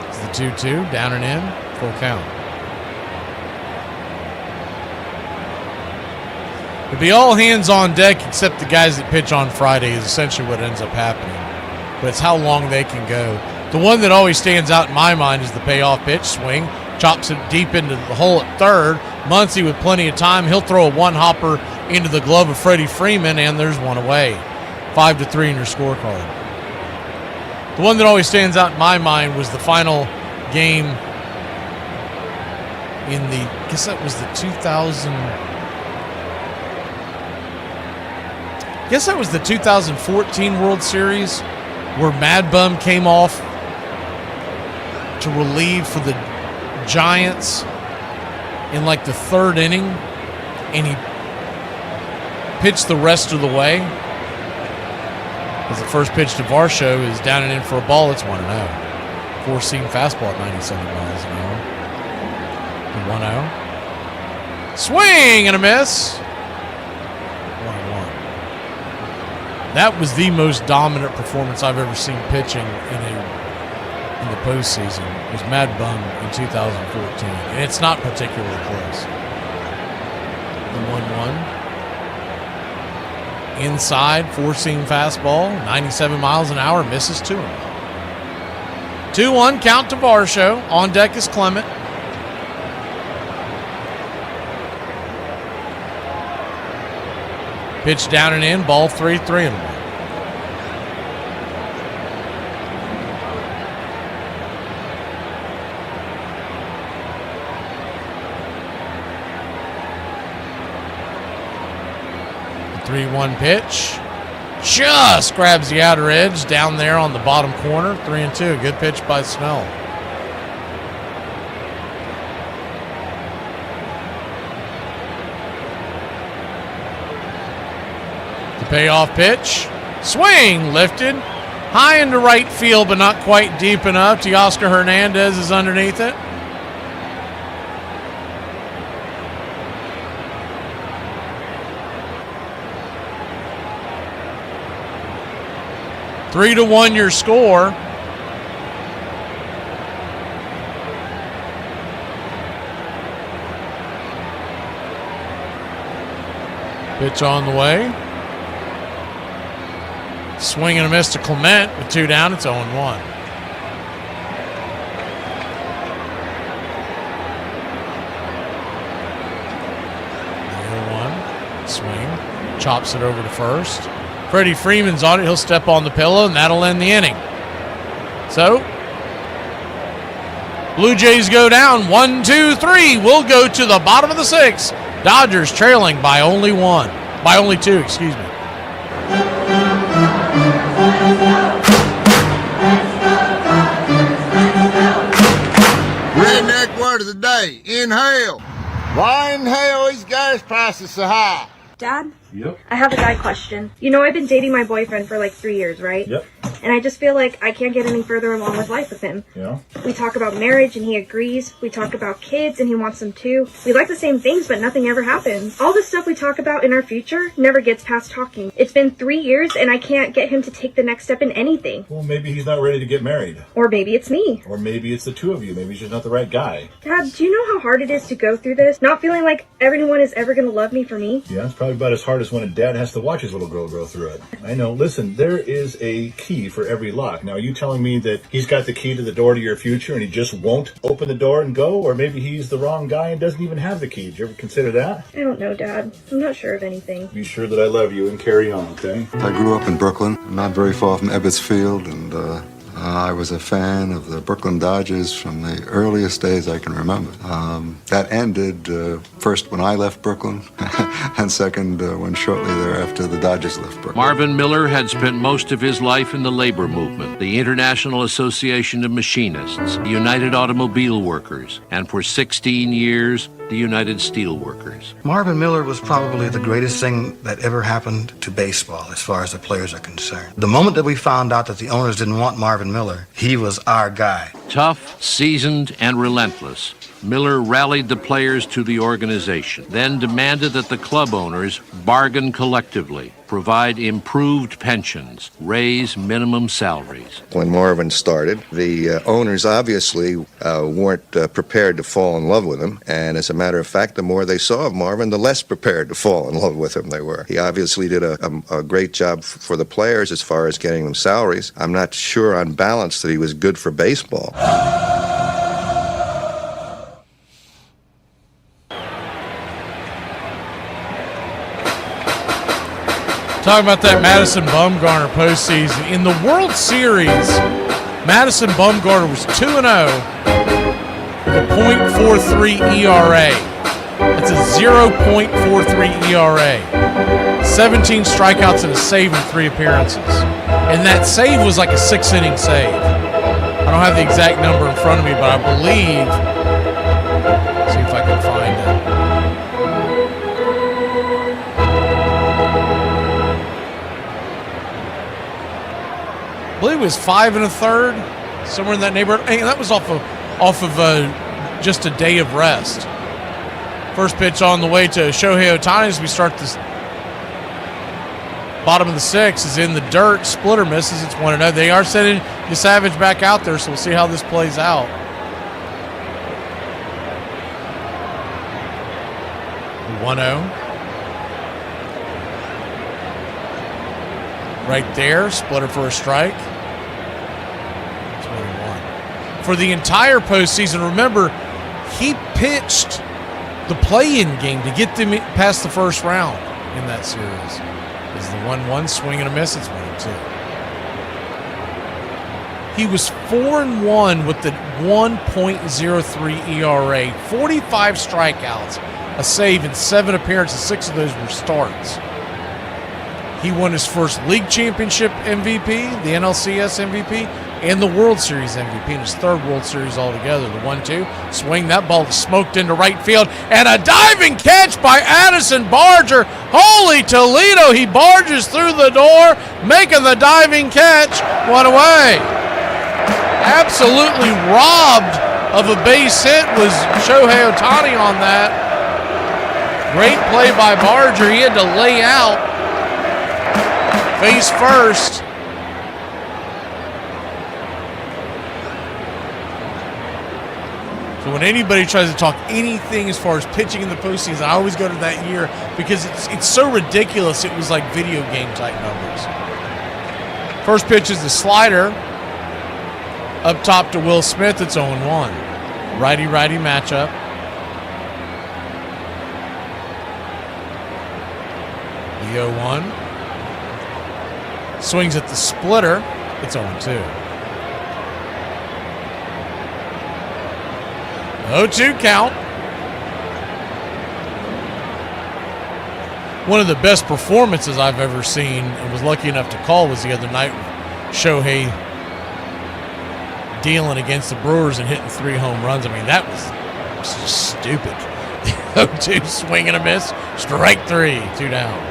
It's the 2-2, down and in, full count. It'll be all hands on deck except the guys that pitch on Friday is essentially what ends up happening. But it's how long they can go. The one that always stands out in my mind is the payoff pitch swing. Chops it deep into the hole at third. Muncy with plenty of time. He'll throw a one-hopper into the glove of Freddie Freeman, and there's one away. 5-3 in your scorecard. The one that always stands out in my mind was the final game in the, I guess that was the 2014 World Series, where Mad Bum came off to relieve for the Giants in like the 3rd inning, and he pitched the rest of the way. As the first pitch to Varsho is down and in for a ball, it's 1-0. 4-seam fastball at 97 miles an hour. 1-0. Swing and a miss. 1-1. That was the most dominant performance I've ever seen pitching in the postseason. It was Mad Bum in 2014, and it's not particularly close. The 1-1. Inside, four-seam fastball, 97 miles an hour, misses 2-0. 2-1 count to Varsho. On deck is Clement. Pitch down and in, ball 3-1. The 3-1 pitch. Just grabs the outer edge down there on the bottom corner. 3-2. A good pitch by Snell. The payoff pitch. Swing lifted. High into right field, but not quite deep enough. Teoscar Hernandez is underneath it. Three to 1 your score. Pitch on the way. Swing and a miss to Clement with 2 down. It's 0-1. 0-1. Swing. Chops it over to first. Freddie Freeman's on it. He'll step on the pillow, and that'll end the inning. So, Blue Jays go down 1-2-3. We'll go to the bottom of the 6th. Dodgers trailing by only 2, excuse me. Redneck word of the day, inhale. Why inhale these gas prices so high? Dad? Yep. I have a guy question. You know, I've been dating my boyfriend for like 3 years, right? Yep. And I just feel like I can't get any further along with life with him. Yeah. We talk about marriage and he agrees. We talk about kids and he wants them too. We like the same things, but nothing ever happens. All the stuff we talk about in our future never gets past talking. It's been 3 years and I can't get him to take the next step in anything. Well, maybe he's not ready to get married. Or maybe it's me. Or maybe it's the two of you. Maybe he's just not the right guy. Dad, do you know how hard it is to go through this? Not feeling like everyone is ever going to love me for me? Yeah, it's probably about as hard as when a dad has to watch his little girl go through it. I know. Listen, there is a key for every lock. Now, are you telling me that he's got the key to the door to your future and he just won't open the door and go? Or maybe he's the wrong guy and doesn't even have the key. Did you ever consider that? I don't know, Dad. I'm not sure of anything. Be sure that I love you and carry on, okay? I grew up in Brooklyn, not very far from Ebbets Field, and I was a fan of the Brooklyn Dodgers from the earliest days I can remember. That ended first when I left Brooklyn, and second when shortly thereafter the Dodgers left Brooklyn. Marvin Miller had spent most of his life in the labor movement, the International Association of Machinists, the United Automobile Workers, and for 16 years, the United Steelworkers. Marvin Miller was probably the greatest thing that ever happened to baseball as far as the players are concerned. The moment that we found out that the owners didn't want Marvin Miller, he was our guy. Tough, seasoned, and relentless, Miller rallied the players to the organization, then demanded that the club owners bargain collectively, provide improved pensions, raise minimum salaries. When Marvin started, the owners obviously weren't prepared to fall in love with him, and as a matter of fact, the more they saw of Marvin, the less prepared to fall in love with him they were. He obviously did a great job for the players as far as getting them salaries. I'm not sure on balance that he was good for baseball. Talking about that Madison Bumgarner postseason. In the World Series, Madison Bumgarner was 2-0 with a .43 ERA. That's a 0.43 ERA. 17 strikeouts and a save in 3 appearances. And that save was like a 6-inning save. I don't have the exact number in front of me, but I believe, see if I can find it. I believe it was 5 1/3, somewhere in that neighborhood. And that was off of just a day of rest. First pitch on the way to Shohei Ohtani as we start this bottom of the 6th is in the dirt. Splitter misses. It's 1-0. They are sending the Savage back out there, so we'll see how this plays out. right there. Splitter for a strike. 21. For the entire postseason, remember, he pitched the play-in game to get them past the first round in that series. Is the 1-1 swing and a miss? It's 1-2. He was 4-1 with the 1.03 ERA, 45 strikeouts, a save in 7 appearances. 6 of those were starts. He won his first league championship MVP, the NLCS MVP, and the World Series MVP, and his 3rd World Series altogether. The 1-2, swing, that ball smoked into right field, and a diving catch by Addison Barger. Holy Toledo, he barges through the door, making the diving catch. One away. Absolutely robbed of a base hit was Shohei Ohtani on that. Great play by Barger. He had to lay out face first. So when anybody tries to talk anything as far as pitching in the postseason, I always go to that year because it's so ridiculous. It was like video game type numbers. First pitch is the slider. Up top to Will Smith, it's 0-1. Righty-righty matchup. The 0-1. Swings at the splitter, it's 0-2. 0-2 count. One of the best performances I've ever seen and was lucky enough to call was the other night with Shohei dealing against the Brewers and hitting 3 home runs. I mean, that was just stupid. 0-2 swing and a miss. Strike 3, 2 down.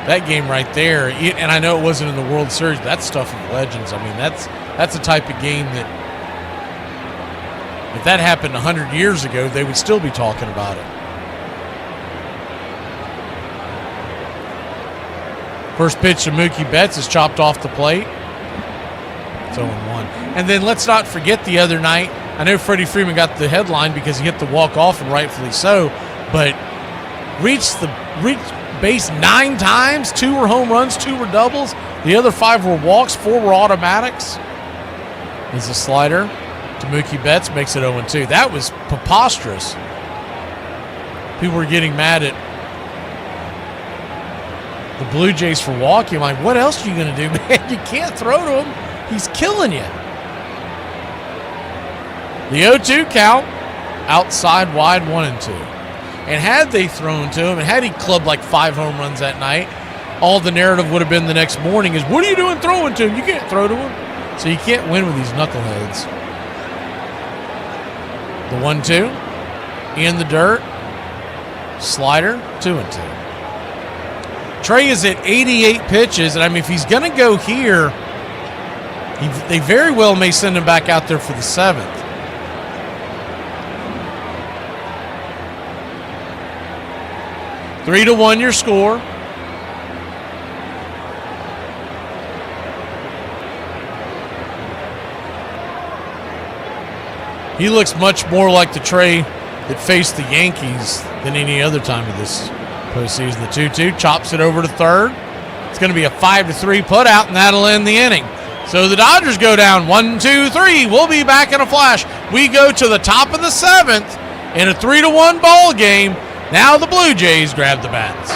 That game right there, and I know it wasn't in the World Series, but that's stuff of legends. I mean, that's the type of game that if that happened 100 years ago, they would still be talking about it. First pitch to Mookie Betts is chopped off the plate. It's 0-1. And then let's not forget the other night, I know Freddie Freeman got the headline because he hit the walk-off, and rightfully so, but reached base 9 times. 2 were home runs, 2 were doubles. The other 5 were walks, 4 were automatics. There's a slider to Mookie Betts, makes it 0-2. That was preposterous. People were getting mad at the Blue Jays for walking. I'm like, what else are you going to do, man? You can't throw to him. He's killing you. The 0-2 count, outside wide, 1-2. And had they thrown to him, and had he clubbed like 5 home runs that night, all the narrative would have been the next morning is, what are you doing throwing to him? You can't throw to him. So you can't win with these knuckleheads. The 1-2, in the dirt, slider, 2-2. Trey is at 88 pitches, and I mean, if he's going to go here, they very well may send him back out there for the 7th. Three to 1 your score. He looks much more like the Trey that faced the Yankees than any other time of this postseason. The 2-2 chops it over to third. It's going to be a 5-3 put out, and that'll end the inning. So the Dodgers go down 1-2-3. We'll be back in a flash. We go to the top of the 7th in a 3-1 ball game. Now the Blue Jays grab the bats.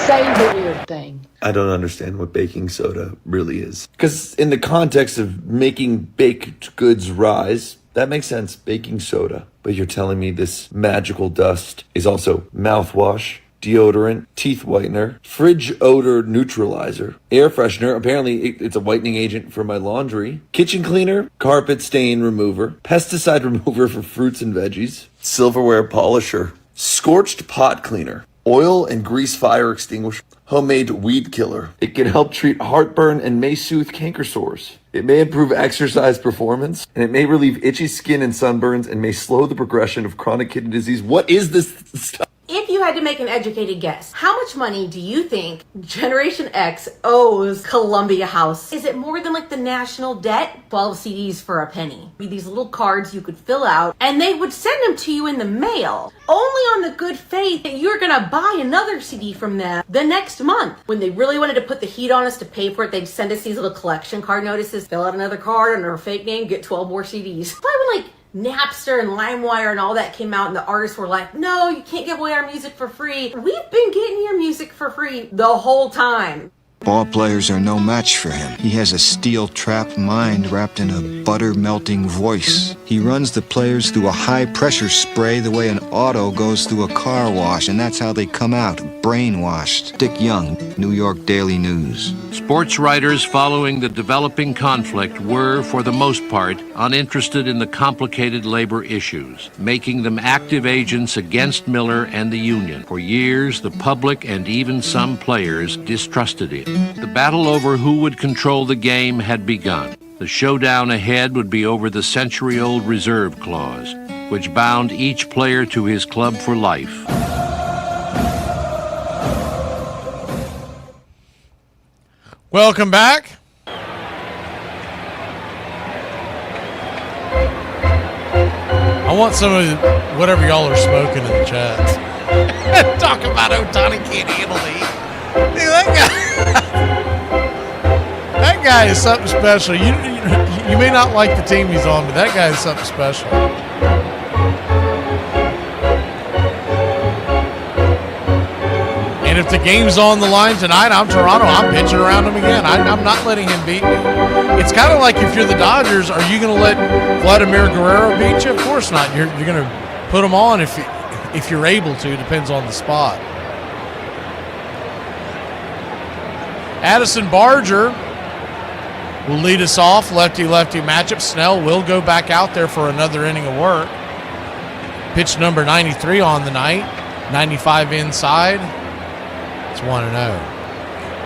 Say the weird thing. I don't understand what baking soda really is. Because in the context of making baked goods rise, that makes sense, baking soda. But you're telling me this magical dust is also mouthwash, deodorant, teeth whitener, fridge odor neutralizer, air freshener, apparently it's a whitening agent for my laundry, kitchen cleaner, carpet stain remover, pesticide remover for fruits and veggies, silverware polisher, scorched pot cleaner, oil and grease fire extinguisher, homemade weed killer. It can help treat heartburn and may soothe canker sores. It may improve exercise performance, and it may relieve itchy skin and sunburns, and may slow the progression of chronic kidney disease. What is this stuff? If you you had to make an educated guess, how much money do you think Generation X owes Columbia House? Is it more than like the national debt? 12 CDs for a penny. These little cards you could fill out, and they would send them to you in the mail, only on the good faith that you're gonna buy another CD from them the next month. When they really wanted to put the heat on us to pay for it, they'd send us these little collection card notices, fill out another card under a fake name, get 12 more CDs. Probably when like Napster and LimeWire and all that came out and the artists were like, no, you can't give away our music for free. We've been getting your music for free the whole time. Ball players are no match for him. He has a steel-trapped mind wrapped in a butter-melting voice. He runs the players through a high-pressure spray the way an auto goes through a car wash, and that's how they come out, brainwashed. Dick Young, New York Daily News. Sports writers following the developing conflict were, for the most part, uninterested in the complicated labor issues, making them active agents against Miller and the union. For years, the public and even some players distrusted him. The battle over who would control the game had begun. The showdown ahead would be over the century-old reserve clause, which bound each player to his club for life. Welcome back. I want some of whatever y'all are smoking in the chat. Talk about Ohtani can't handle the heat. Dude, that guy is something special. You may not like the team he's on, but that guy is something special. And if the game's on the line tonight, I'm Toronto. I'm pitching around him again. I'm not letting him beat me. It's kind of like if you're the Dodgers, are you going to let Vladimir Guerrero beat you? Of course not. You're going to put him on if you're able to. Depends on the spot. Addison Barger will lead us off. Lefty-lefty matchup. Snell will go back out there for another inning of work. Pitch number 93 on the night. 95 inside. It's 1-0.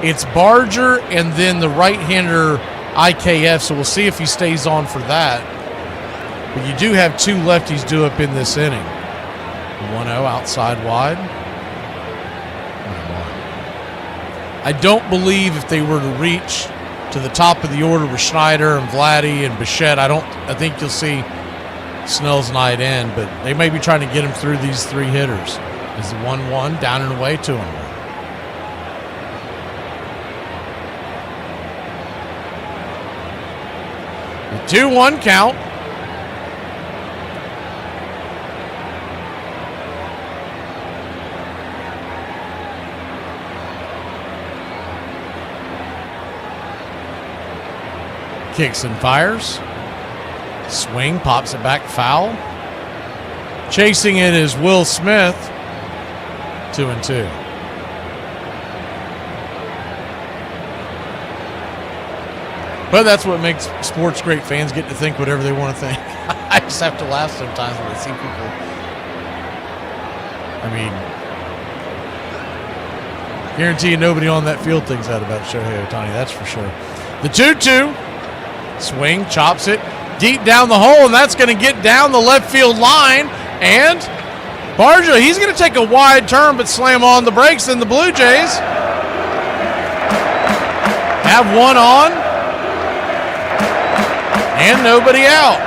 It's Barger and then the right-hander IKF, so we'll see if he stays on for that. But you do have two lefties due up in this inning. 1-0 outside wide. I don't believe if they were to reach to the top of the order with Schneider and Vladdy and Bichette, I think you'll see Snell's night end, but they may be trying to get him through these three hitters. Is the 1-1 down and away, 2-1. The 2-1 count. Kicks and fires. Swing, pops it back, foul. Chasing it is Will Smith. 2-2. But that's what makes sports great. Fans get to think whatever they want to think. I just have to laugh sometimes when I see people. I mean, guarantee you nobody on that field thinks that about Shohei Ohtani. That's for sure. The 2-2. Swing, chops it deep down the hole, and that's going to get down the left field line. And Barger, he's going to take a wide turn but slam on the brakes, and the Blue Jays have one on and nobody out.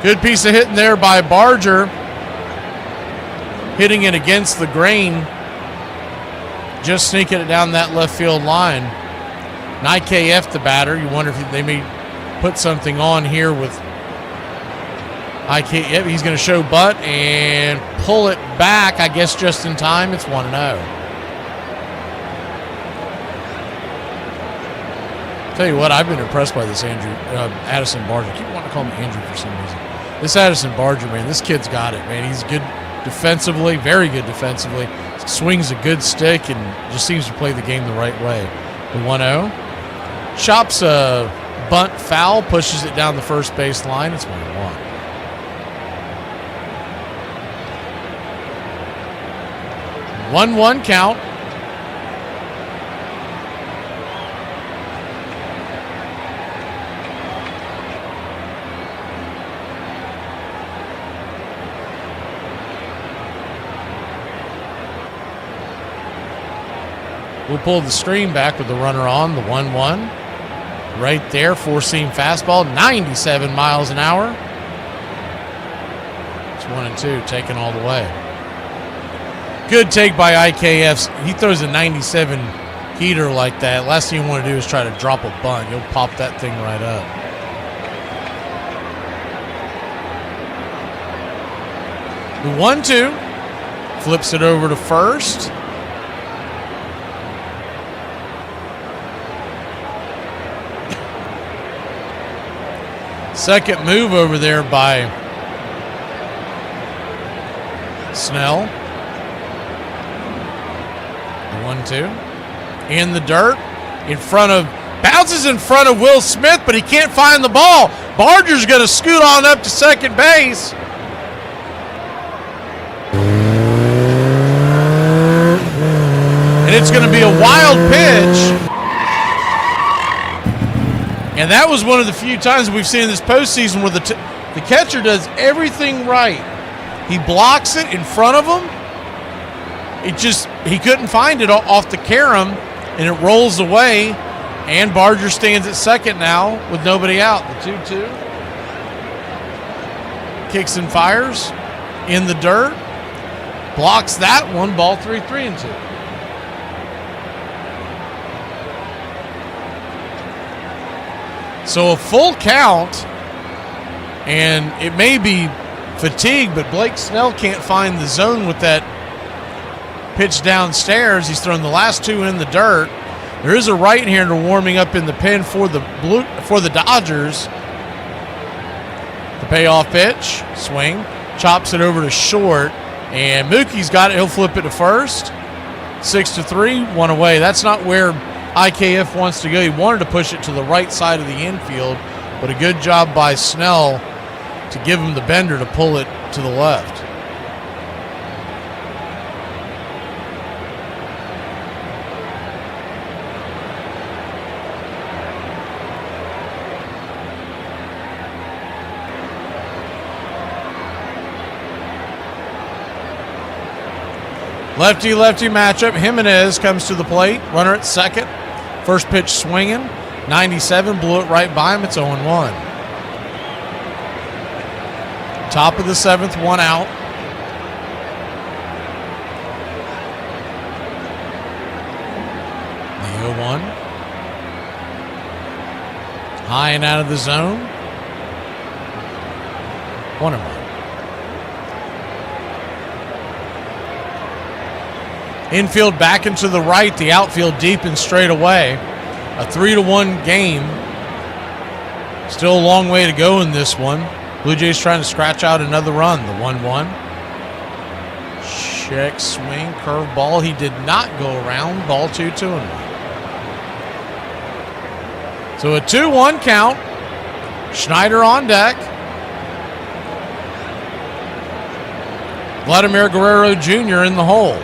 Good piece of hitting there by Barger. Hitting it against the grain. Just sneaking it down that left field line. IKF the batter. You wonder if they may put something on here with IKF. He's going to show butt and pull it back, I guess just in time. It's 1-0. Tell you what, I've been impressed by this Addison Barger. I keep wanting to call him Andrew for some reason. This Addison Barger, man, this kid's got it, man. He's good defensively, very good defensively. Swings a good stick and just seems to play the game the right way. The 1-0. Chops a bunt foul, pushes it down the first base line. It's 1-1. One count. We'll pull the stream back with the runner on, the 1-1. Right there, four-seam fastball, 97 miles an hour. It's 1-2, taken all the way. Good take by IKF. He throws a 97 heater like that. Last thing you want to do is try to drop a bunt. You'll pop that thing right up. The 1-2. Flips it over to first. Second move over there by Snell. The 1-2. In the dirt. Bounces in front of Will Smith, but he can't find the ball. Barger's going to scoot on up to second base. And it's going to be a wild pitch. And that was one of the few times we've seen in this postseason where the catcher does everything right. He blocks it in front of him. He couldn't find it off the carom, and it rolls away. And Barger stands at second now with nobody out. The 2-2. Kicks and fires in the dirt. Blocks that one. Ball 3-3-2. So a full count, and it may be fatigue, but Blake Snell can't find the zone with that pitch downstairs. He's thrown the last two in the dirt. There is a right-hander warming up in the pen for the Dodgers. The payoff pitch, swing, chops it over to short, and Mookie's got it. He'll flip it to first. 6-3, one away. That's not where IKF wants to go. He wanted to push it to the right side of the infield, but a good job by Snell to give him the bender to pull it to the left. Lefty-lefty matchup. Jimenez comes to the plate. Runner at second. First pitch swinging. 97, blew it right by him. It's 0-1. Top of the seventh, one out. The 0-1. High and out of the zone. 1-1. Infield back into the right, the outfield deep and straight away. A 3-1 game. Still a long way to go in this one. Blue Jays trying to scratch out another run. The 1-1. Check, swing, curve ball. He did not go around. Ball 2-1. So a 2-1 count. Schneider on deck. Vladimir Guerrero Jr. in the hole.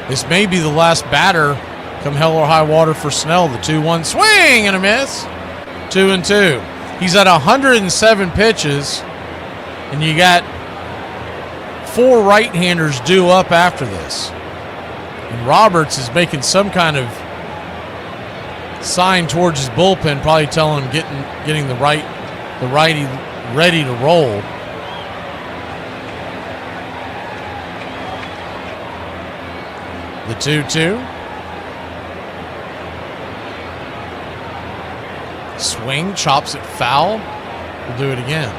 This may be the last batter come hell or high water for Snell. The 2-1 swing and a miss. 2-2. He's at 107 pitches, and you got 4 right-handers due up after this. And Roberts is making some kind of sign towards his bullpen, probably telling him getting the righty ready to roll. The 2-2. Swing, chops it foul. We'll do it again.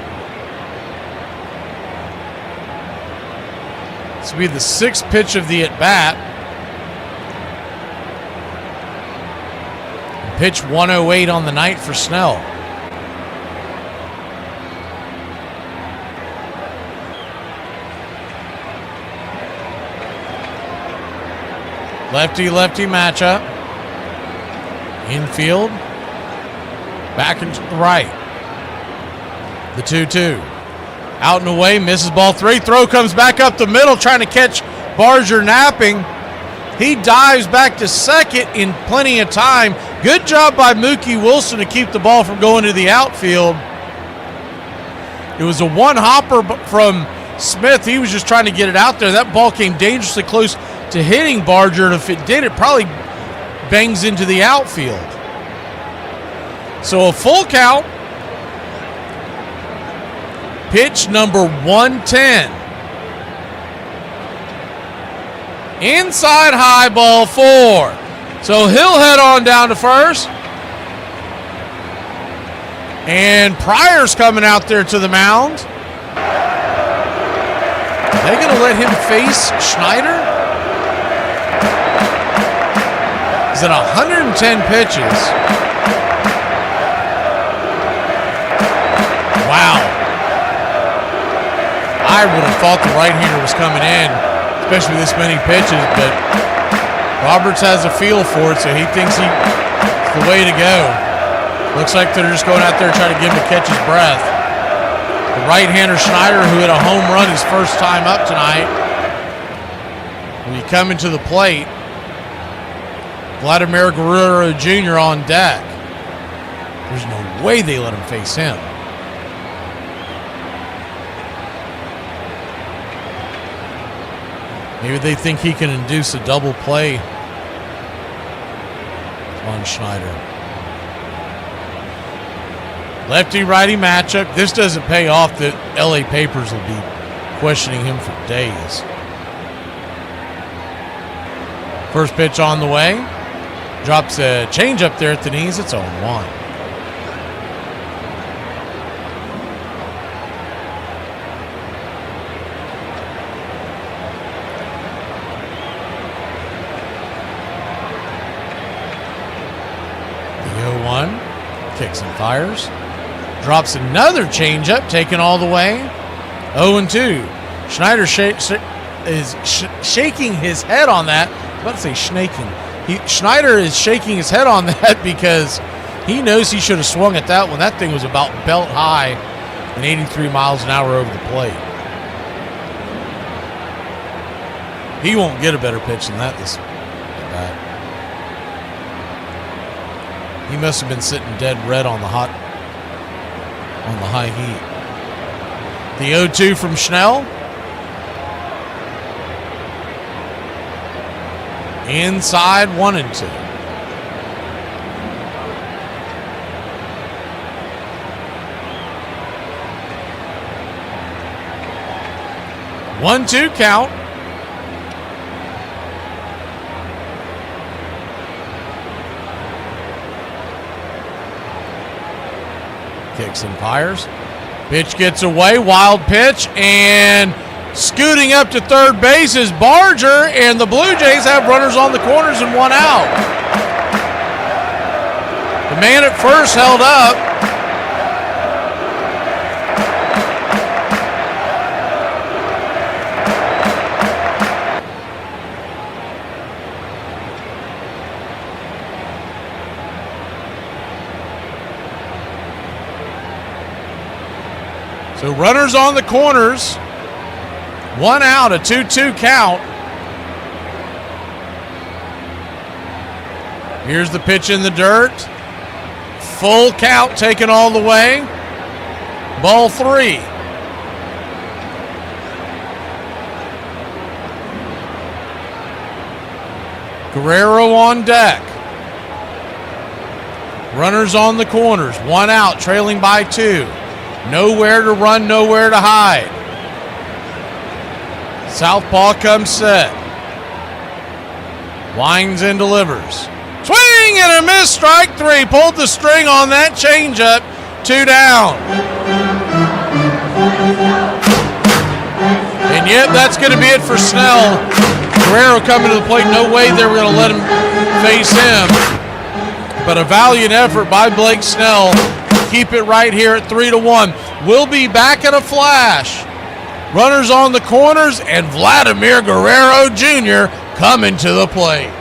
This will be the 6th pitch of the at-bat. Pitch 108 on the night for Snell. Lefty-lefty matchup. Infield. Back into the right. The 2-2. Out and away, misses ball 3. Throw comes back up the middle, trying to catch Barger napping. He dives back to second in plenty of time. Good job by Mookie Wilson to keep the ball from going to the outfield. It was a one-hopper from Smith. He was just trying to get it out there. That ball came dangerously close to hitting Barger, and if it did, it probably bangs into the outfield. So a full count. Pitch number 110. Inside high, ball 4. So he'll head on down to first. And Pryor's coming out there to the mound. Are they going to let him face Schneider? He's at 110 pitches. Wow. I would have thought the right-hander was coming in, especially this many pitches, but Roberts has a feel for it, so he thinks it's the way to go. Looks like they're just going out there trying to get him to catch his breath. The right-hander Schneider, who hit a home run his first time up tonight, will be coming to the plate. Vladimir Guerrero Jr. on deck. There's no way they let him face him. Maybe they think he can induce a double play on Schneider. Lefty-righty matchup. This doesn't pay off. The LA papers will be questioning him for days. First pitch on the way. Drops a changeup there at the knees. It's 0-1. Kicks and fires. Drops another changeup, taken all the way. 0-2. Schneider is shaking his head on that. I was about to say snaking. Schneider is shaking his head on that because he knows he should have swung at that one. That thing was about belt high and 83 miles an hour over the plate. He won't get a better pitch than that this bat. He must have been sitting dead red on the high heat. The 0-2 from Schnell. Inside 1-2. One-two count. Kicks and fires. Pitch gets away. Wild pitch. And scooting up to third base is Barger. And the Blue Jays have runners on the corners and one out. The man at first held up. So runners on the corners, one out, a 2-2 count. Here's the pitch in the dirt. Full count taken all the way. Ball 3. Guerrero on deck. Runners on the corners, one out, trailing by 2. Nowhere to run, nowhere to hide. Southpaw comes set. Winds and delivers. Swing and a miss, strike 3. Pulled the string on that changeup. 2 down. And yep, that's going to be it for Snell. Guerrero coming to the plate. No way they were going to let him face him. But a valiant effort by Blake Snell. Keep it right here at 3-1. We'll be back in a flash. Runners on the corners and Vladimir Guerrero Jr. coming to the plate.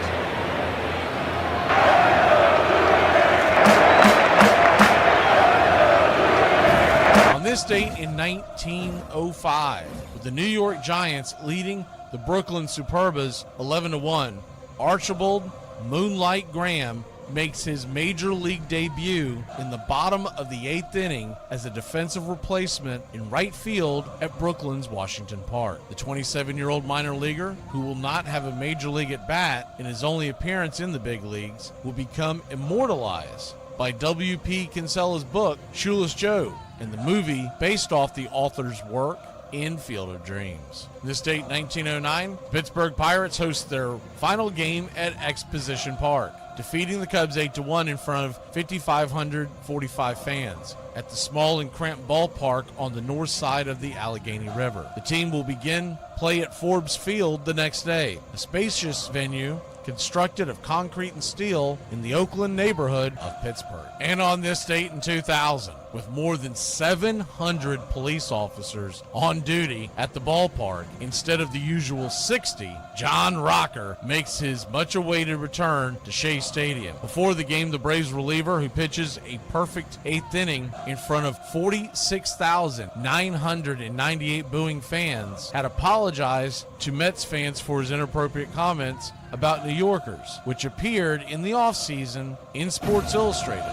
On this date in 1905, with the New York Giants leading the Brooklyn Superbas 11-1, Archibald Moonlight Graham makes his major league debut in the bottom of the 8th inning as a defensive replacement in right field at Brooklyn's Washington Park. The 27-year-old minor leaguer, who will not have a major league at bat in his only appearance in the big leagues, will become immortalized by W.P. Kinsella's book, Shoeless Joe, and the movie based off the author's work, In Field of Dreams. This date, 1909, Pittsburgh Pirates host their final game at Exposition Park, defeating the Cubs 8-1 in front of 5,545 fans at the small and cramped ballpark on the north side of the Allegheny River. The team will begin play at Forbes Field the next day, a spacious venue constructed of concrete and steel in the Oakland neighborhood of Pittsburgh. And on this date in 2000, with more than 700 police officers on duty at the ballpark instead of the usual 60, John Rocker makes his much-awaited return to Shea Stadium. Before the game, the Braves reliever, who pitches a perfect 8th inning in front of 46,998 booing fans, had apologized to Mets fans for his inappropriate comments about New Yorkers, which appeared in the offseason in Sports Illustrated.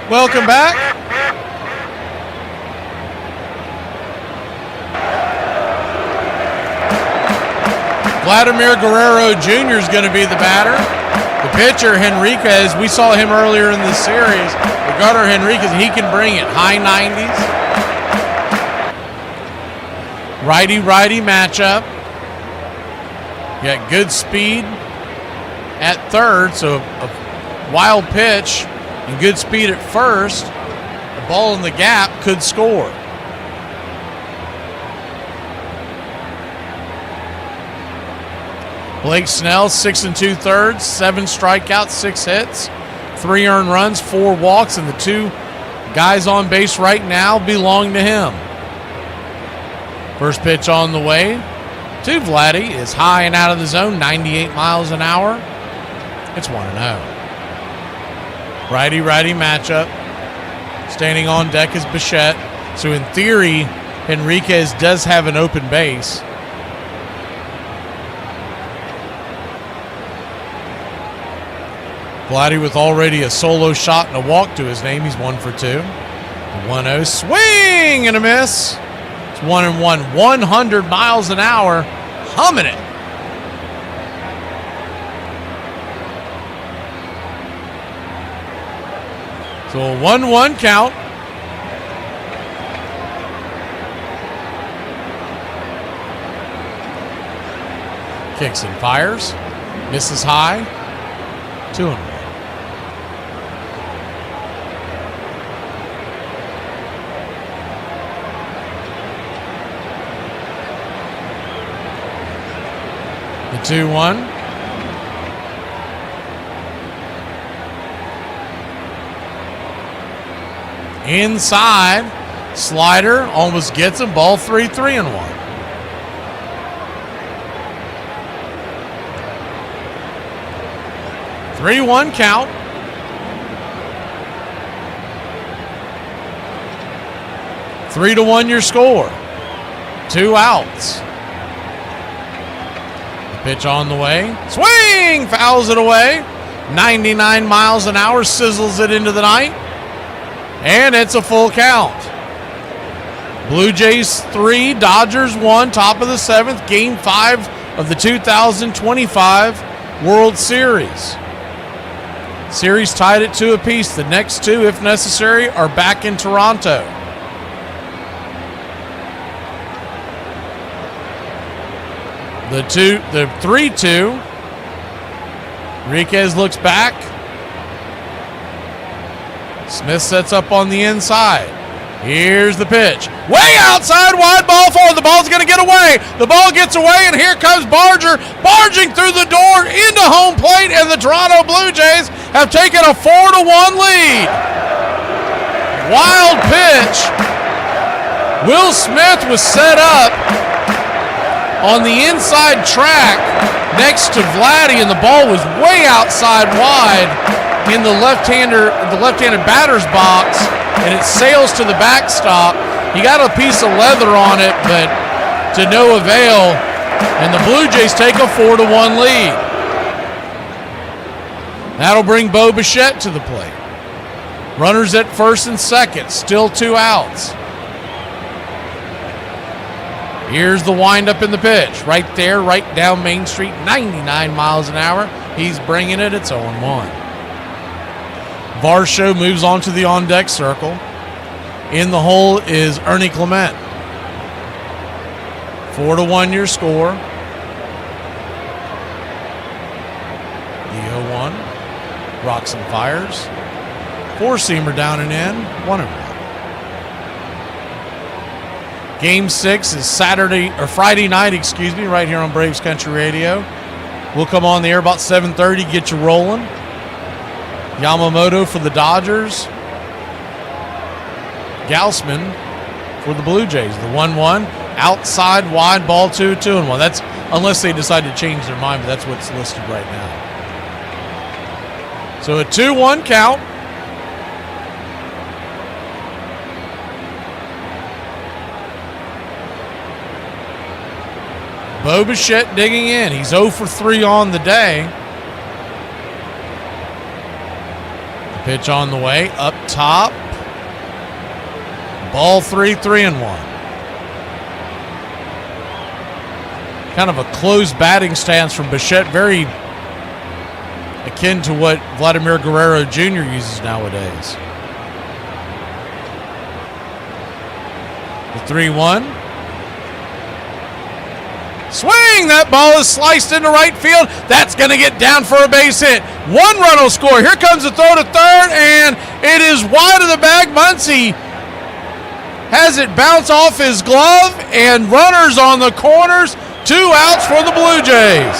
Welcome back. Vladimir Guerrero Jr. is going to be the batter. The pitcher, Henriquez, we saw him earlier in the series. Ricardo Henriquez, he can bring it. High 90s. Righty-righty matchup. You got good speed at third, so a wild pitch and good speed at first. The ball in the gap could score. Blake Snell, 6 2/3, 7 strikeouts, 6 hits, 3 earned runs, 4 walks, and the 2 guys on base right now belong to him. First pitch on the way to Vladdy is high and out of the zone, 98 miles an hour. It's 1-0. Righty-righty matchup. Standing on deck is Bichette. So in theory, Henriquez does have an open base. Vladdy with already a solo shot and a walk to his name. He's 1 for 2. 1-0 swing and a miss. It's 1-1, 100 miles an hour, humming it. So a 1-1 count. Kicks and fires, misses high, 2-1. The 2-1. Inside. Slider almost gets him. Ball 3-1. 3-1 count. Three to 1 your score. 2 outs. Pitch on the way. Swing! Fouls it away. 99 miles an hour. Sizzles it into the night. And it's a full count. Blue Jays 3, Dodgers 1, top of the 7th. Game 5 of the 2025 World Series. Series tied at 2 apiece. The next 2, if necessary, are back in Toronto. The 3-2. Enriquez looks back. Smith sets up on the inside. Here's the pitch. Way outside, wide ball forward. The ball's going to get away. The ball gets away, and here comes Barger barging through the door into home plate, and the Toronto Blue Jays have taken a 4-1 lead. Wild pitch. Will Smith was set up on the inside track next to Vladdy, and the ball was way outside wide in the left-handed batter's box, and it sails to the backstop. He got a piece of leather on it, but to no avail. And the Blue Jays take a 4-1 lead. That'll bring Bo Bichette to the plate. Runners at first and second, still 2 outs. Here's the windup in the pitch. Right there, right down Main Street, 99 miles an hour. He's bringing it. It's 0-1. Varsho moves on to the on-deck circle. In the hole is Ernie Clement. 4-1 your score. The 0-1. Rocks and fires. 4-seamer down and in. 1-0. Game 6 is Friday night, right here on Braves Country Radio. We'll come on the air about 7:30, get you rolling. Yamamoto for the Dodgers. Gausman for the Blue Jays. The 1-1, outside, wide, ball 2-1. That's unless they decide to change their mind, but that's what's listed right now. So a 2-1 count. Bo Bichette digging in. He's 0 for 3 on the day. The pitch on the way. Up top. Ball 3-1. Kind of a closed batting stance from Bichette. Very akin to what Vladimir Guerrero Jr. uses nowadays. The 3-1. Swing! That ball is sliced into right field. That's going to get down for a base hit. 1 run will score. Here comes the throw to third, and it is wide of the bag. Muncy has it bounce off his glove, and runners on the corners. 2 outs for the Blue Jays.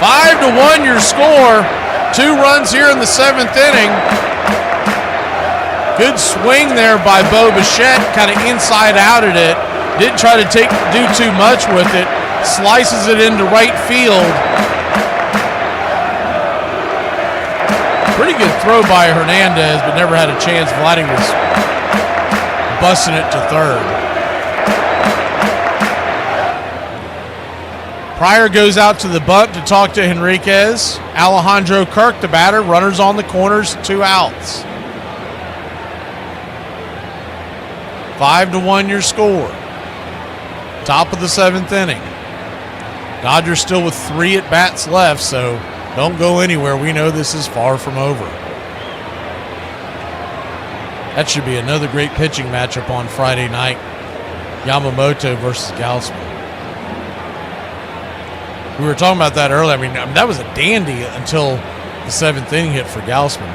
Five to 1 your score. 2 runs here in the 7th inning. Good swing there by Bo Bichette, kind of inside out at it. Didn't try to do too much with it. Slices it into right field. Pretty good throw by Hernandez, but never had a chance. Vladdy was busting it to third. Pryor goes out to the bunt to talk to Henriquez. Alejandro Kirk, the batter, runners on the corners, 2 outs. 5 to 1 your score. Top of the 7th inning. Dodgers still with 3 at-bats left, so don't go anywhere. We know this is far from over. That should be another great pitching matchup on Friday night. Yamamoto versus Gausman. We were talking about that earlier. I mean, that was a dandy until the 7th inning hit for Gausman.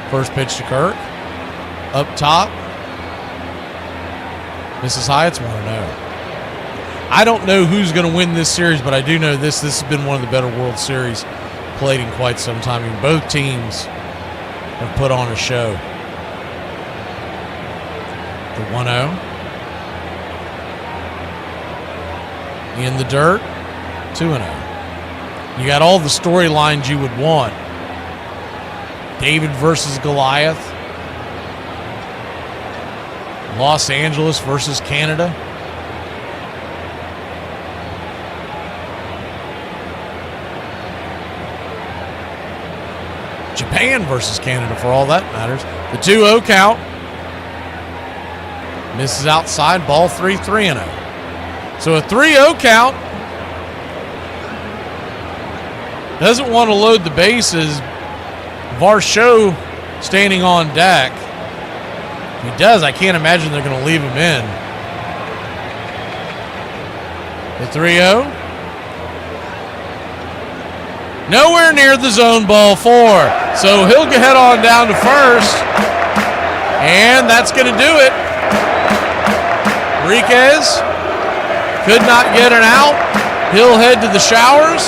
First pitch to Kirk. Up top. Mrs. Hyatt's 1-0. I don't know who's going to win this series, but I do know this has been one of the better World Series played in quite some time. I mean, both teams have put on a show. The 1-0. In the dirt. 2-0. You got all the storylines you would want. David versus Goliath. Los Angeles versus Canada. Japan versus Canada, for all that matters. The 2-0 count. Misses outside, ball 3-0. So a 3-0 count. Doesn't want to load the bases. Varsho standing on deck. If he does, I can't imagine they're going to leave him in. The 3-0. Nowhere near the zone, ball 4. So he'll head on down to first. And that's going to do it. Enriquez could not get an out. He'll head to the showers.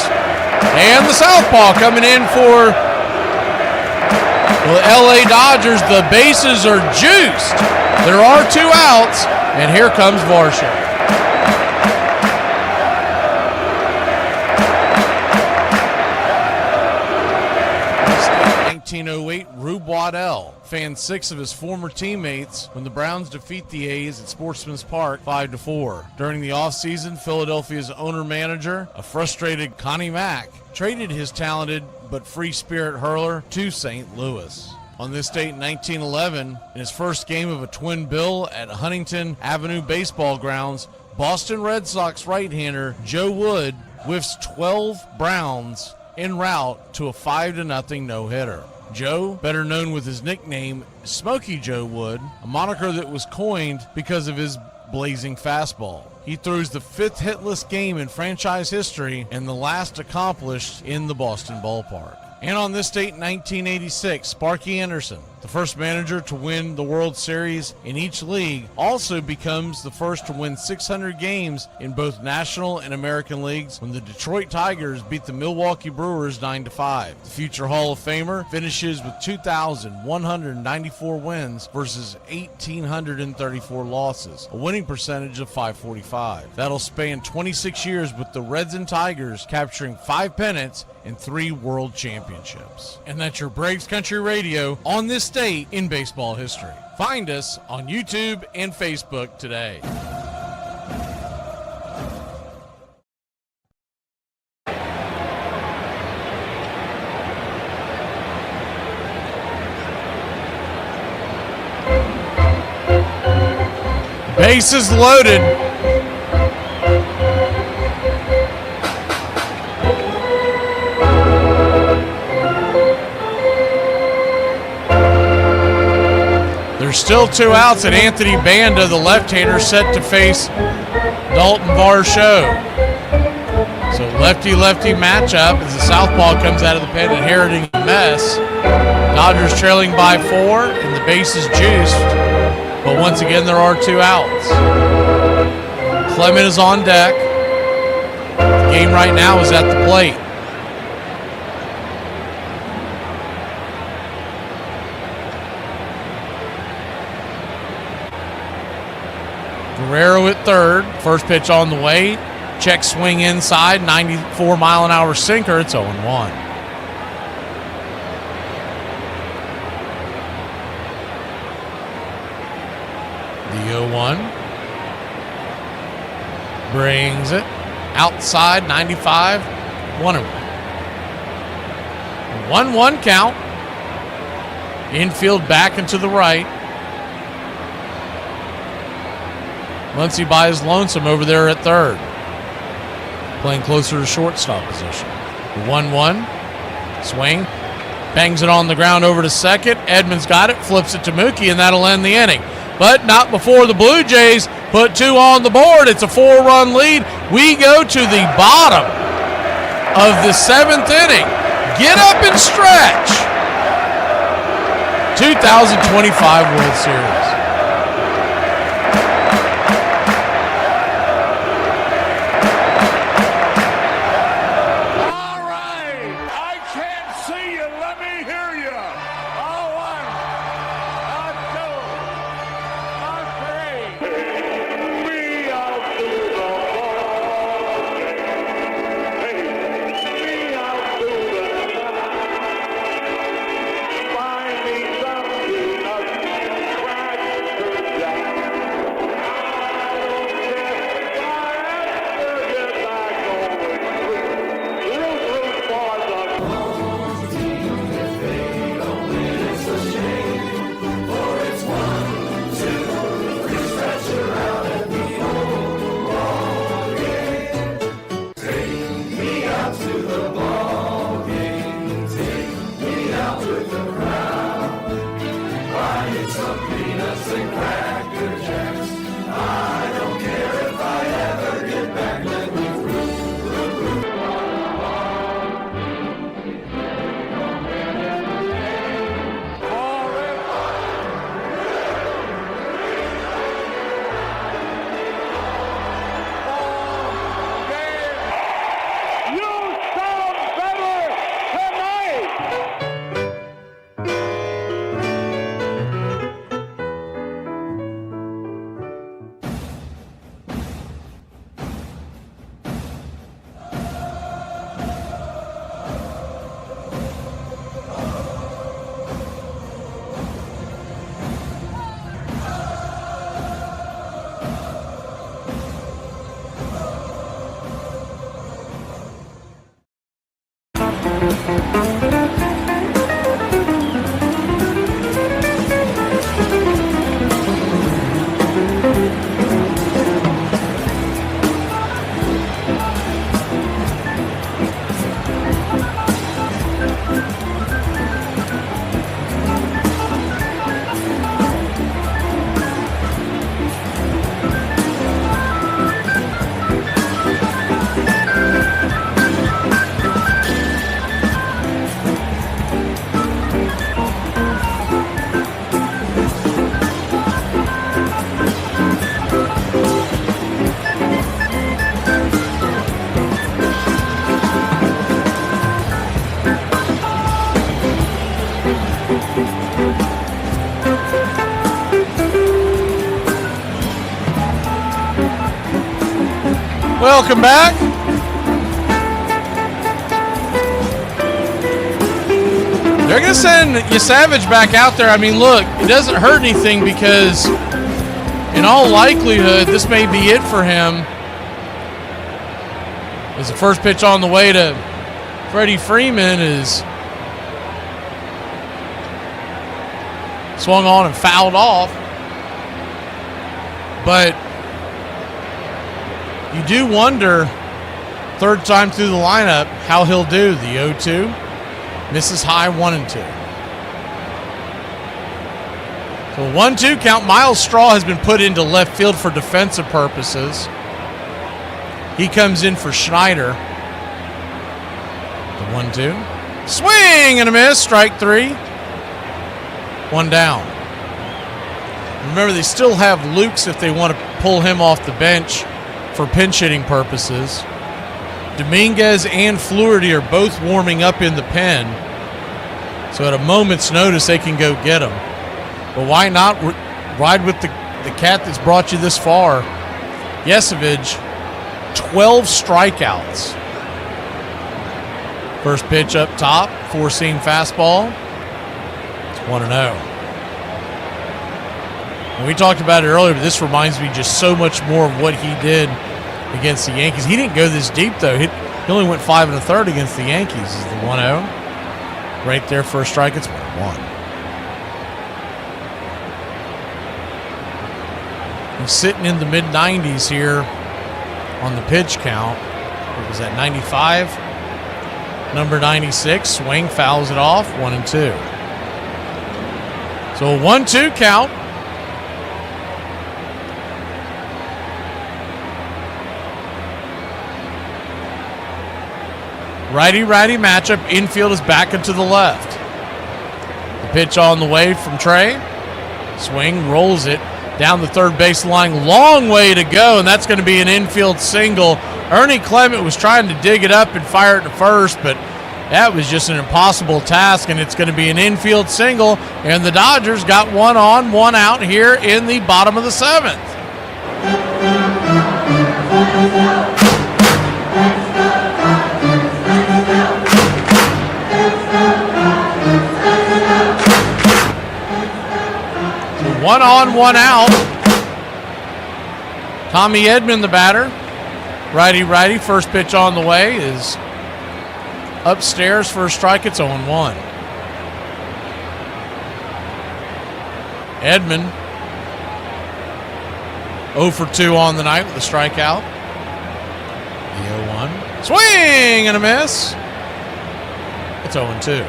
And the southpaw coming in for the LA Dodgers. The bases are juiced. There are 2 outs. And here comes Varsho. 19 1908, Rube Waddell fanned 6 of his former teammates when the Browns defeat the A's at Sportsman's Park 5-4. During the offseason, Philadelphia's owner-manager, a frustrated Connie Mack, traded his talented but free-spirit hurler to St. Louis. On this date in 1911, in his first game of a twin bill at Huntington Avenue Baseball Grounds, Boston Red Sox right-hander Joe Wood whiffs 12 Browns en route to a 5-0 no-hitter. Joe, better known with his nickname Smokey Joe Wood, a moniker that was coined because of his blazing fastball. He throws the 5th hitless game in franchise history and the last accomplished in the Boston ballpark. And on this date in 1986, Sparky Anderson, the first manager to win the World Series in each league, also becomes the first to win 600 games in both National and American leagues when the Detroit Tigers beat the Milwaukee Brewers 9-5. The future Hall of Famer finishes with 2,194 wins versus 1,834 losses, a winning percentage of .545. That'll span 26 years with the Reds and Tigers capturing 5 pennants and 3 world championships. And that's your Braves Country Radio on this date in baseball history. Find us on YouTube and Facebook today. Bases loaded. There's still 2 outs, and Anthony Banda, the left-hander, set to face Dalton Varsho. So lefty-lefty matchup as the southpaw comes out of the pen inheriting a mess. Dodgers trailing by 4, and the base is juiced. But once again, there are 2 outs. Clement is on deck. The game right now is at the plate. Guerrero at third. First pitch on the way. Check swing inside. 94-mile-an-hour sinker. It's 0-1. The 0-1. Brings it. Outside. 95. 1-1. 1-1 count. Infield back and to the right. Muncy by his lonesome over there at third. Playing closer to shortstop position. 1-1. Swing. Bangs it on the ground over to second. Edmonds got it. Flips it to Mookie, and that'll end the inning. But not before the Blue Jays put 2 on the board. It's a 4-run lead. We go to the bottom of the 7th inning. Get up and stretch. 2025 World Series. Welcome back. They're going to send Savage back out there. I mean, look, it doesn't hurt anything because in all likelihood, this may be it for him. As the first pitch on the way to Freddie Freeman is swung on and fouled off. But you do wonder, third time through the lineup, how he'll do. The 0-2 misses high, 1-2. So 1-2 count. Miles Straw has been put into left field for defensive purposes. He comes in for Schneider. The 1-2. Swing and a miss. Strike 3. 1 down. Remember, they still have Lukes if they want to pull him off the bench for pinch hitting purposes. Dominguez and Fluharty are both warming up in the pen. So at a moment's notice, they can go get him. But why not ride with the cat that's brought you this far? Yesevich, 12 strikeouts. First pitch up top, four-seam fastball. It's 1-0. And we talked about it earlier, but this reminds me just so much more of what he did against the Yankees. He didn't go this deep, though. He only went 5 1/3 against the Yankees. Is the 1-0. Right there for a strike. It's 1-1. He's sitting in the mid-90s here on the pitch count. What was that, 95? Number 96, swing, fouls it off, 1-2. So a 1-2 count. Righty-righty matchup. Infield is back and to the left. The pitch on the way from Trey. Swing, rolls it down the third base line. Long way to go, and that's going to be an infield single. Ernie Clement was trying to dig it up and fire it to first, but that was just an impossible task, and it's going to be an infield single, and the Dodgers got 1 on, 1 out here in the bottom of the 7th. So 1 on, 1 out. Tommy Edman, the batter. Righty-righty, first pitch on the way is upstairs for a strike. It's 0-1. Edman 0 for 2 on the night with a strikeout. The 0-1. Swing and a miss. It's 0-2.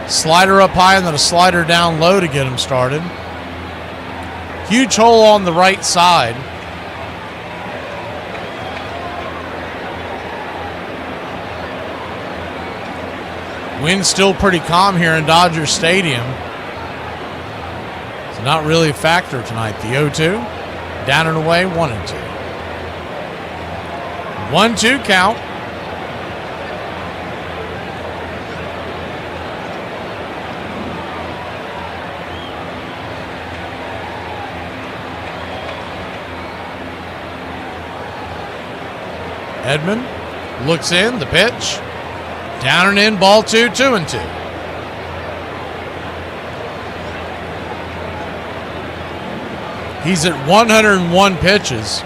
Slider up high and then a slider down low to get him started. Huge hole on the right side. Wind's still pretty calm here in Dodger Stadium. It's not really a factor tonight. The 0-2. Down and away, 1-2. 1-2 count. Edman looks in, the pitch. Down and in, ball 2, 2-2. He's at 101 pitches.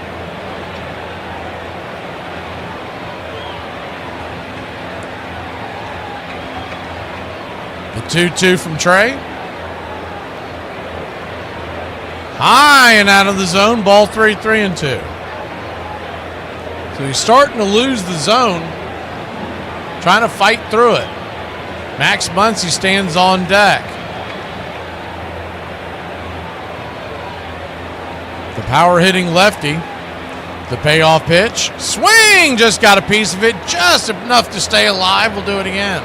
2-2 from Trey. High and out of the zone. Ball 3, 3-2. So he's starting to lose the zone. Trying to fight through it. Max Muncy stands on deck. The power hitting lefty. The payoff pitch. Swing! Just got a piece of it. Just enough to stay alive. We'll do it again.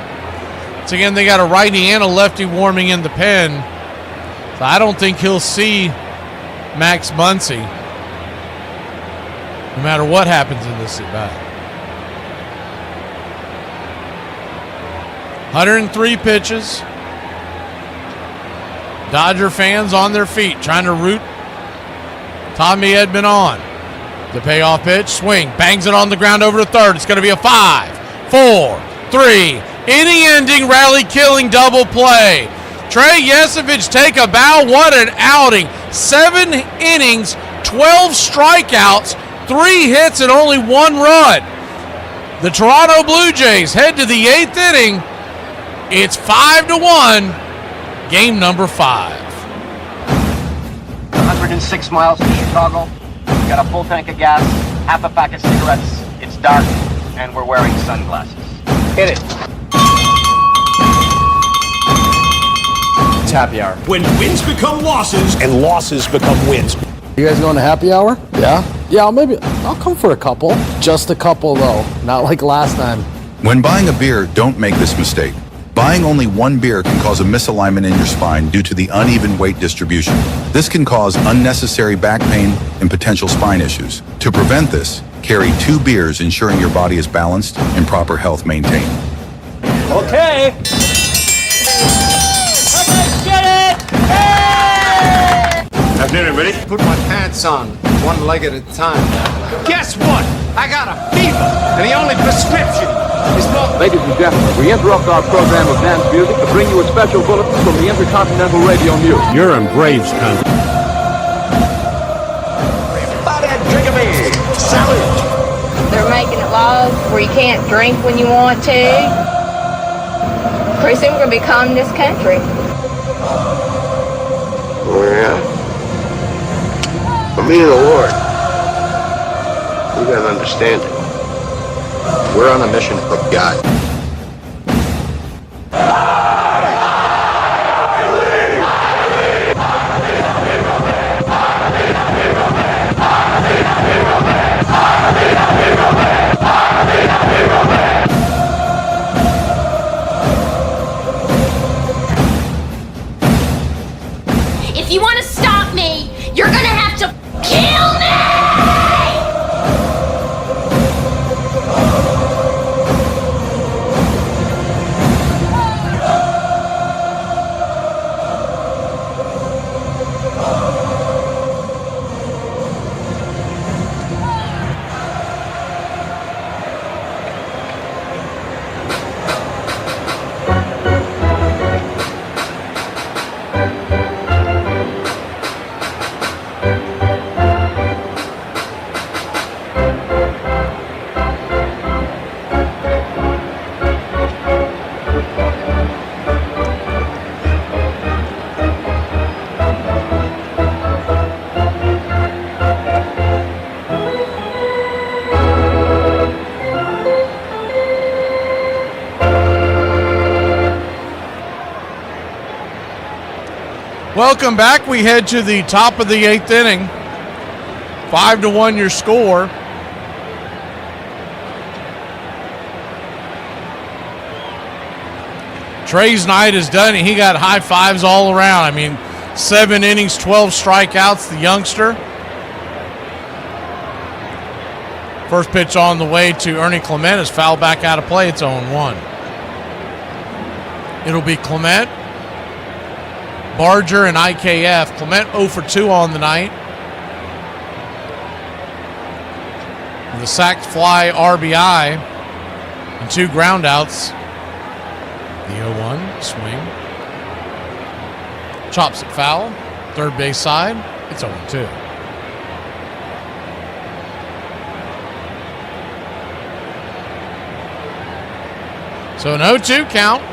So again, they got a righty and a lefty warming in the pen. So I don't think he'll see Max Muncy no matter what happens in this at-bat. 103 pitches. Dodger fans on their feet trying to root Tommy Edman on. The payoff pitch, swing, bangs it on the ground over to third. It's going to be a 5, 4, 3, inning-ending, rally-killing double play. Trey Yesovich take a bow. What an outing. 7 innings, 12 strikeouts, 3 hits, and only 1 run. The Toronto Blue Jays head to the 8th inning. It's 5-1, game number 5. 106 miles to Chicago. Got a full tank of gas, half a pack of cigarettes. It's dark, and we're wearing sunglasses. Hit it. It's happy hour. When wins become losses And losses become wins. You guys going to happy hour? Yeah? Yeah, I'll come for a couple. Just a couple, though. Not like last time. When buying a beer, don't make this mistake. Buying only one beer can cause a misalignment in your spine due to the uneven weight distribution. This can cause unnecessary back pain and potential spine issues. To prevent this, carry 2 beers, ensuring your body is balanced and proper health maintained. Okay. Get it! Hey! Afternoon, everybody. Put my pants on, one leg at a time. Guess what? I got a fever, and the only prescription is more. Ladies and gentlemen, we interrupt our program of dance music to bring you a special bulletin from the Intercontinental Radio News. You're in Braves country. Pregame. Salad. They're making it laws where you can't drink when you want to. Pretty soon we're going to be communist country. Oh, yeah. For me and the Lord, we gotta understand it. We're on a mission from God. If you want to stop me, you're gonna have to kill me! Welcome back. We head to the top of the 8th inning. 5-1 your score. Trey's night is done. He got high fives all around. I mean, 7 innings, 12 strikeouts, the youngster. First pitch on the way to Ernie Clement is fouled back out of play. It's 0-1. It'll be Clement, Barger, and IKF. Clement 0 for 2 on the night. The sacked fly RBI and 2 groundouts. The 0-1 swing. Chops it foul. Third base side. It's 0-2. So an 0-2 count.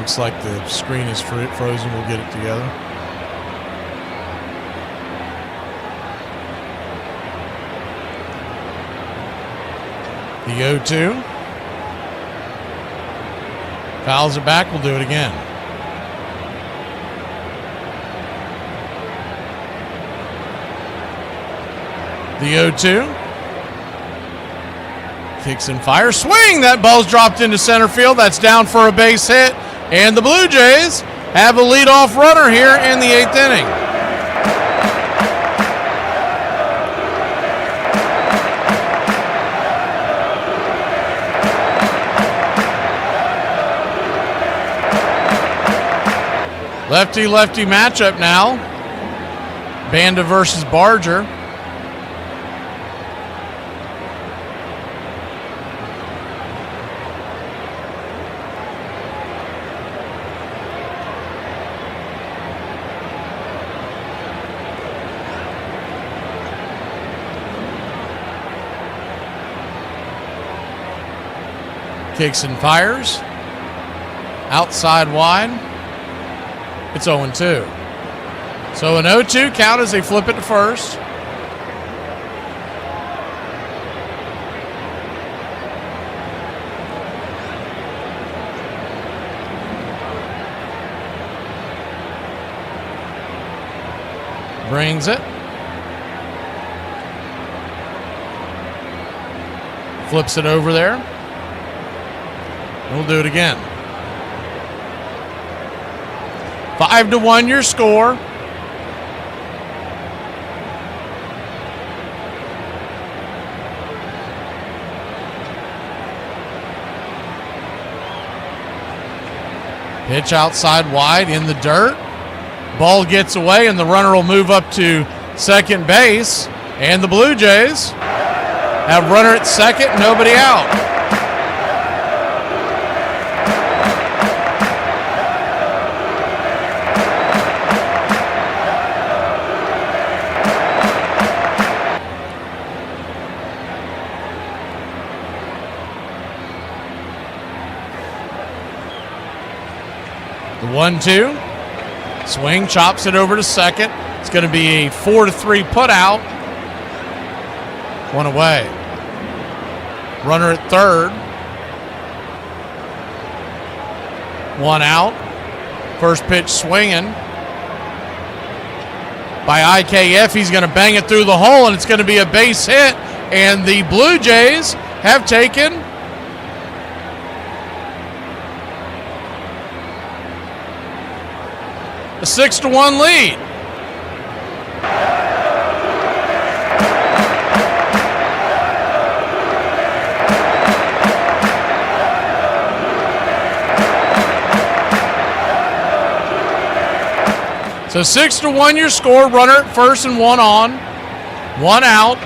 Looks like the screen is frozen. We'll get it together. The 0-2. Fouls it back. We'll do it again. The 0-2. Kicks and fires. Swing! That ball's dropped into center field. That's down for a base hit. And the Blue Jays have a leadoff runner here in the 8th inning. Lefty-lefty matchup now. Banda versus Barger. Kicks and fires. Outside wide. It's 0-2. So an 0-2 count as they flip it to first. Brings it. Flips it over there. We'll do it again. 5-1 your score. Pitch outside wide in the dirt. Ball gets away and the runner will move up to second base. And the Blue Jays have runner at second, nobody out. The 1-2. Swing, chops it over to second. It's going to be a 4-3 put out. One away. Runner at third. One out. First pitch swinging by IKF. He's going to bang it through the hole, and it's going to be a base hit. And the Blue Jays have taken a 6-1 lead. So 6-1 your score. Runner at first and one on. One out.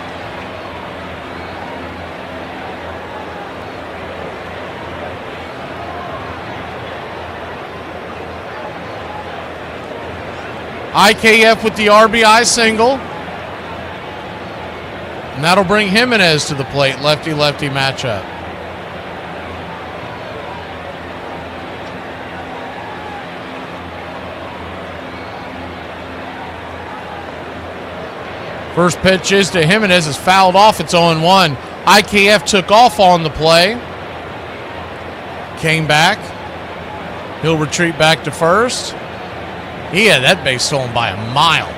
IKF with the RBI single. And that'll bring Jimenez to the plate. Lefty-lefty matchup. First pitch is to Jimenez. Is fouled off. It's 0-1. IKF took off on the play. Came back. He'll retreat back to first. He had that base stolen by a mile.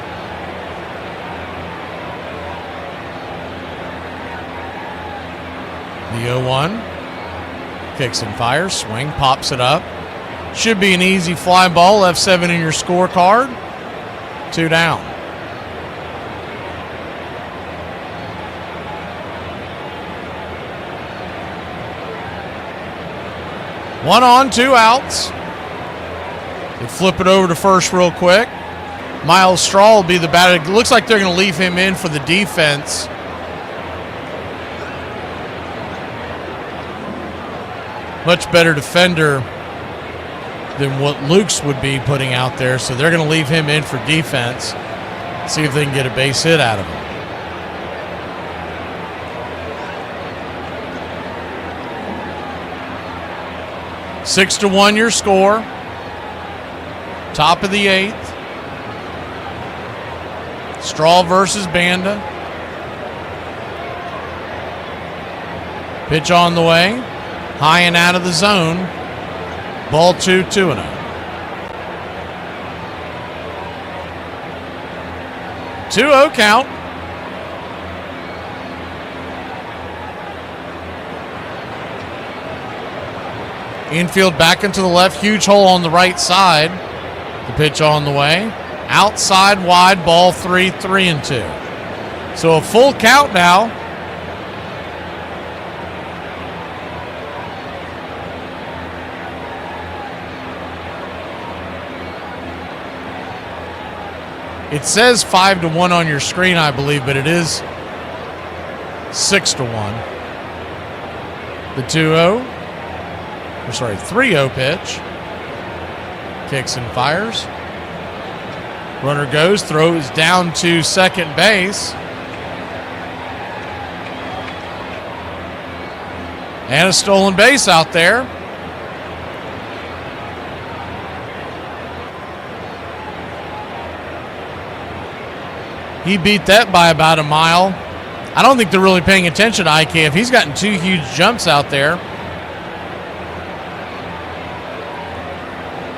The 0-1. Kicks and fires. Swing. Pops it up. Should be an easy fly ball. Left 7 in your scorecard. 2 down. One on, 2 outs. They flip it over to first real quick. Miles Straw will be the batter. It looks like they're going to leave him in for the defense. Much better defender than what Luke's would be putting out there. So they're going to leave him in for defense. See if they can get a base hit out of him. Six to 1 your score. Top of the 8th. Straw versus Banda. Pitch on the way. High and out of the zone. Ball 2, 2-0. Two-0 count. Infield back into the left. Huge hole on the right side. The pitch on the way. Outside wide, ball 3, 3-2. So a full count now. It says 5-1 on your screen, I believe, but it is 6-1. The 3-0 pitch. Kicks and fires. Runner goes, throws down to second base. And a stolen base out there. He beat that by about a mile. I don't think they're really paying attention to IKF. He's gotten 2 huge jumps out there.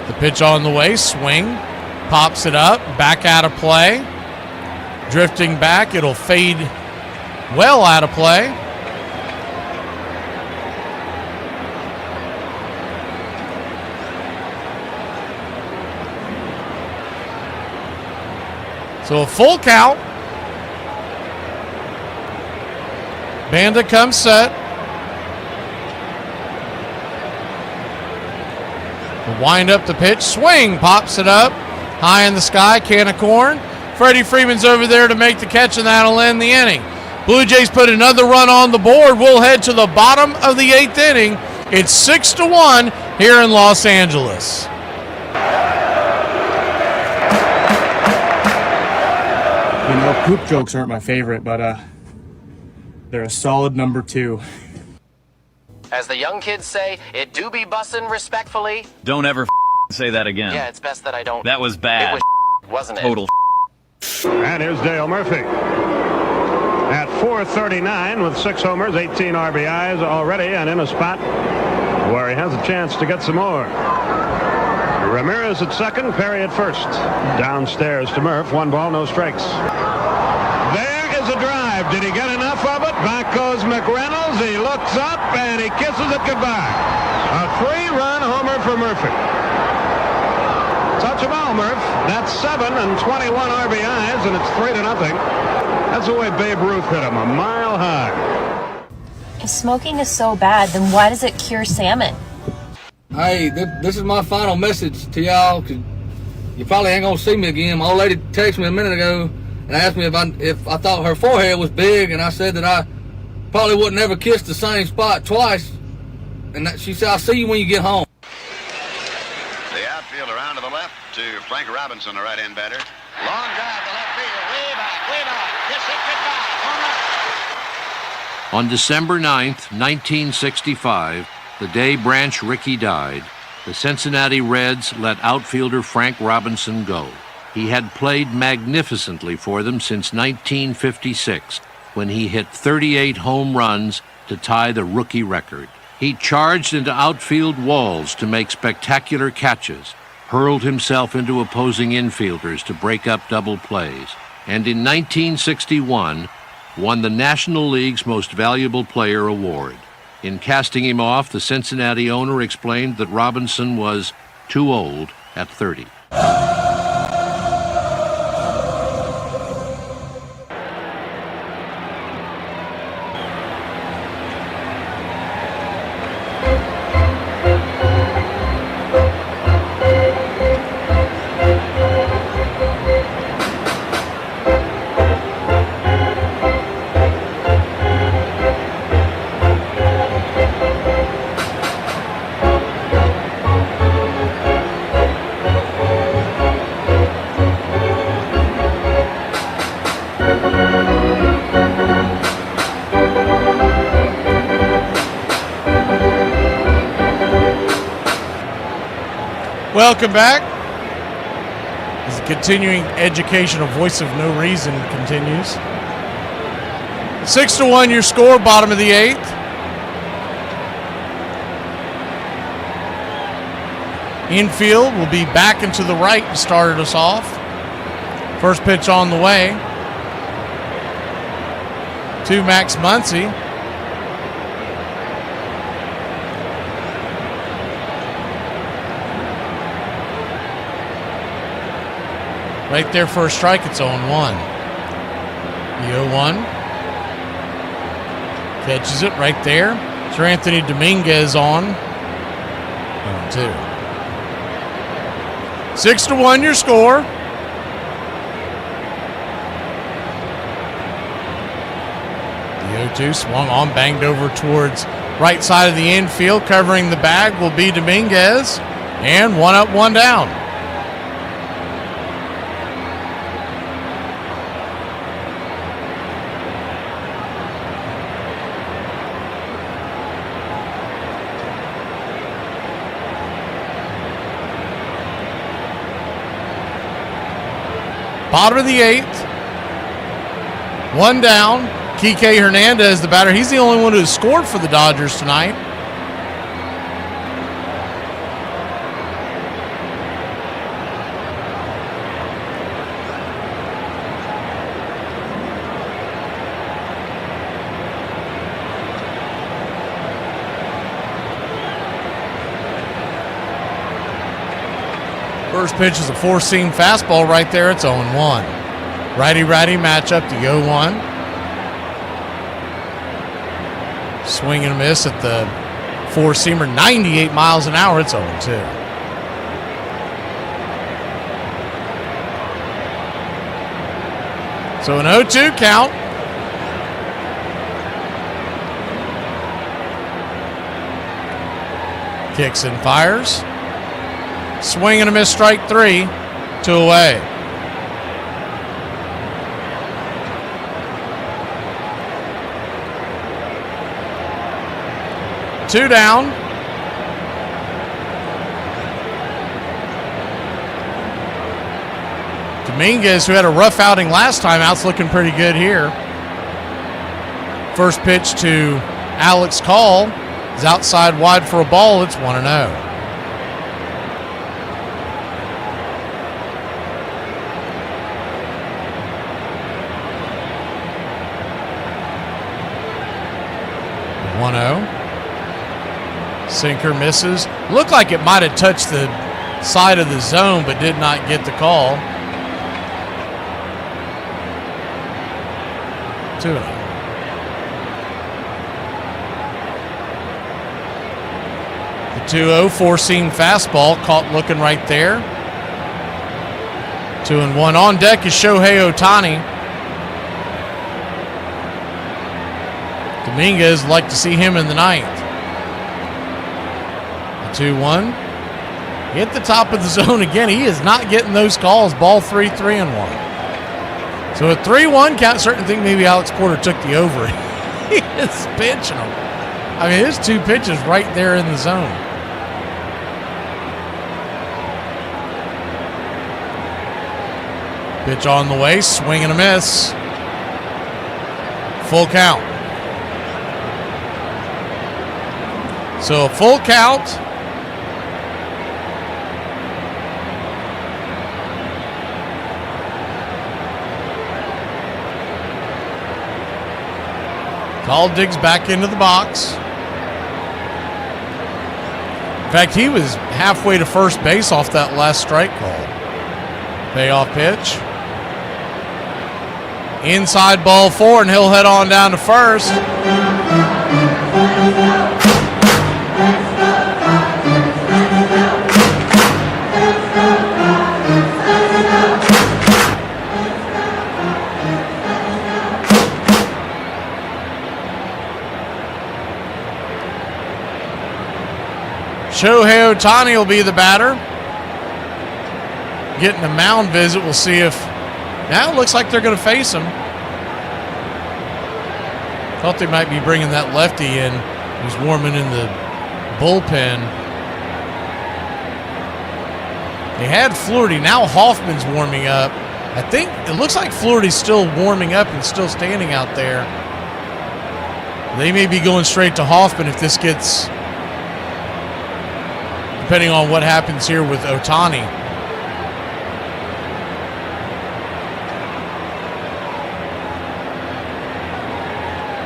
The pitch on the way, swing, pops it up, back out of play. Drifting back, it'll fade well out of play. So a full count. Banda comes set. Wind up the pitch, swing, pops it up, high in the sky, can of corn. Freddie Freeman's over there to make the catch, and that'll end the inning. Blue Jays put another run on the board. We'll head to the bottom of the 8th inning. It's 6-1 here in Los Angeles. You know, poop jokes aren't my favorite, but they're a solid number 2. As the young kids say, it do be bussin' respectfully. Don't ever say that again. Yeah, it's best that I don't. That was bad. It was wasn't it? Total. And here's Dale Murphy. At .439 with 6 homers, 18 RBIs already, and in a spot where he has a chance to get some more. Ramirez at second, Perry at first. Downstairs to Murph, 1 ball, no strikes. There is a drive. Did he get enough of it? Back goes McReynolds. He looks up and he kisses it goodbye. A 3-run homer for Murphy. Touch 'em all, Murph. That's 7 and 21 RBIs, and it's 3-0. That's the way Babe Ruth hit him, a mile high. If smoking is so bad, then why does it cure salmon? Hey, this is my final message to y'all, because you probably ain't gonna see me again. My old lady texted me a minute ago and asked me if I thought her forehead was big, and I said that I probably wouldn't ever kiss the same spot twice. And she said, I'll see you when you get home. The outfield around to the left to Frank Robinson, the right-hand batter. Long drive to left field, way back, kiss it goodbye, home run. On December 9th, 1965, the day Branch Rickey died, the Cincinnati Reds let outfielder Frank Robinson go. He had played magnificently for them since 1956, when he hit 38 home runs to tie the rookie record. He charged into outfield walls to make spectacular catches, hurled himself into opposing infielders to break up double plays, and in 1961 won the National League's Most Valuable Player award. In casting him off, the Cincinnati owner explained that Robinson was too old at 30. Welcome back. As the continuing education of Voice of No Reason continues. 6-1 your score, bottom of the 8th. Infield will be back into the right and started us off. First pitch on the way to Max Muncy. Right there for a strike, it's 0-1. The 0-1. Catches it right there. Sir Anthony Dominguez on. 0-2. 6-1 your score. The 0-2 swung on, banged over towards right side of the infield. Covering the bag will be Dominguez. And 1 up, 1 down. Bottom of the 8th. 1 down. Kike Hernandez, the batter. He's the only one who has scored for the Dodgers tonight. First pitch is a four-seam fastball right there. It's 0-1. Righty-righty matchup, the 0-1. Swing and a miss at the four-seamer, 98 miles an hour. It's 0-2. So an 0-2 count. Kicks and fires. Swing and a miss, strike 3, 2 away. Two down. Dominguez, who had a rough outing last time out's looking pretty good here. First pitch to Alex Call is outside wide for a ball. It's 1-0. Sinker misses. Looked like it might have touched the side of the zone, but did not get the call. 2-0. The 2-0 four-seam fastball caught looking right there. 2-1. On deck is Shohei Ohtani. Dominguez would like to see him in the ninth. 2-1. Hit the top of the zone again. He is not getting those calls. Ball 3, 3-1. So a 3-1 count. Certain think maybe Alex Porter took the over. He is pitching them. I mean, there's two pitches right there in the zone. Pitch on the way. Swing and a miss. Full count. So a full count. Call digs back into the box. In fact, he was halfway to first base off that last strike call. Payoff pitch. Inside ball 4, and he'll head on down to first. Shohei Ohtani will be the batter. Getting a mound visit. We'll see if... Now it looks like they're going to face him. Thought they might be bringing that lefty in. He's warming in the bullpen. They had Flaherty. Now Hoffman's warming up. I think it looks like Flaherty's still warming up and still standing out there. They may be going straight to Hoffman if this gets, depending on what happens here with Ohtani.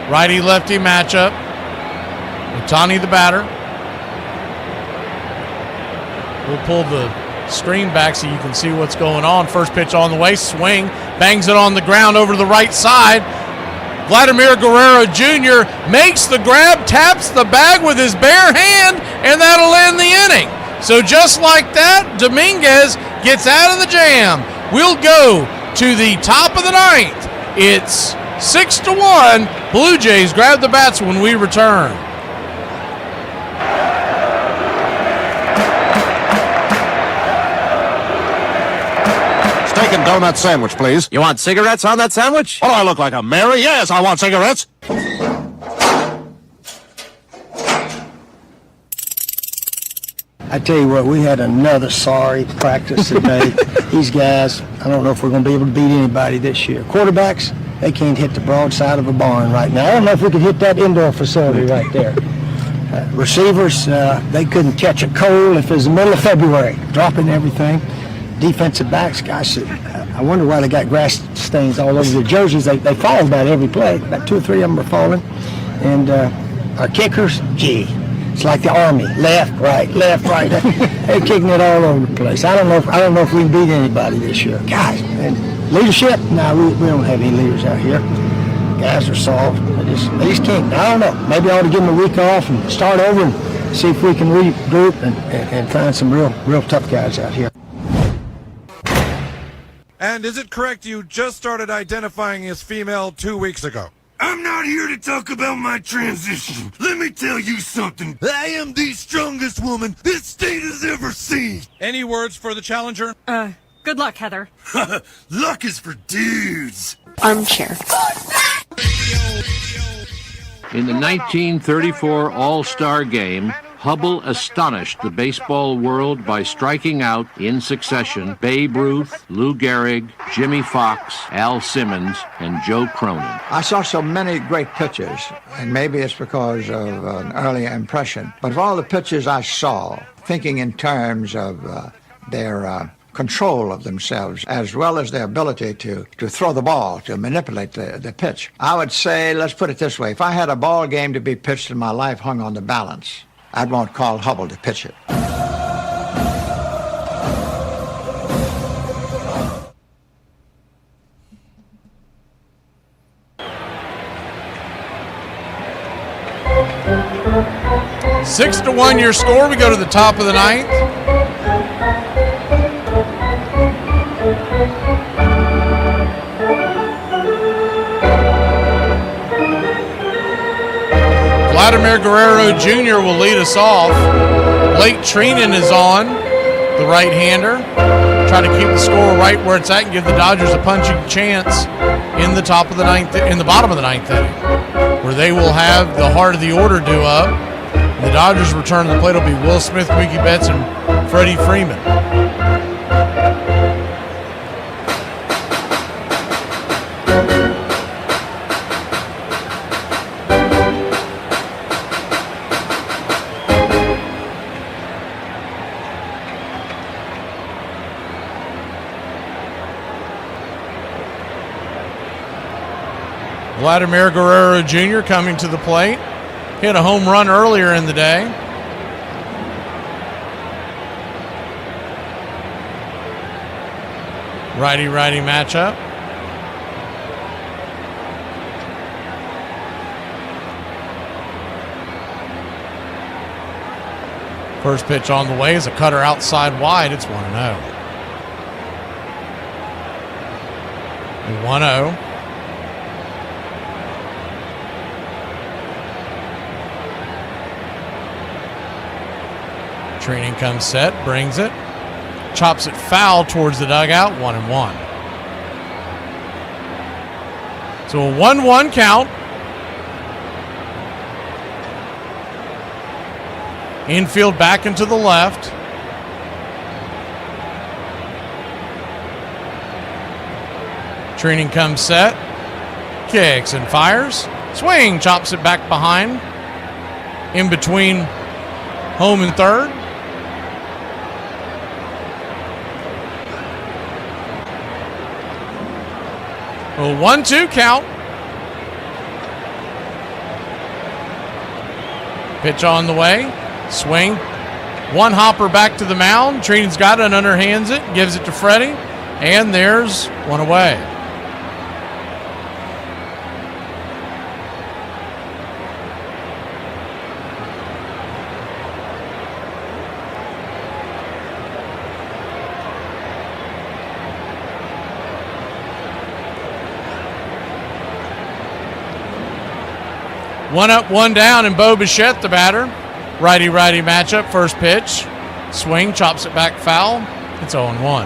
Righty-lefty matchup. Ohtani the batter. We'll pull the screen back so you can see what's going on. First pitch on the way. Swing. Bangs it on the ground over to the right side. Vladimir Guerrero Jr. makes the grab, taps the bag with his bare hand, and that'll end the inning. So just like that, Dominguez gets out of the jam. We'll go to the top of the ninth. It's 6-1. Blue Jays grab the bats when we return. Steak and donut sandwich, please. You want cigarettes on that sandwich? Oh, I look like a Mary? Yes, I want cigarettes. I tell you what, we had another sorry practice today. These guys, I don't know if we're going to be able to beat anybody this year. Quarterbacks, they can't hit the broadside of a barn right now. I don't know if we could hit that indoor facility right there. Receivers, they couldn't catch a cold if it was the middle of February, dropping everything. Defensive backs, gosh, I wonder why they got grass stains all over their jerseys. They fall about every play. About 2 or 3 of them are falling. And our kickers, gee, it's like the Army, left, right. They're kicking it all over the place. I don't know if we can beat anybody this year. Guys, and leadership, no, we don't have any leaders out here. Guys are soft. They just can't. I don't know. Maybe I ought to give them a week off and start over and see if we can regroup and find some real tough guys out here. And is it correct you just started identifying as female 2 weeks ago? I'm not here to talk about my transition. Let me tell you something. I am the strongest woman this state has ever seen. Any words for the challenger? Good luck, Heather. Luck is for dudes. Armchair. In the 1934 All-Star Game, Hubble astonished the baseball world by striking out in succession Babe Ruth, Lou Gehrig, Jimmy Fox, Al Simmons, and Joe Cronin. I saw so many great pitchers, and maybe it's because of an early impression, but of all the pitchers I saw, thinking in terms of their control of themselves, as well as their ability to throw the ball, to manipulate the pitch. I would say, let's put it this way, if I had a ball game to be pitched and my life hung on the balance, I'd want Carl Hubble to pitch it. Six to 1 your score. We go to the top of the ninth. Vladimir Guerrero Jr. will lead us off. Blake Treenan is on, the right-hander. Try to keep the score right where it's at and give the Dodgers a punching chance in the top of the ninth, in the bottom of the ninth inning, where they will have the heart of the order due up. The Dodgers return to the plate will be Will Smith, Mookie Betts, and Freddie Freeman. Vladimir Guerrero Jr. coming to the plate. Hit a home run earlier in the day. Righty-righty matchup. First pitch on the way is a cutter outside wide. It's 1-0. 1-0. Training comes set, brings it, chops it foul towards the dugout, 1-1. So a 1-1 count. Infield back into the left. Training comes set. Kicks and fires. Swing, chops it back behind. In between home and third. A 1-2 count. Pitch on the way. Swing. One hopper back to the mound. Treening's got it and underhands it. Gives it to Freddie. And there's one away. One up, one down, and Bo Bichette, the batter. Righty-righty matchup, first pitch. Swing, chops it back foul. It's 0-1.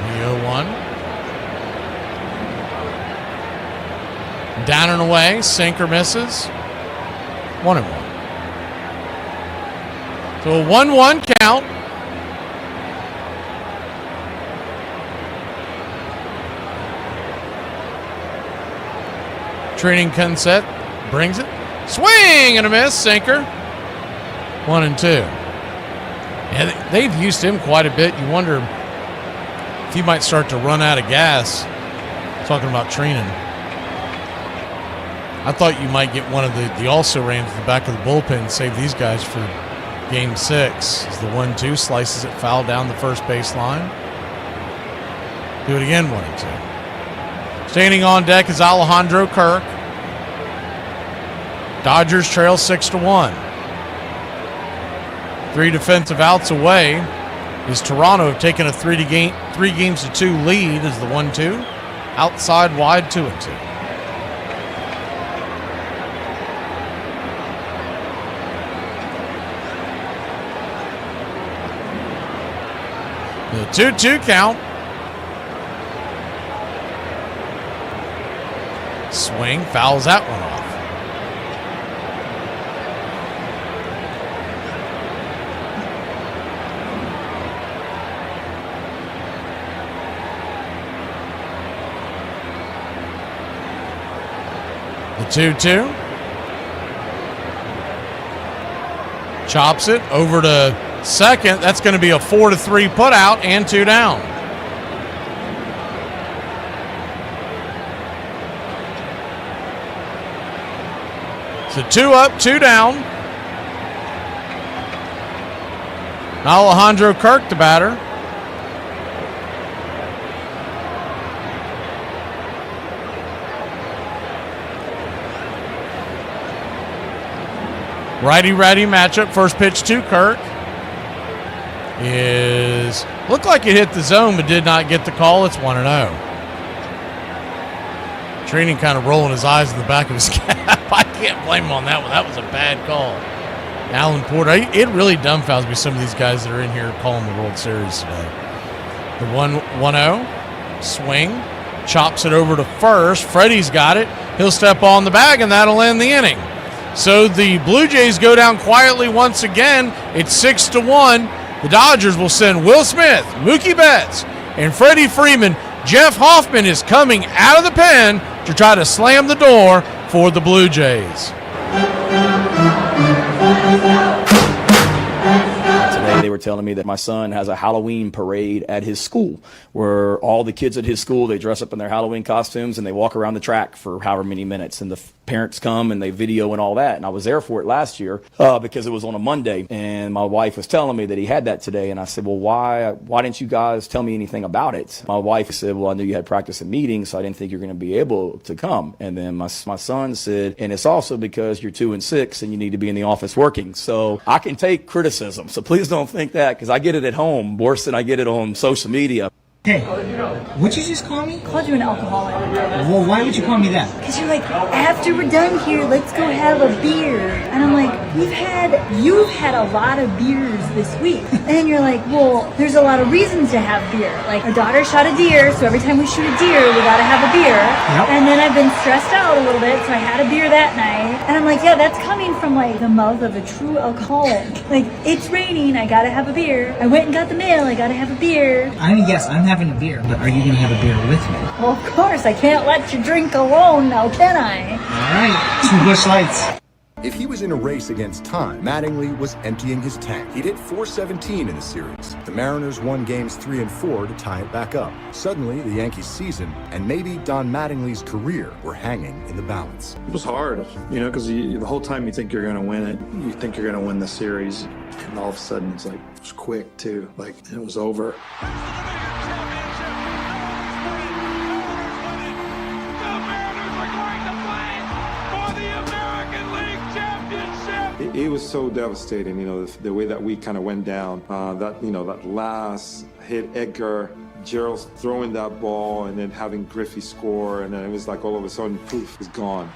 The 0-1. Down and away, sinker misses. 1-1. So a 1-1 count. Training Kunset brings it. Swing and a miss. Sinker. 1-2. Yeah, they've used him quite a bit. You wonder if he might start to run out of gas. Talking about Training. I thought you might get one of the also-rans at the back of the bullpen and save these guys for Game 6. As the 1-2 slices it foul down the first base line. Do it again, 1-2. Standing on deck is Alejandro Kirk. Dodgers trail 6-1. 3 defensive outs away is Toronto, have taken a 3-2 lead as the 1-2. Outside wide 2-2. The 2-2 count. Swing, fouls that one off. The 2-2. Chops it over to second. That's going to be a 4-3 put out and 2 down. So 2 up, 2 down. Alejandro Kirk, the batter. Righty-righty matchup. First pitch to Kirk is looked like it hit the zone but did not get the call. It's 1-0. Training kind of rolling his eyes in the back of his cap. I can't blame him on that one. That was a bad call. Alan Porter. It really dumbfounds me, some of these guys that are in here calling the World Series today. The 1-0. Swing. Chops it over to first. Freddie's got it. He'll step on the bag, and that'll end the inning. So the Blue Jays go down quietly once again. It's 6-1. The Dodgers will send Will Smith, Mookie Betts, and Freddie Freeman. Jeff Hoffman is coming out of the pen to try to slam the door for the Blue Jays. Today they were telling me that my son has a Halloween parade at his school where all the kids at his school, they dress up in their Halloween costumes and they walk around the track for however many minutes, and the parents come and they video and all that. And I was there for it last year because it was on a Monday, and my wife was telling me that he had that today, and I said, well, why didn't you guys tell me anything about it? My wife said, well, I knew you had practice and meetings, so I didn't think you were going to be able to come. And then my son said, and it's also because you're 2 and 6 and you need to be in the office working. So I can take criticism, so please don't think that, because I get it at home worse than I get it on social media. Hey, what'd you just call me? I called you an alcoholic. Well, why would you call me that? Because you're like, after we're done here, let's go have a beer. And I'm like, you've had a lot of beers this week. And you're like, well, there's a lot of reasons to have beer. Like, our daughter shot a deer, so every time we shoot a deer, we gotta have a beer. Yep. And then I've been stressed out a little bit, so I had a beer that night. And I'm like, yeah, that's coming from like the mouth of a true alcoholic. Like, it's raining, I gotta have a beer. I went and got the mail, I gotta have a beer. I mean, yes, I'm having a beer, but are you gonna have a beer with me? Well, of course, I can't let you drink alone now, can I? All right, 2 Busch Lights. If he was in a race against time, Mattingly was emptying his tank. He'd hit .417 in the series. The Mariners won games 3 and 4 to tie it back up. Suddenly, the Yankees' season and maybe Don Mattingly's career were hanging in the balance. It was hard, because the whole time you think you're going to win it, you think you're going to win the series, and all of a sudden it's like, it was quick too, like it was over. It was so devastating, the way that we kind of went down. That last hit, Edgar, Gerald's throwing that ball, and then having Griffey score, and then it was like all of a sudden, poof, it's gone.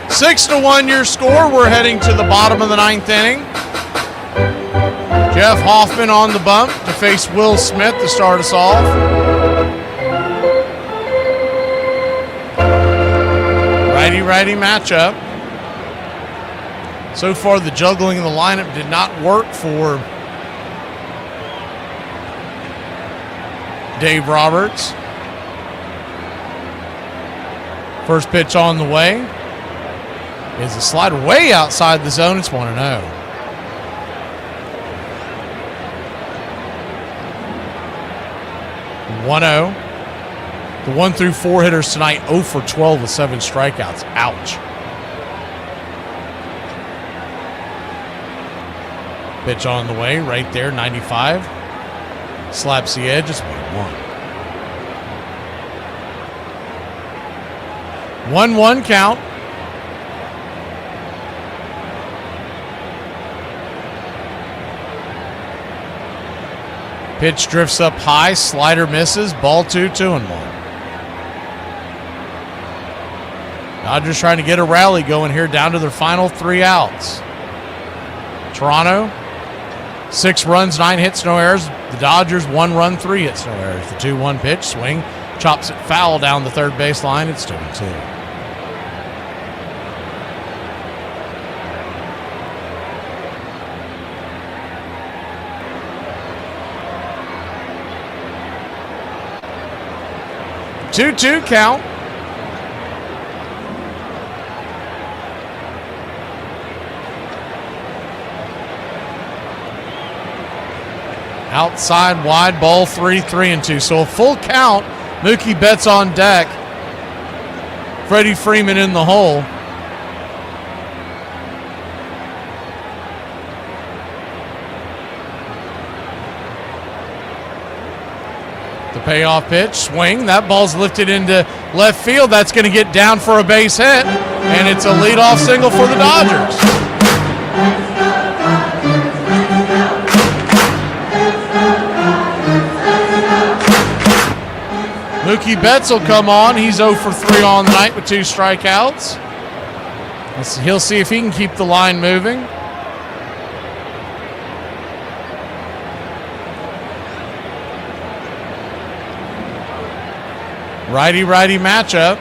Six to 1 your score. We're heading to the bottom of the 9th inning. Jeff Hoffman on the bump to face Will Smith to start us off. Righty-righty matchup. So far, the juggling of the lineup did not work for Dave Roberts. First pitch on the way. Is a slider way outside the zone. It's 1-0. 1-0. The 1 through 4 hitters tonight 0 for 12 with 7 strikeouts. Ouch. Pitch on the way right there, 95. Slaps the edge. It's 1-1. 1-1 count. Pitch drifts up high, slider misses, ball 2, 2-1. Dodgers trying to get a rally going here down to their final 3 outs. Toronto, 6 runs, 9 hits, no errors. The Dodgers, 1 run, 3 hits, no errors. The 2-1 pitch, swing, chops it foul down the third baseline. It's 2-2. Two count. Outside wide, ball 3, 3-2. So a full count. Mookie Betts on deck. Freddie Freeman in the hole. The payoff pitch, swing. That ball's lifted into left field. That's going to get down for a base hit, and it's a leadoff single for the Dodgers. Mookie Betts will come on. He's 0 for 3 on the night with 2 strikeouts. He'll see if he can keep the line moving. Righty-righty matchup.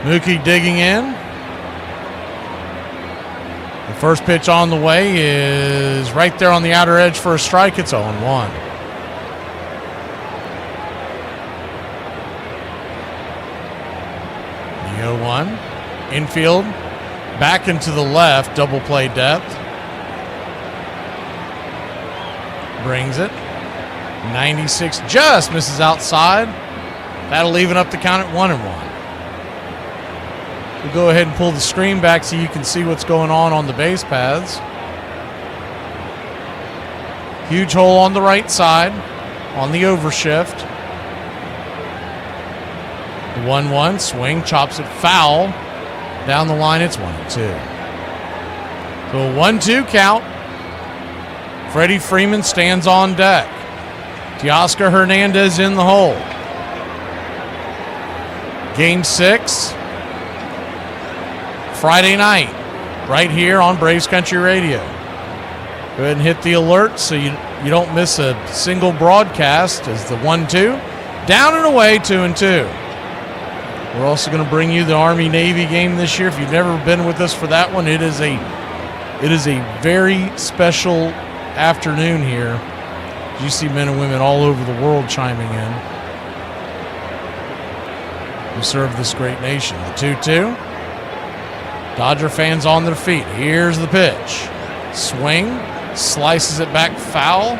Mookie digging in. The first pitch on the way is right there on the outer edge for a strike. It's 0-1. The 0-1. Infield. Back into the left. Double play depth. Brings it. 96 just misses outside. That'll even up the count at 1-1. We'll go ahead and pull the screen back so you can see what's going on the base paths. Huge hole on the right side on the overshift. The 1-1 swing, chops it foul. Down the line, it's 1-2. So a 1-2 count. Freddie Freeman stands on deck. Teoscar Hernandez in the hole. Game 6. Friday night. Right here on Braves Country Radio. Go ahead and hit the alert so you don't miss a single broadcast as the 1-2. Down and away, 2-2. We're also going to bring you the Army-Navy game this year. If you've never been with us for that one, it is a very special afternoon here. You see men and women all over the world chiming in. We serve this great nation. The 2-2. Dodger fans on their feet. Here's the pitch. Swing. Slices it back foul.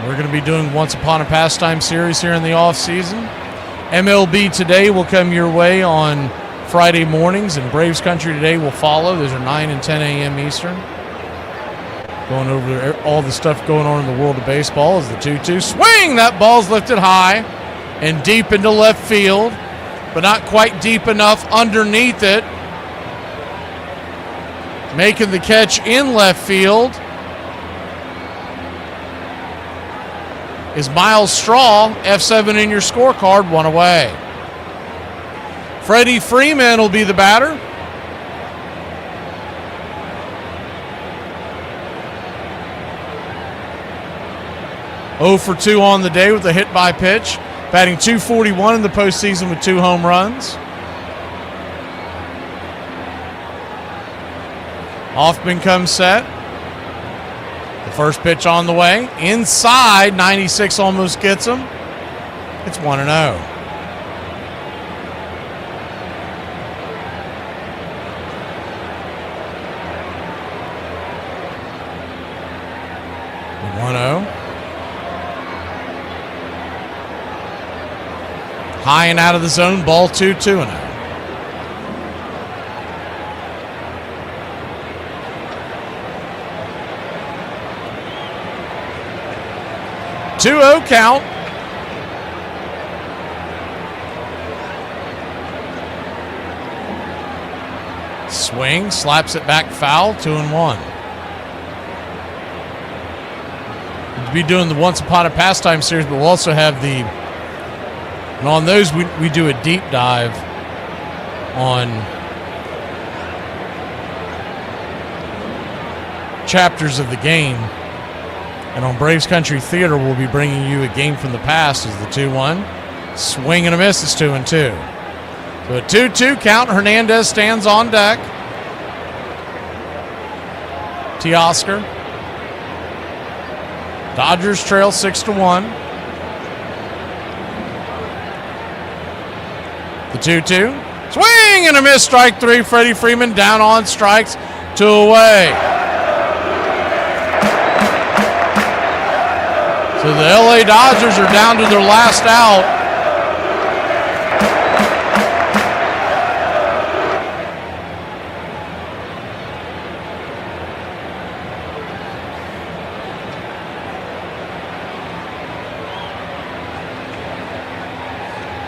We're going to be doing Once Upon a Pastime series here in the offseason. MLB Today will come your way on Friday mornings, and Braves Country Today will follow. Those are 9 and 10 a.m. Eastern. Going over all the stuff going on in the world of baseball is the 2-2. Swing! That ball's lifted high and deep into left field, but not quite deep enough underneath it. Making the catch in left field is Miles Straw. F7 in your scorecard, 1 away. Freddie Freeman will be the batter. Oh for 2 on the day with a hit by pitch. Batting .241 in the postseason with 2 home runs. Hoffman comes set. The first pitch on the way. Inside, 96 almost gets him. It's 1-0. High and out of the zone, ball 2-0. 2-0 count. Swing, slaps it back foul, 2-1. We'll be doing the Once Upon a Pastime series, but we'll also have the, and on those we do a deep dive on chapters of the game. And on Braves Country Theater, we'll be bringing you a game from the past as the 2-1. Swing and a miss, it's 2-2. So a 2-2 count. Hernandez stands on deck. Teoscar. Dodgers trail 6-1. The 2-2. Swing and a miss, strike 3. Freddie Freeman down on strikes, 2 away. So the LA Dodgers are down to their last out.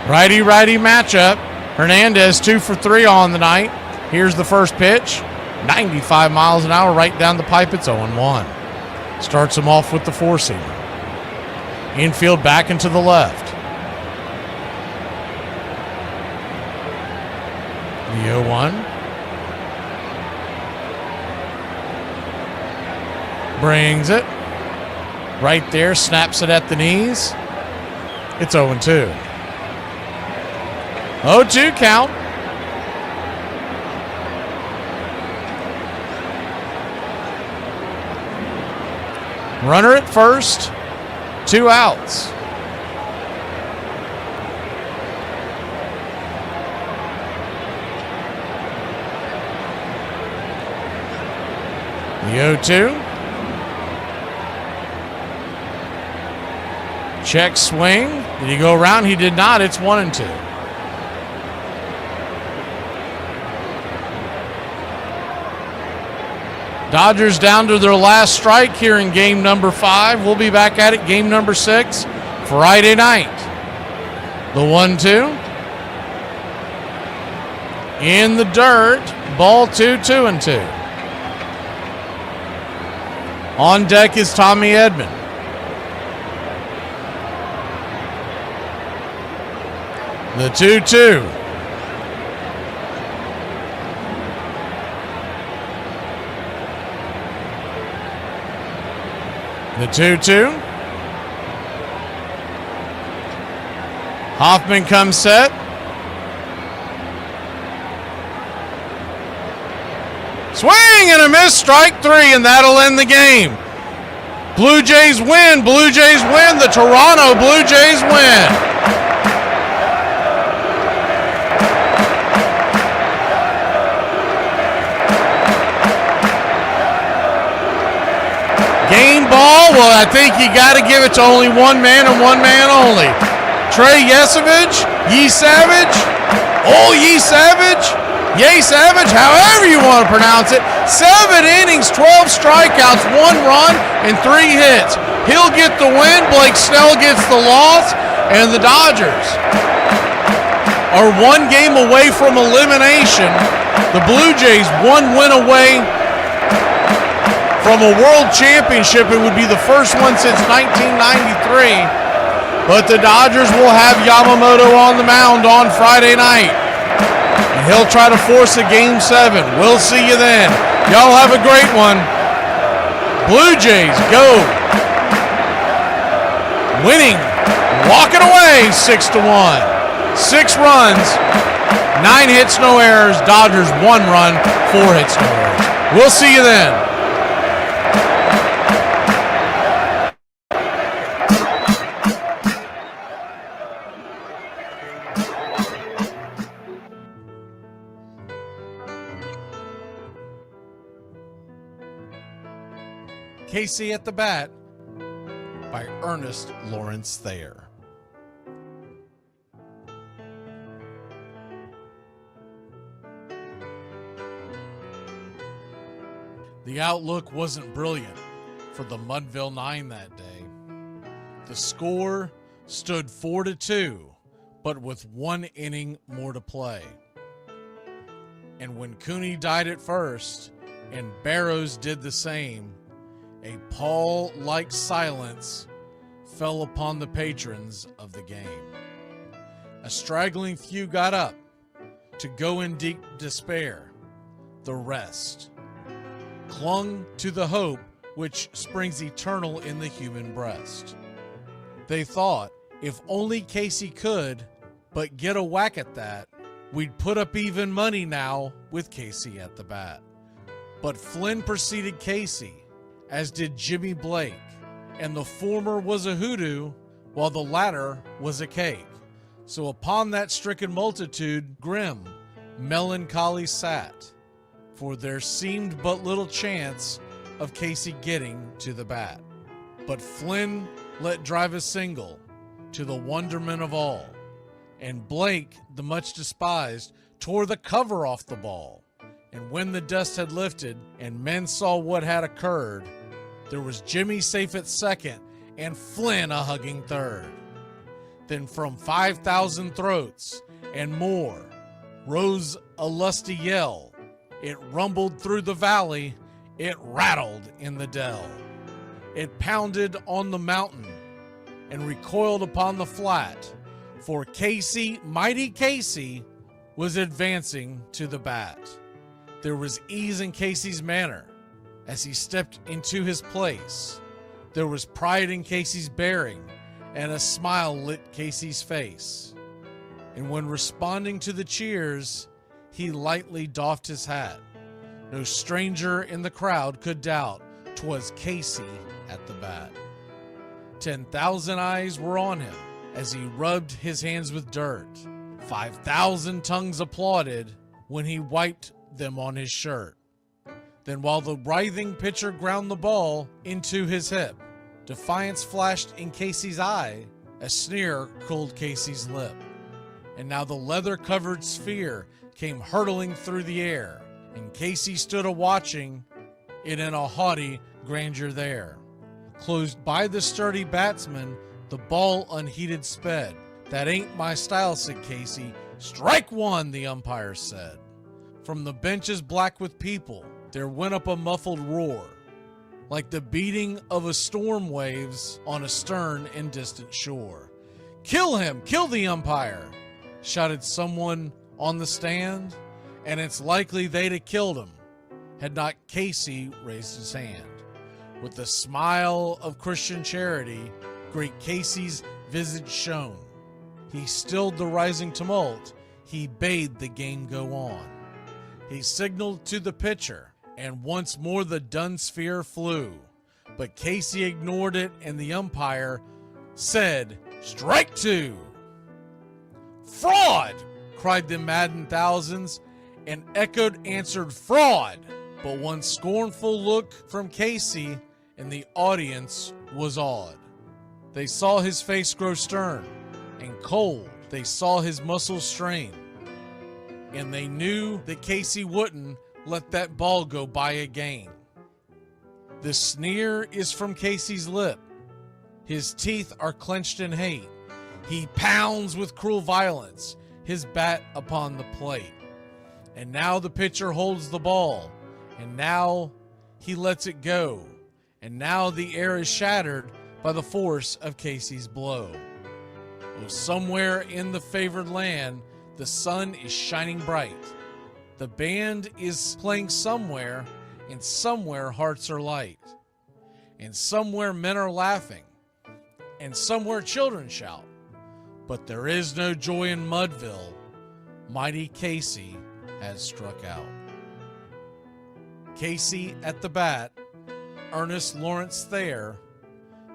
Righty-righty matchup. Hernandez 2 for 3 on the night. Here's the first pitch. 95 miles an hour right down the pipe. It's 0-1. Starts him off with the 4-seamer. Infield back and to the left. The 0-1. Brings it. Right there, snaps it at the knees. It's 0-2. 0-2 count. Runner at first. 2 outs. The 0-2. Check swing. Did he go around? He did not. It's 1-2. Dodgers down to their last strike here in game number 5. We'll be back at it game number 6 Friday night. The 1-2. In the dirt. Ball 2, 2-2. On deck is Tommy Edman. The 2-2. The 2-2. Hoffman comes set. Swing and a miss, strike 3, and that'll end the game. Blue Jays win. Blue Jays win. The Toronto Blue Jays win. Game ball, well, I think you got to give it to only one man and one man only. Trey Yesavage, Ye Savage, Ye Savage, Ye Savage, however you want to pronounce it. 7 innings, 12 strikeouts, 1 run, and 3 hits. He'll get the win, Blake Snell gets the loss, and the Dodgers are 1 game away from elimination. The Blue Jays 1 win away from a world championship. It would be the first one since 1993. But the Dodgers will have Yamamoto on the mound on Friday night. And he'll try to force a game 7. We'll see you then. Y'all have a great one. Blue Jays go. Winning. Walking away 6-1. 6 runs. 9 hits, no errors. Dodgers 1 run, 4 hits, no errors. We'll see you then. Casey at the Bat by Ernest Lawrence Thayer. The outlook wasn't brilliant for the Mudville Nine that day. The score stood 4-2, but with 1 inning more to play. And when Cooney died at first and Barrows did the same, a pall-like silence fell upon the patrons of the game. A straggling few got up to go in deep despair. The rest clung to the hope which springs eternal in the human breast. They thought, if only Casey could but get a whack at that, we'd put up even money now with Casey at the bat. But Flynn preceded Casey, as did Jimmy Blake, and the former was a hoodoo, while the latter was a cake. So upon that stricken multitude, grim, melancholy sat, for there seemed but little chance of Casey getting to the bat. But Flynn let drive a single, to the wonderment of all, and Blake, the much despised, tore the cover off the ball. And when the dust had lifted and men saw what had occurred, there was Jimmy safe at second and Flynn a hugging third. Then from 5,000 throats and more rose a lusty yell. It rumbled through the valley, it rattled in the dell. It pounded on the mountain and recoiled upon the flat, for Casey, mighty Casey, was advancing to the bat. There was ease in Casey's manner as he stepped into his place. There was pride in Casey's bearing, and a smile lit Casey's face. And when responding to the cheers, he lightly doffed his hat. No stranger in the crowd could doubt 'twas Casey at the bat. 10,000 eyes were on him as he rubbed his hands with dirt. 5,000 tongues applauded when he wiped them on his shirt. Then while the writhing pitcher ground the ball into his hip, defiance flashed in Casey's eye, a sneer cooled Casey's lip. And now the leather-covered sphere came hurtling through the air, and Casey stood a-watching it in a haughty grandeur there. Closed by the sturdy batsman, the ball unheeded sped. That ain't my style, said Casey. Strike one, the umpire said. From the benches black with people, there went up a muffled roar, like the beating of a storm waves on a stern and distant shore. Kill him! Kill the umpire! Shouted someone on the stand, and it's likely they'd have killed him had not Casey raised his hand. With the smile of Christian charity, great Casey's visage shone. He stilled the rising tumult, he bade the game go on. He signaled to the pitcher, and once more the dun sphere flew. But Casey ignored it, and the umpire said, "Strike two!" "Fraud!" cried the maddened thousands, and echoed answered, "Fraud!" But one scornful look from Casey, and the audience was awed. They saw his face grow stern and cold. They saw his muscles strain. And they knew that Casey wouldn't let that ball go by again. The sneer is from Casey's lip. His teeth are clenched in hate. He pounds with cruel violence his bat upon the plate. And now the pitcher holds the ball, and now he lets it go. And now the air is shattered by the force of Casey's blow. Oh, somewhere in the favored land, the sun is shining bright. The band is playing somewhere, and somewhere hearts are light. And somewhere men are laughing, and somewhere children shout. But there is no joy in Mudville. Mighty Casey has struck out. Casey at the Bat, Ernest Lawrence Thayer,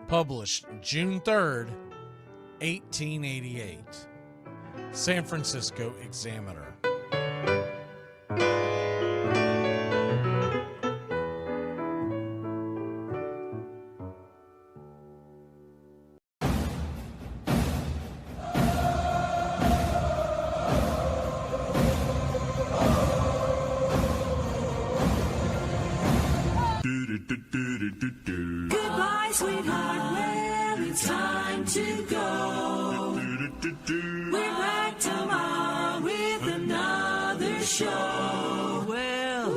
published June 3rd, 1888. San Francisco Examiner. Goodbye, sweetheart. Well, it's time to go. We're back tomorrow with another show. Well,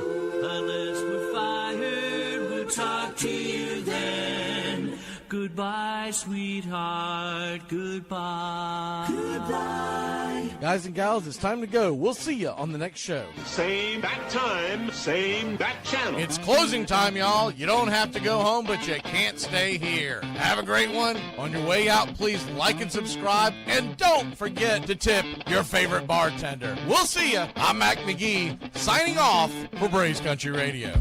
unless we're fired, we'll talk to you then. Goodbye, sweetheart. Goodbye. Goodbye. Guys and gals, it's time to go. We'll see you on the next show. Same bat time, same bat channel. It's closing time, y'all. You don't have to go home, but you can't stay here. Have a great one. On your way out, please like and subscribe, and don't forget to tip your favorite bartender. We'll see you. I'm Mac McGee, signing off for Braves Country Radio.